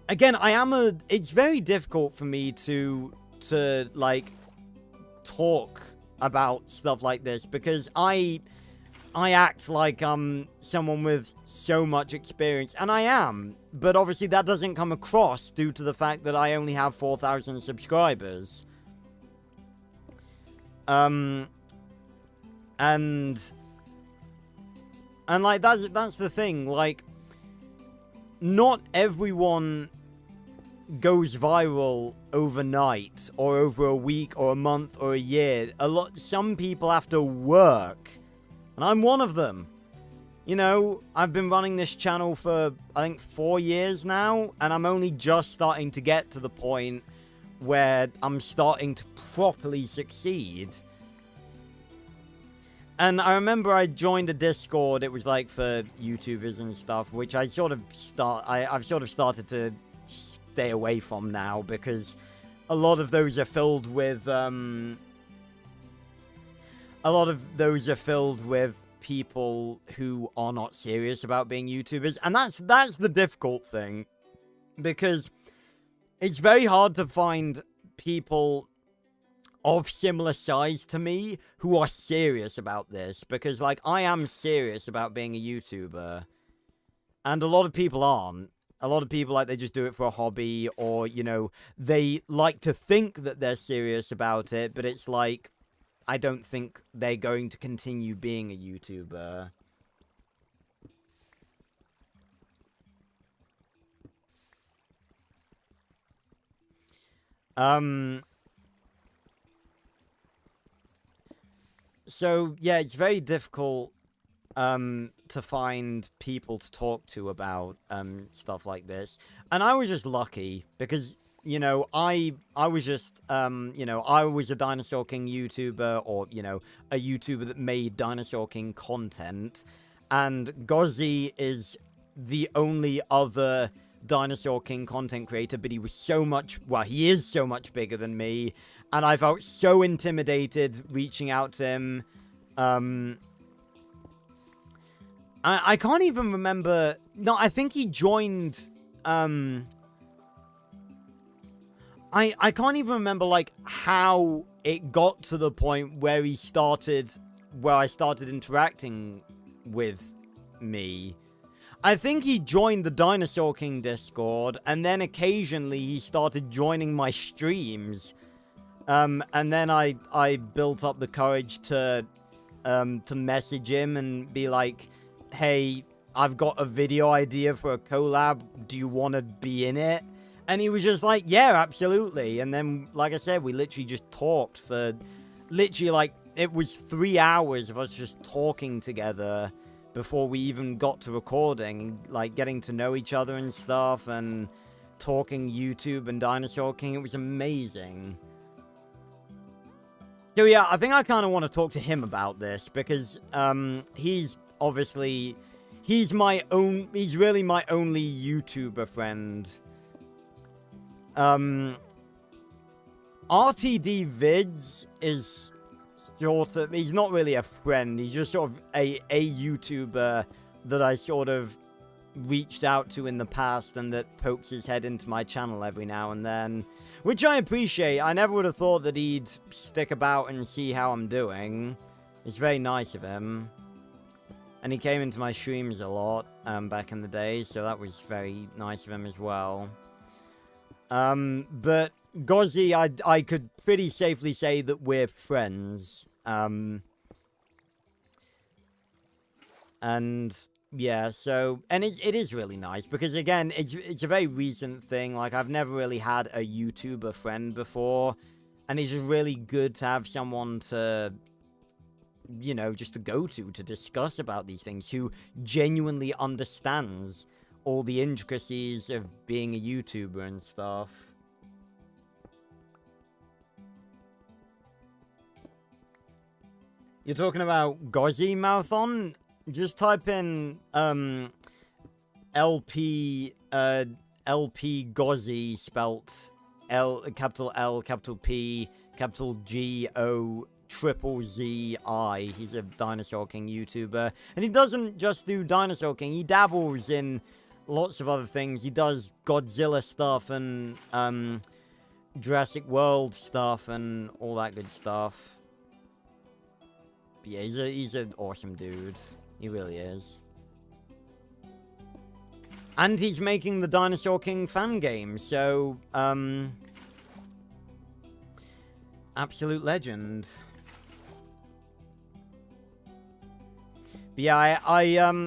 it's very difficult for me to like, talk about stuff like this, because I act like I'm someone with so much experience, and I am, but obviously that doesn't come across due to the fact that I only have 4,000 subscribers. And like, that's the thing, like, not everyone goes viral overnight, or over a week, or a month, or a year. Some people have to work, and I'm one of them. You know, I've been running this channel for, I think, 4 years now, and I'm only just starting to get to the point where I'm starting to properly succeed. And I remember I joined a Discord, it was like for YouTubers and stuff, which I've sort of started to stay away from now, because a lot of those are filled with people who are not serious about being YouTubers, and that's the difficult thing, because it's very hard to find people of similar size to me who are serious about this, because, like, I am serious about being a YouTuber, and a lot of people aren't. A lot of people, like, they just do it for a hobby, or, you know, they like to think that they're serious about it, but it's like, I don't think they're going to continue being a YouTuber. So yeah, it's very difficult to find people to talk to about stuff like this. And I was just lucky because, you know, I was just you know, I was a Dinosaur King YouTuber, or, you know, a YouTuber that made Dinosaur King content, and Gozzy is the only other Dinosaur King content creator, but he was so much, well, he is so much bigger than me, and I felt so intimidated reaching out to him. I can't even remember. No, I think he joined. I can't even remember like how it got to the point where he started, where I started interacting with me. I think he joined the Dinosaur King Discord, and then occasionally he started joining my streams. And then I built up the courage to message him and be like, hey, I've got a video idea for a collab, do you want to be in it? And he was just like, yeah, absolutely. And then, like I said, we literally just talked for literally, like, it was 3 hours of us just talking together before we even got to recording, like, getting to know each other and stuff, and talking YouTube and Dinosaur King. It was amazing. So yeah, I think I kind of want to talk to him about this, because he's obviously, he's really my only YouTuber friend. RTD Vids is sort of, he's not really a friend, he's just sort of a YouTuber that I sort of reached out to in the past, and that pokes his head into my channel every now and then, which I appreciate. I never would have thought that he'd stick about and see how I'm doing. It's very nice of him. And he came into my streams a lot back in the day, so that was very nice of him as well. But Gozzy, I could pretty safely say that we're friends. And yeah, so, and it is really nice, because again, it's a very recent thing. Like, I've never really had a YouTuber friend before, and it's just really good to have someone to, you know, just to go to discuss about these things, who genuinely understands all the intricacies of being a YouTuber and stuff. You're talking about Gozzy, Mouthon? Just type in LP Gozzy, spelt capital L, capital P, capital G-O, triple Z-I. He's a Dinosaur King YouTuber, and he doesn't just do Dinosaur King, he dabbles in lots of other things. He does Godzilla stuff and Jurassic World stuff and all that good stuff. But yeah, he's an awesome dude. He really is. And he's making the Dinosaur King fan game, so, absolute legend. But yeah, I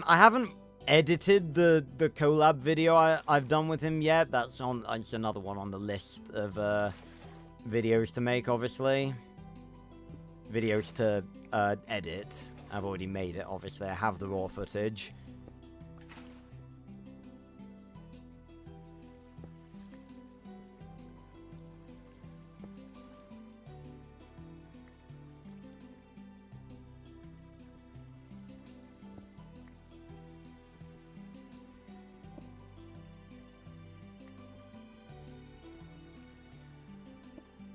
haven't edited the collab video I've done with him yet. It's another one on the list of, videos to make, obviously. Videos to, edit. I've already made it, obviously. I have the raw footage.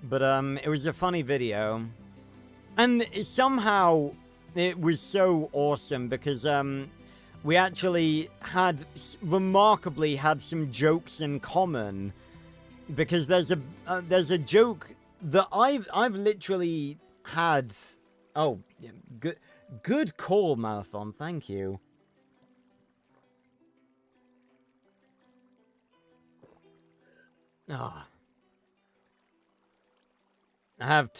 But, it was a funny video. And somehow it was so awesome, because, we actually remarkably had some jokes in common. Because there's a joke that I've literally had. Oh, good call, Marathon. Thank you. Ah. I have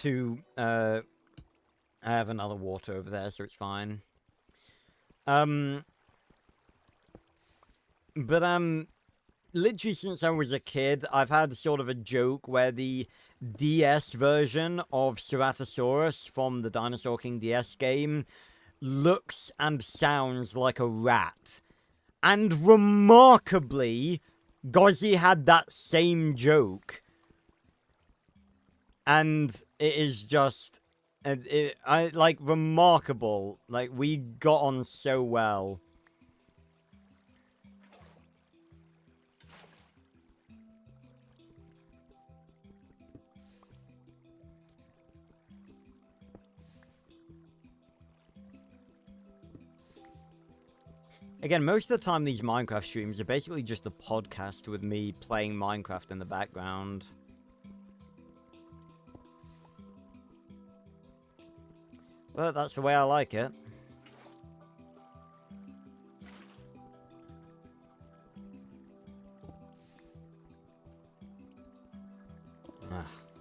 I have another water over there, so it's fine. But, literally since I was a kid, I've had sort of a joke where the DS version of Ceratosaurus from the Dinosaur King DS game looks and sounds like a rat. And remarkably, Gozzy had that same joke. And it is just, remarkable. Like, we got on so well. Again, most of the time these Minecraft streams are basically just a podcast with me playing Minecraft in the background. But that's the way I like it.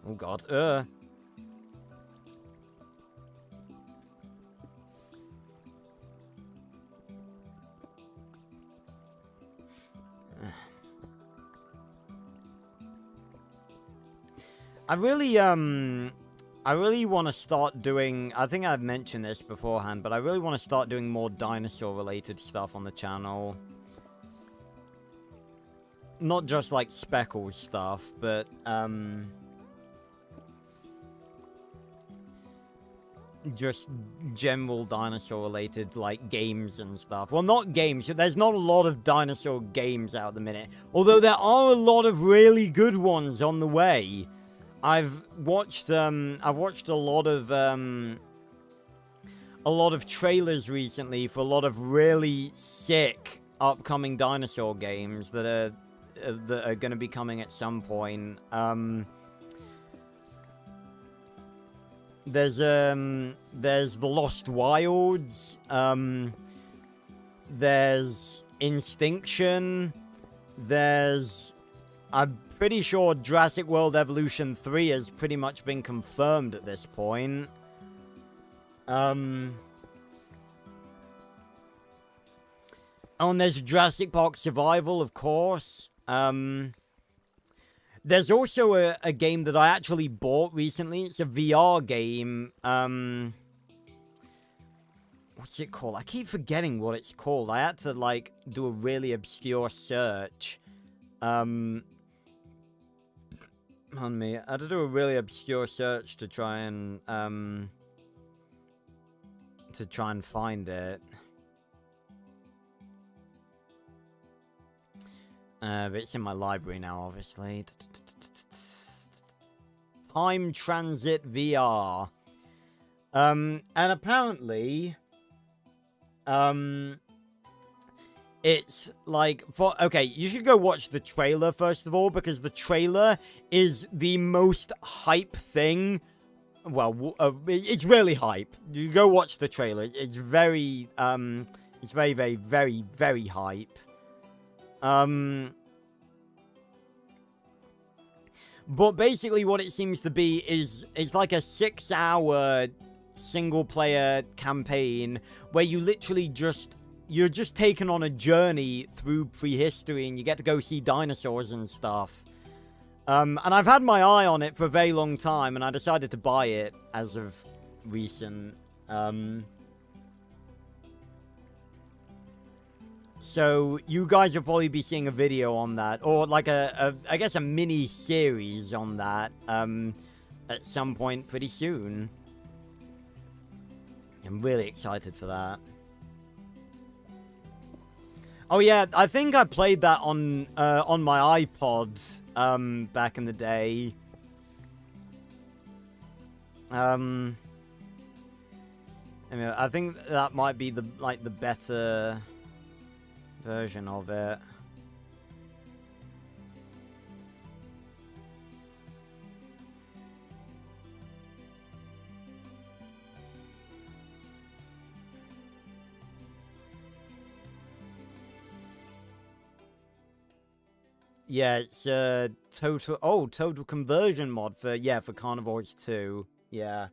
Oh god. I really want to start doing, I think I've mentioned this beforehand, but I really want to start doing more dinosaur-related stuff on the channel. Not just, like, Speckles stuff, but, just general dinosaur-related, like, games and stuff. Well, not games. There's not a lot of dinosaur games out at the minute. Although there are a lot of really good ones on the way. I've watched a lot of trailers recently for a lot of really sick upcoming dinosaur games that are going to be coming at some point. There's The Lost Wilds. There's Instinction. I'm pretty sure Jurassic World Evolution 3 has pretty much been confirmed at this point. Oh, and there's Jurassic Park Survival, of course. There's also a game that I actually bought recently. It's a VR game. What's it called? I keep forgetting what it's called. I had to, like, do a really obscure search. On me. I had to do a really obscure search to try and find it. But it's in my library now, obviously. Time Transit VR. And apparently, it's like, okay, you should go watch the trailer first of all, because the trailer is the most hype thing. Well, it's really hype. You go watch the trailer. It's very, very, very, very, very hype. But basically what it seems to be is like a 6-hour single-player campaign where you literally you're just taken on a journey through prehistory, and you get to go see dinosaurs and stuff. And I've had my eye on it for a very long time, and I decided to buy it as of recent. So you guys will probably be seeing a video on that, or like I guess a mini series on that, at some point pretty soon. I'm really excited for that. Oh yeah, I think I played that on my iPod, back in the day. I mean, I think that might be the better version of it. Yeah, it's total conversion mod for Carnivores 2. Yeah.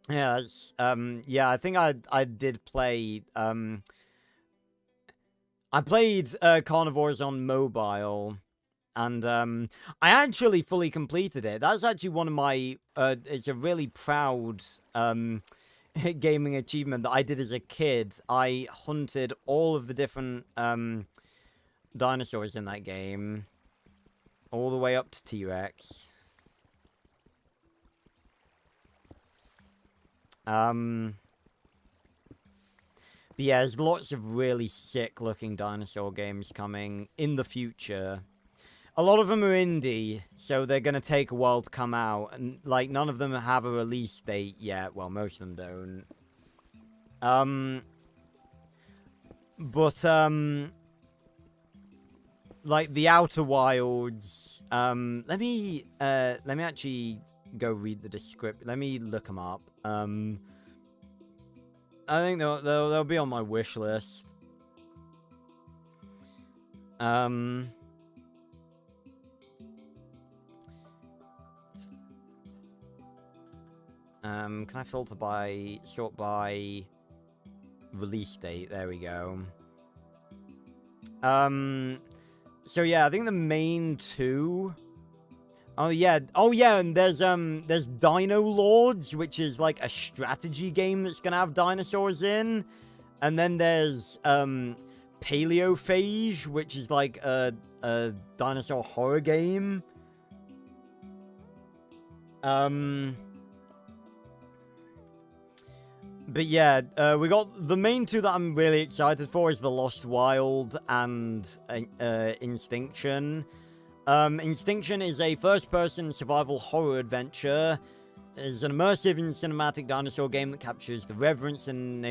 Yeah, it's, yeah, I think I did play, I played Carnivores on mobile, and I actually fully completed it. That's actually one of my, it's a really proud gaming achievement that I did as a kid. I hunted all of the different dinosaurs in that game, all the way up to T-Rex. But yeah, there's lots of really sick-looking dinosaur games coming in the future. A lot of them are indie, so they're gonna take a while to come out, and like none of them have a release date yet. Well, most of them don't. Like the Outer Wilds. Let me actually go read the description. Let me look them up. I think they'll be on my wish list. Can I filter by, sort by release date? There we go. So yeah, I think the main two. Oh yeah, and there's Dino Lords, which is like a strategy game that's gonna have dinosaurs in, and then there's Paleophage, which is like a dinosaur horror game. But yeah, we got the main two that I'm really excited for is The Lost Wild and Instinction. Instinction is a first-person survival horror adventure. It's an immersive and cinematic dinosaur game that captures the reverence and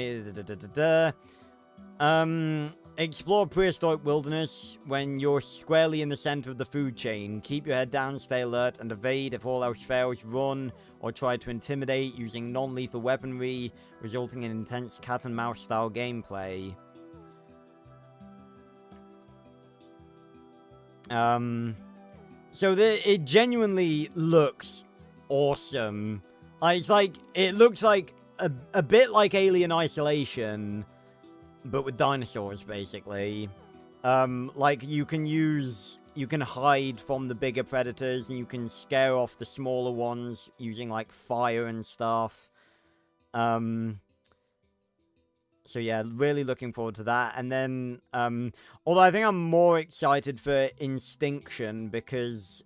explore prehistoric wilderness when you're squarely in the center of the food chain. Keep your head down, stay alert, and evade. If all else fails, run or try to intimidate using non-lethal weaponry, resulting in intense cat-and-mouse style gameplay. So it genuinely looks awesome. It's like, it looks like a bit like Alien Isolation, but with dinosaurs, basically. Like, you can hide from the bigger predators, and you can scare off the smaller ones using, like, fire and stuff. So yeah, really looking forward to that. And then, although I think I'm more excited for Instinction because,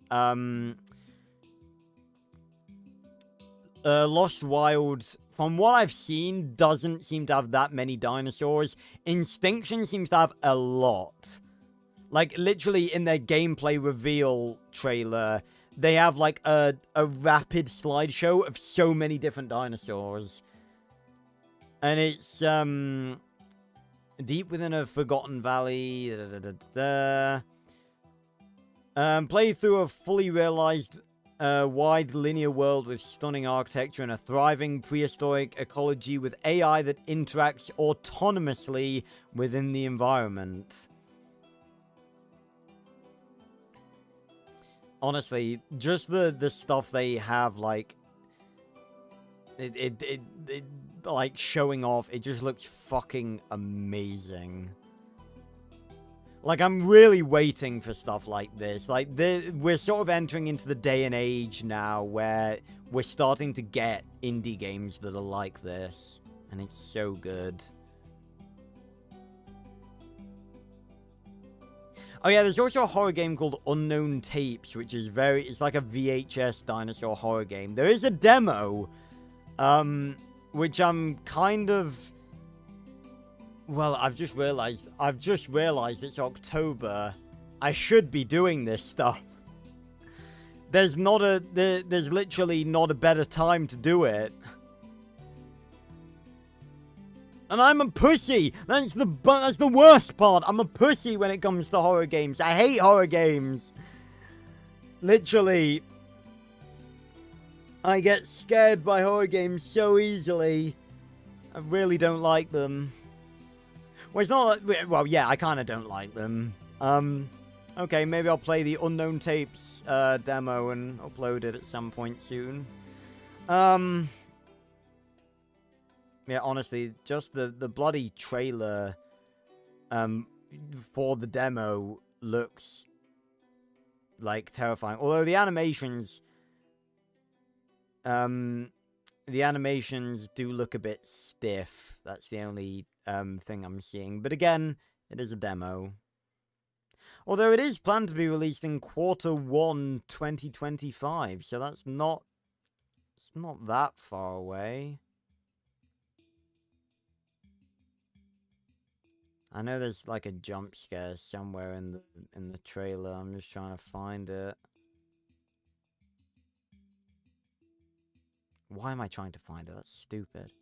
Lost Wilds, from what I've seen, doesn't seem to have that many dinosaurs. Instinction seems to have a lot. Like, literally in their gameplay reveal trailer, they have, like, a rapid slideshow of so many different dinosaurs. And it's, deep within a forgotten valley. Play through a fully realized, wide linear world with stunning architecture and a thriving prehistoric ecology with AI that interacts autonomously within the environment. Honestly, just the stuff they have, like, it like, showing off, it just looks fucking amazing. Like, I'm really waiting for stuff like this. Like, we're sort of entering into the day and age now where we're starting to get indie games that are like this. And it's so good. Oh yeah, there's also a horror game called Unknown Tapes, which is it's like a VHS dinosaur horror game. There is a demo, which I'm kind of... Well, I've just realized it's October. I should be doing this stuff. There's literally not a better time to do it. And I'm a pussy! That's the worst part! I'm a pussy when it comes to horror games. I hate horror games. Literally. I get scared by horror games so easily. I really don't like them. Well, it's not like... Well, yeah, I kind of don't like them. Okay, maybe I'll play the Unknown Tapes demo and upload it at some point soon. Yeah, honestly, just the bloody trailer for the demo looks like terrifying. Although the animations do look a bit stiff. That's the only thing I'm seeing. But again, it is a demo. Although it is planned to be released in Q1 2025, so it's not that far away. I know there's like a jump scare somewhere in the trailer. I'm just trying to find it. Why am I trying to find it? That's stupid.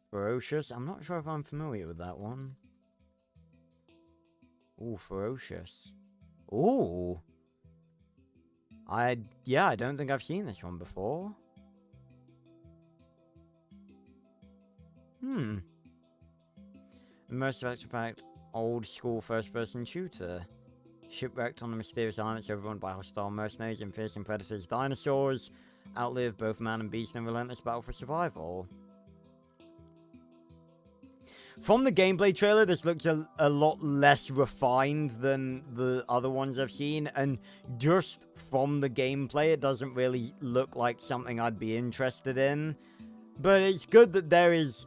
Ferocious? I'm not sure if I'm familiar with that one. Ooh, Ferocious. Ooh. Yeah, I don't think I've seen this one before. Immersive action-packed, old-school first-person shooter. Shipwrecked on a mysterious island that's overrun by hostile mercenaries and fearsome predators. Dinosaurs outlive both man and beast in a relentless battle for survival. From the gameplay trailer, this looks a lot less refined than the other ones I've seen, and just from the gameplay, it doesn't really look like something I'd be interested in. But it's good that there is,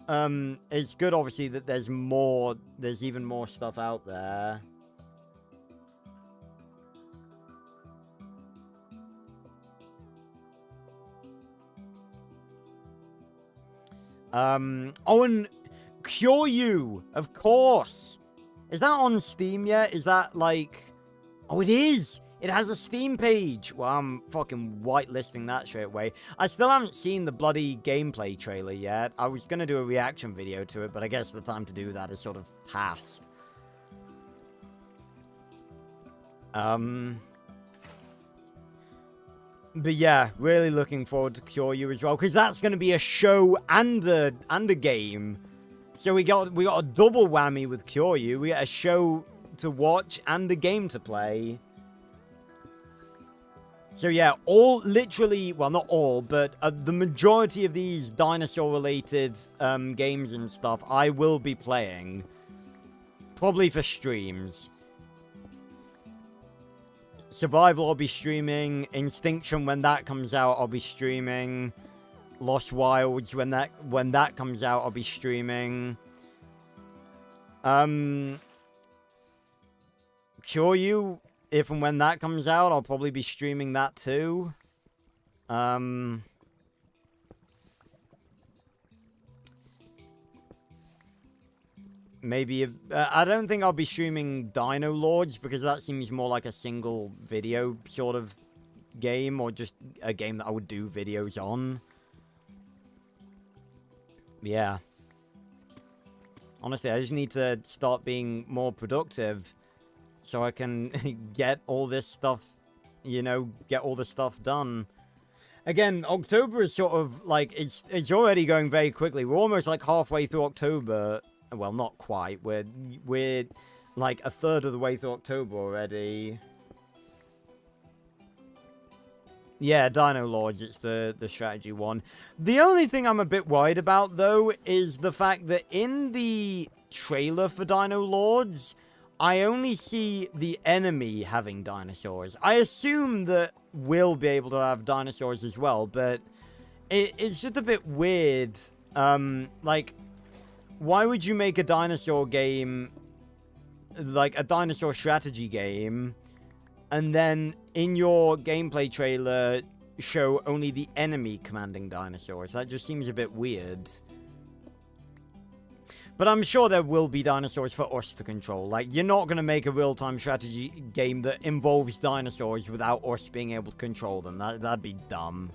it's good obviously that there's even more stuff out there. Oh, and Kyoryu, of course. Is that on Steam yet? Is that like... Oh, it is! It has a Steam page! Well, I'm fucking whitelisting that straight away. I still haven't seen the bloody gameplay trailer yet. I was gonna do a reaction video to it, but I guess the time to do that is sort of past. But yeah, really looking forward to Kyoryu as well, because that's going to be a show and a game. So we got a double whammy with Kyoryu. We got a show to watch and a game to play. So yeah, literally, well, not all, but the majority of these dinosaur-related games and stuff, I will be playing. Probably for streams. Survival, I'll be streaming. Instinction, when that comes out, I'll be streaming. Lost Wilds, when that comes out, I'll be streaming. Kyoryu, if and when that comes out, I'll probably be streaming that too. Maybe, I don't think I'll be streaming Dino Lords, because that seems more like a single video sort of game, or just a game that I would do videos on. Yeah. Honestly, I just need to start being more productive, so I can get all this stuff, you know, get all the stuff done. Again, October is sort of, like, it's already going very quickly. We're almost, like, halfway through October. Well, not quite. We're like a third of the way through October already. Yeah, Dino Lords, it's the strategy one. The only thing I'm a bit worried about, though, is the fact that in the trailer for Dino Lords, I only see the enemy having dinosaurs. I assume that we'll be able to have dinosaurs as well, but it's just a bit weird. Like... Why would you make a dinosaur game, like a dinosaur strategy game, and then in your gameplay trailer show only the enemy commanding dinosaurs? That just seems a bit weird. But I'm sure there will be dinosaurs for us to control. Like, you're not going to make a real-time strategy game that involves dinosaurs without us being able to control them. That'd be dumb.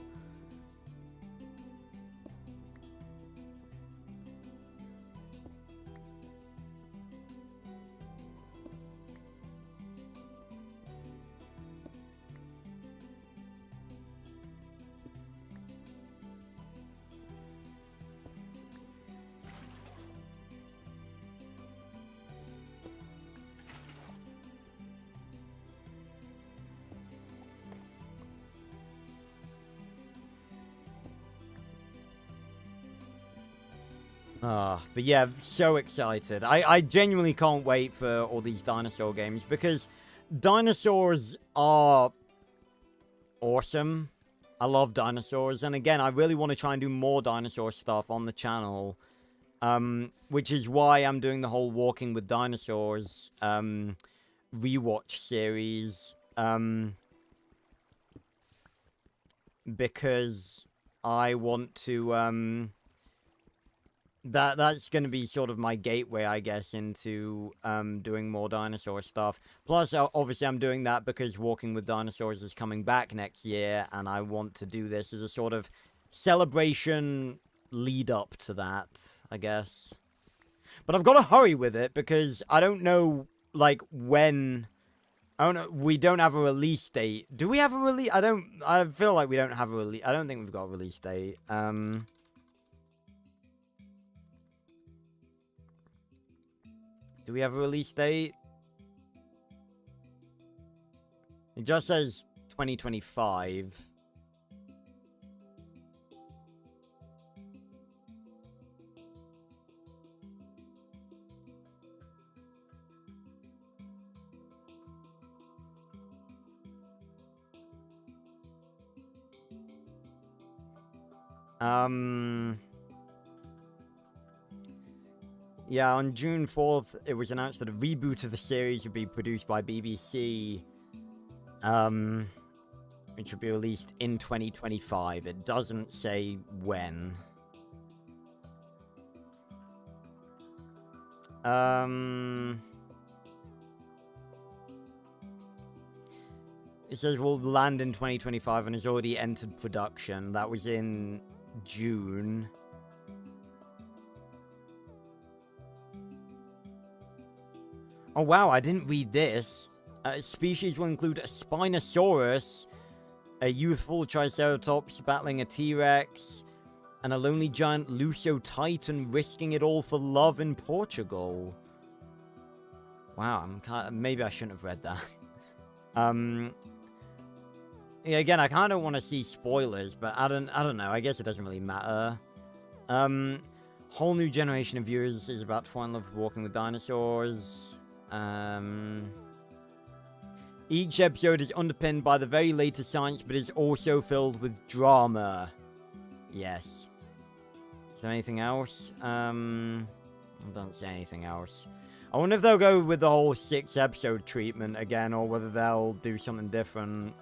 But yeah, so excited. I genuinely can't wait for all these dinosaur games because dinosaurs are awesome. I love dinosaurs. And again, I really want to try and do more dinosaur stuff on the channel. Which is why I'm doing the whole Walking with Dinosaurs rewatch series. Because I want to that's going to be sort of my gateway, I guess, into doing more dinosaur stuff. Plus, obviously, I'm doing that because Walking with Dinosaurs is coming back next year, and I want to do this as a sort of celebration lead up to that, I guess. But I've got to hurry with it because I don't know, like, when... I don't know, we don't have a release date. Do we have a release? I feel like we don't have a release. I don't think we've got a release date. Do we have a release date? It just says 2025. Yeah, on June 4th, it was announced that a reboot of the series would be produced by BBC, which will be released in 2025. It doesn't say when. It says will land in 2025 and has already entered production. That was in June. Oh wow, I didn't read this. Species will include a Spinosaurus, a youthful Triceratops battling a T-Rex, and a lonely giant Luso-Titan risking it all for love in Portugal. Wow, maybe I shouldn't have read that. Yeah, again, I kind of want to see spoilers, but I don't know. I guess it doesn't really matter. Whole new generation of viewers is about to fall in love with Walking with Dinosaurs. Each episode is underpinned by the very latest science, but is also filled with drama. Yes. Is there anything else? I don't say anything else. I wonder if they'll go with the whole 6-episode treatment again, or whether they'll do something different.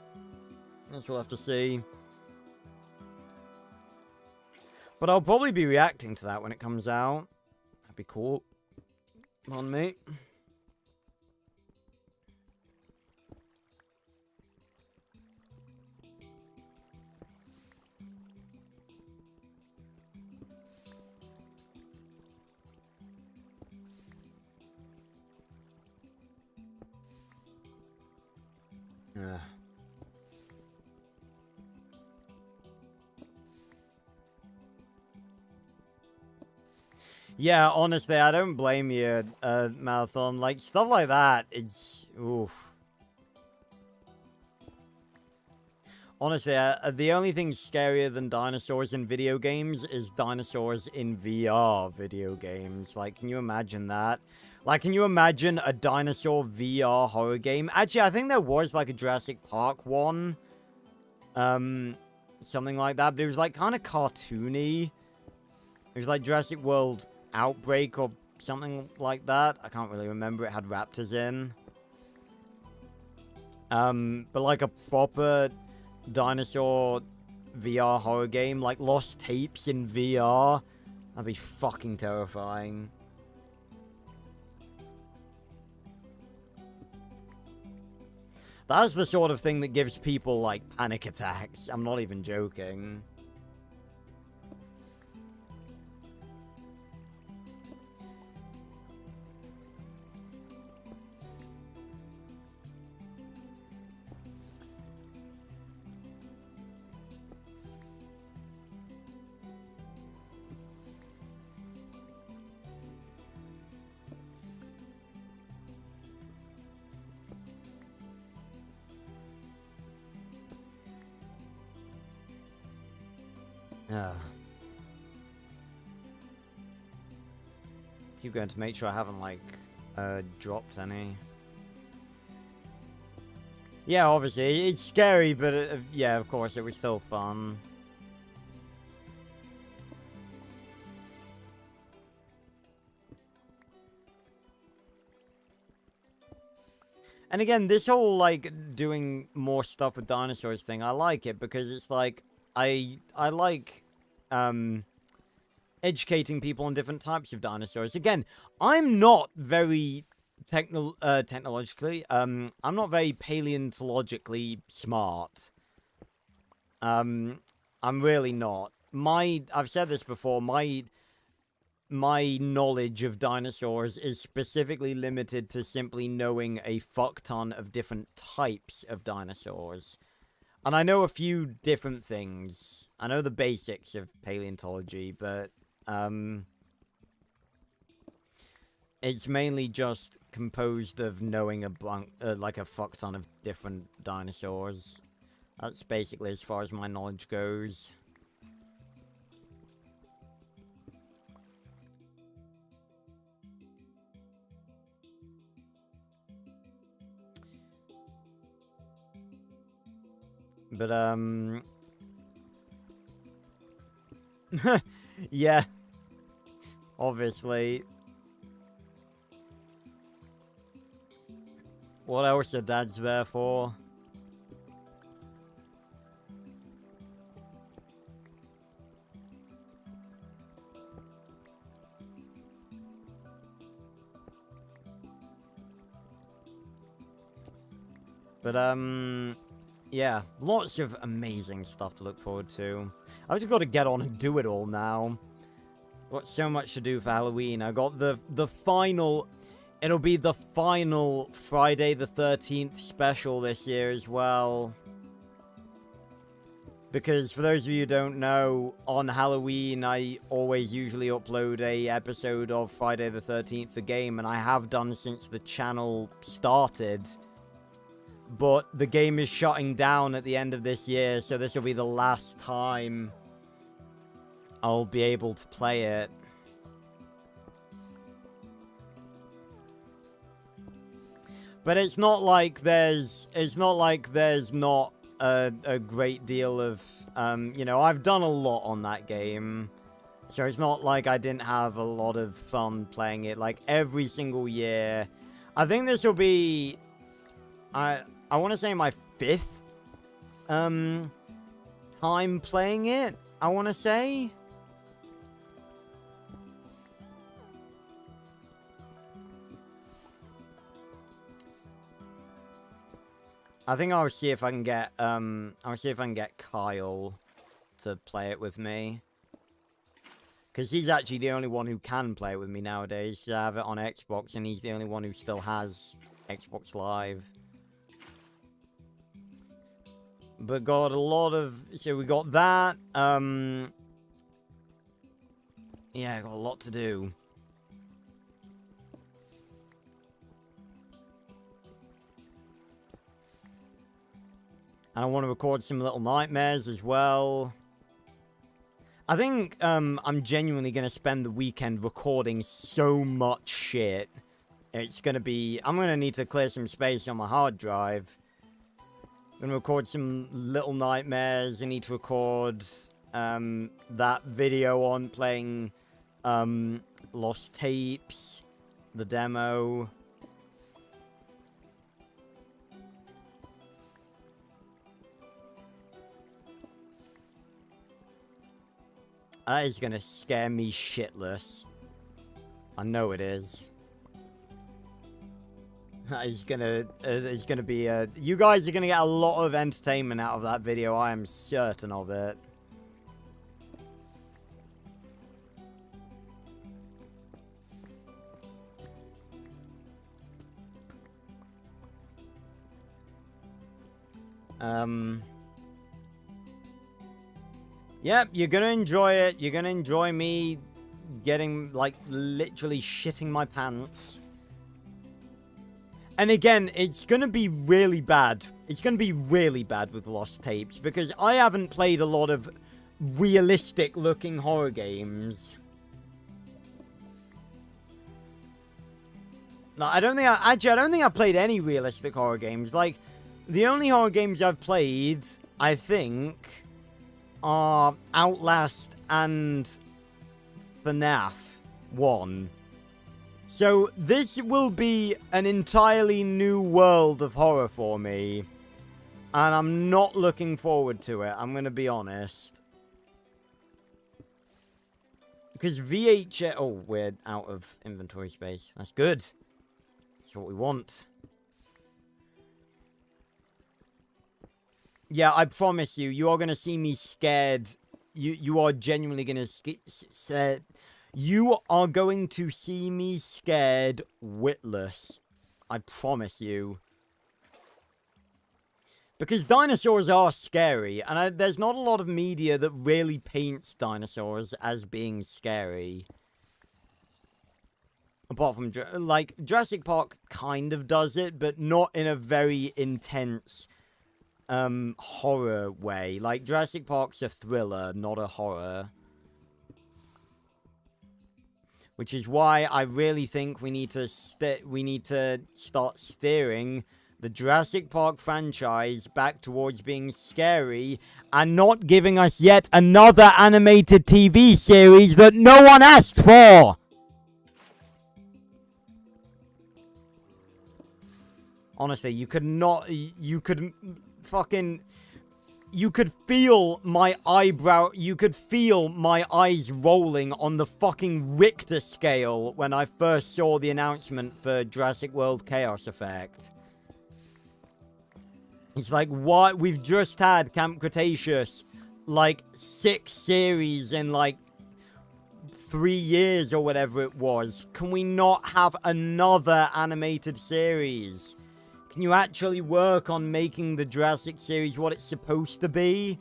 I guess we'll have to see. But I'll probably be reacting to that when it comes out. That'd be cool. Come on, mate. Yeah, honestly, I don't blame you, Marathon. Like, stuff like that, it's... oof. Honestly, the only thing scarier than dinosaurs in video games is dinosaurs in VR video games. Like, can you imagine that? Like, can you imagine a dinosaur VR horror game? Actually, I think there was, like, a Jurassic Park one. Something like that, but it was, like, kind of cartoony. It was, like, Jurassic World Outbreak or something like that. I can't really remember. It had raptors in. But, like, a proper dinosaur VR horror game, like Lost Tapes in VR. That'd be fucking terrifying. That's the sort of thing that gives people, like, panic attacks. I'm not even joking. Keep going to make sure I haven't, like, dropped any. Yeah, obviously, it's scary, but yeah, of course, it was still fun. And again, this whole, like, doing more stuff with dinosaurs thing, I like it because it's like, I like, educating people on different types of dinosaurs. Again, I'm not very technologically, I'm not very paleontologically smart. I'm really not. I've said this before, my knowledge of dinosaurs is specifically limited to simply knowing a fuck ton of different types of dinosaurs. And I know a few different things. I know the basics of paleontology, but, it's mainly just composed of knowing like a fuck ton of different dinosaurs. That's basically as far as my knowledge goes. But, yeah. Obviously. What else are dads there for? But, yeah, lots of amazing stuff to look forward to. I've just got to get on and do it all now. Got so much to do for Halloween. I got the final... It'll be the final Friday the 13th special this year as well. Because for those of you who don't know, on Halloween I always usually upload a episode of Friday the 13th the game, and I have done since the channel started. But the game is shutting down at the end of this year, so this will be the last time I'll be able to play it. But it's not like there's not a great deal of, you know, I've done a lot on that game. So it's not like I didn't have a lot of fun playing it, like, every single year. I think this will be, I want to say my 5th, time playing it, I want to say. I think I'll see if I can get, Kyle to play it with me. Because he's actually the only one who can play it with me nowadays. I have it on Xbox, and he's the only one who still has Xbox Live. But got a lot of... So we got that. Yeah, got a lot to do. And I want to record some Little Nightmares as well. I think I'm genuinely going to spend the weekend recording so much shit. It's going to be... I'm going to need to clear some space on my hard drive. I'm going to record some Little Nightmares. I need to record that video on playing Lost Tapes, the demo. That is going to scare me shitless. I know it is. That is gonna, it's gonna be you guys are gonna get a lot of entertainment out of that video, I am certain of it. Yep, you're gonna enjoy it. You're gonna enjoy me getting, like, literally shitting my pants. And again, it's gonna be really bad. It's gonna be really bad with Lost Tapes, because I haven't played a lot of realistic-looking horror games. No, I don't think I've played any realistic horror games. Like, the only horror games I've played, I think, are Outlast and FNAF 1. So, this will be an entirely new world of horror for me. And I'm not looking forward to it, I'm gonna be honest. Because VHS... Oh, we're out of inventory space. That's good. That's what we want. Yeah, I promise you, you are gonna see me scared. You are genuinely gonna you are going to see me scared witless. I promise you. Because dinosaurs are scary, and there's not a lot of media that really paints dinosaurs as being scary. Apart from, like, Jurassic Park kind of does it, but not in a very intense, horror way. Like, Jurassic Park's a thriller, not a horror. Which is why I really think we need to start steering the Jurassic Park franchise back towards being scary and not giving us yet another animated TV series that no one asked for. Honestly, you could feel my eyebrow, you could feel my eyes rolling on the fucking Richter scale when I first saw the announcement for Jurassic World Chaos Effect. It's like, what? We've just had Camp Cretaceous, like, 6 series in, like, 3 years or whatever it was. Can we not have another animated series? Can you actually work on making the Jurassic series what it's supposed to be?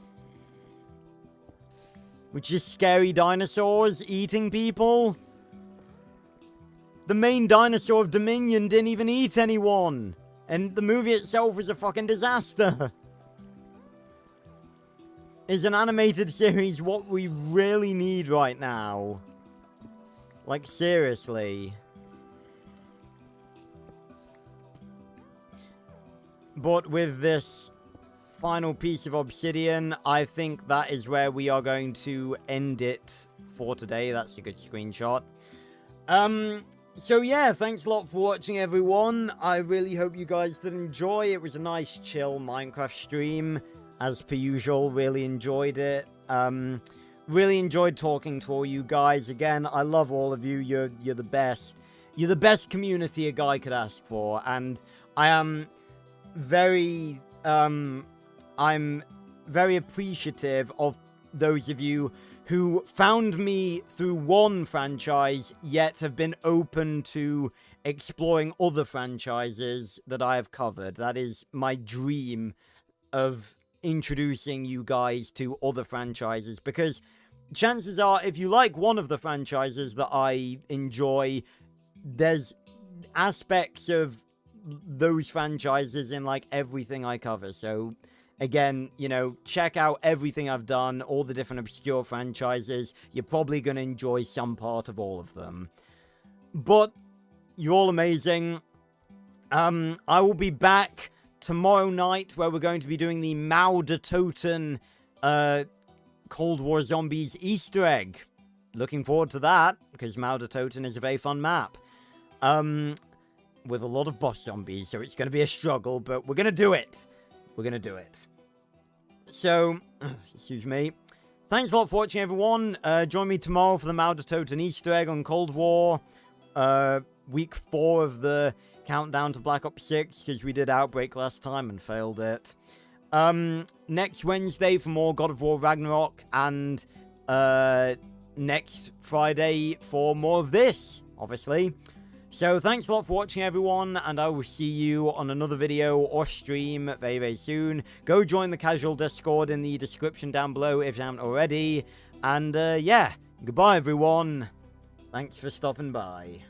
Which is scary dinosaurs eating people? The main dinosaur of Dominion didn't even eat anyone. And the movie itself was a fucking disaster. Is an animated series what we really need right now? Like, seriously. But with this final piece of obsidian, I think that is where we are going to end it for today. That's a good screenshot. So yeah, thanks a lot for watching, everyone. I really hope you guys did enjoy. It was a nice, chill Minecraft stream, as per usual. Really enjoyed it. Really enjoyed talking to all you guys. Again, I love all of you. You're the best. You're the best community a guy could ask for, and I am very I'm very appreciative of those of you who found me through one franchise, yet have been open to exploring other franchises that I have covered. That is my dream of introducing you guys to other franchises, because chances are, if you like one of the franchises that I enjoy, there's aspects of those franchises in, like, everything I cover. So again, you know, check out everything I've done, all the different obscure franchises. You're probably going to enjoy some part of all of them. But you're all amazing. I will be back tomorrow night, where we're going to be doing the Maudertoten Cold War Zombies Easter egg. Looking forward to that, because Maudertoten is a very fun map. With a lot of boss zombies, so it's going to be a struggle, but we're going to do it. We're going to do it. So, excuse me. Thanks a lot for watching, everyone. Join me tomorrow for the Maudertoten Easter egg on Cold War. Week 4 of the countdown to Black Ops 6, because we did Outbreak last time and failed it. Next Wednesday for more God of War Ragnarok, and next Friday for more of this, obviously. So, thanks a lot for watching, everyone, and I will see you on another video or stream very, very soon. Go join the casual Discord in the description down below if you haven't already. And, yeah, goodbye, everyone. Thanks for stopping by.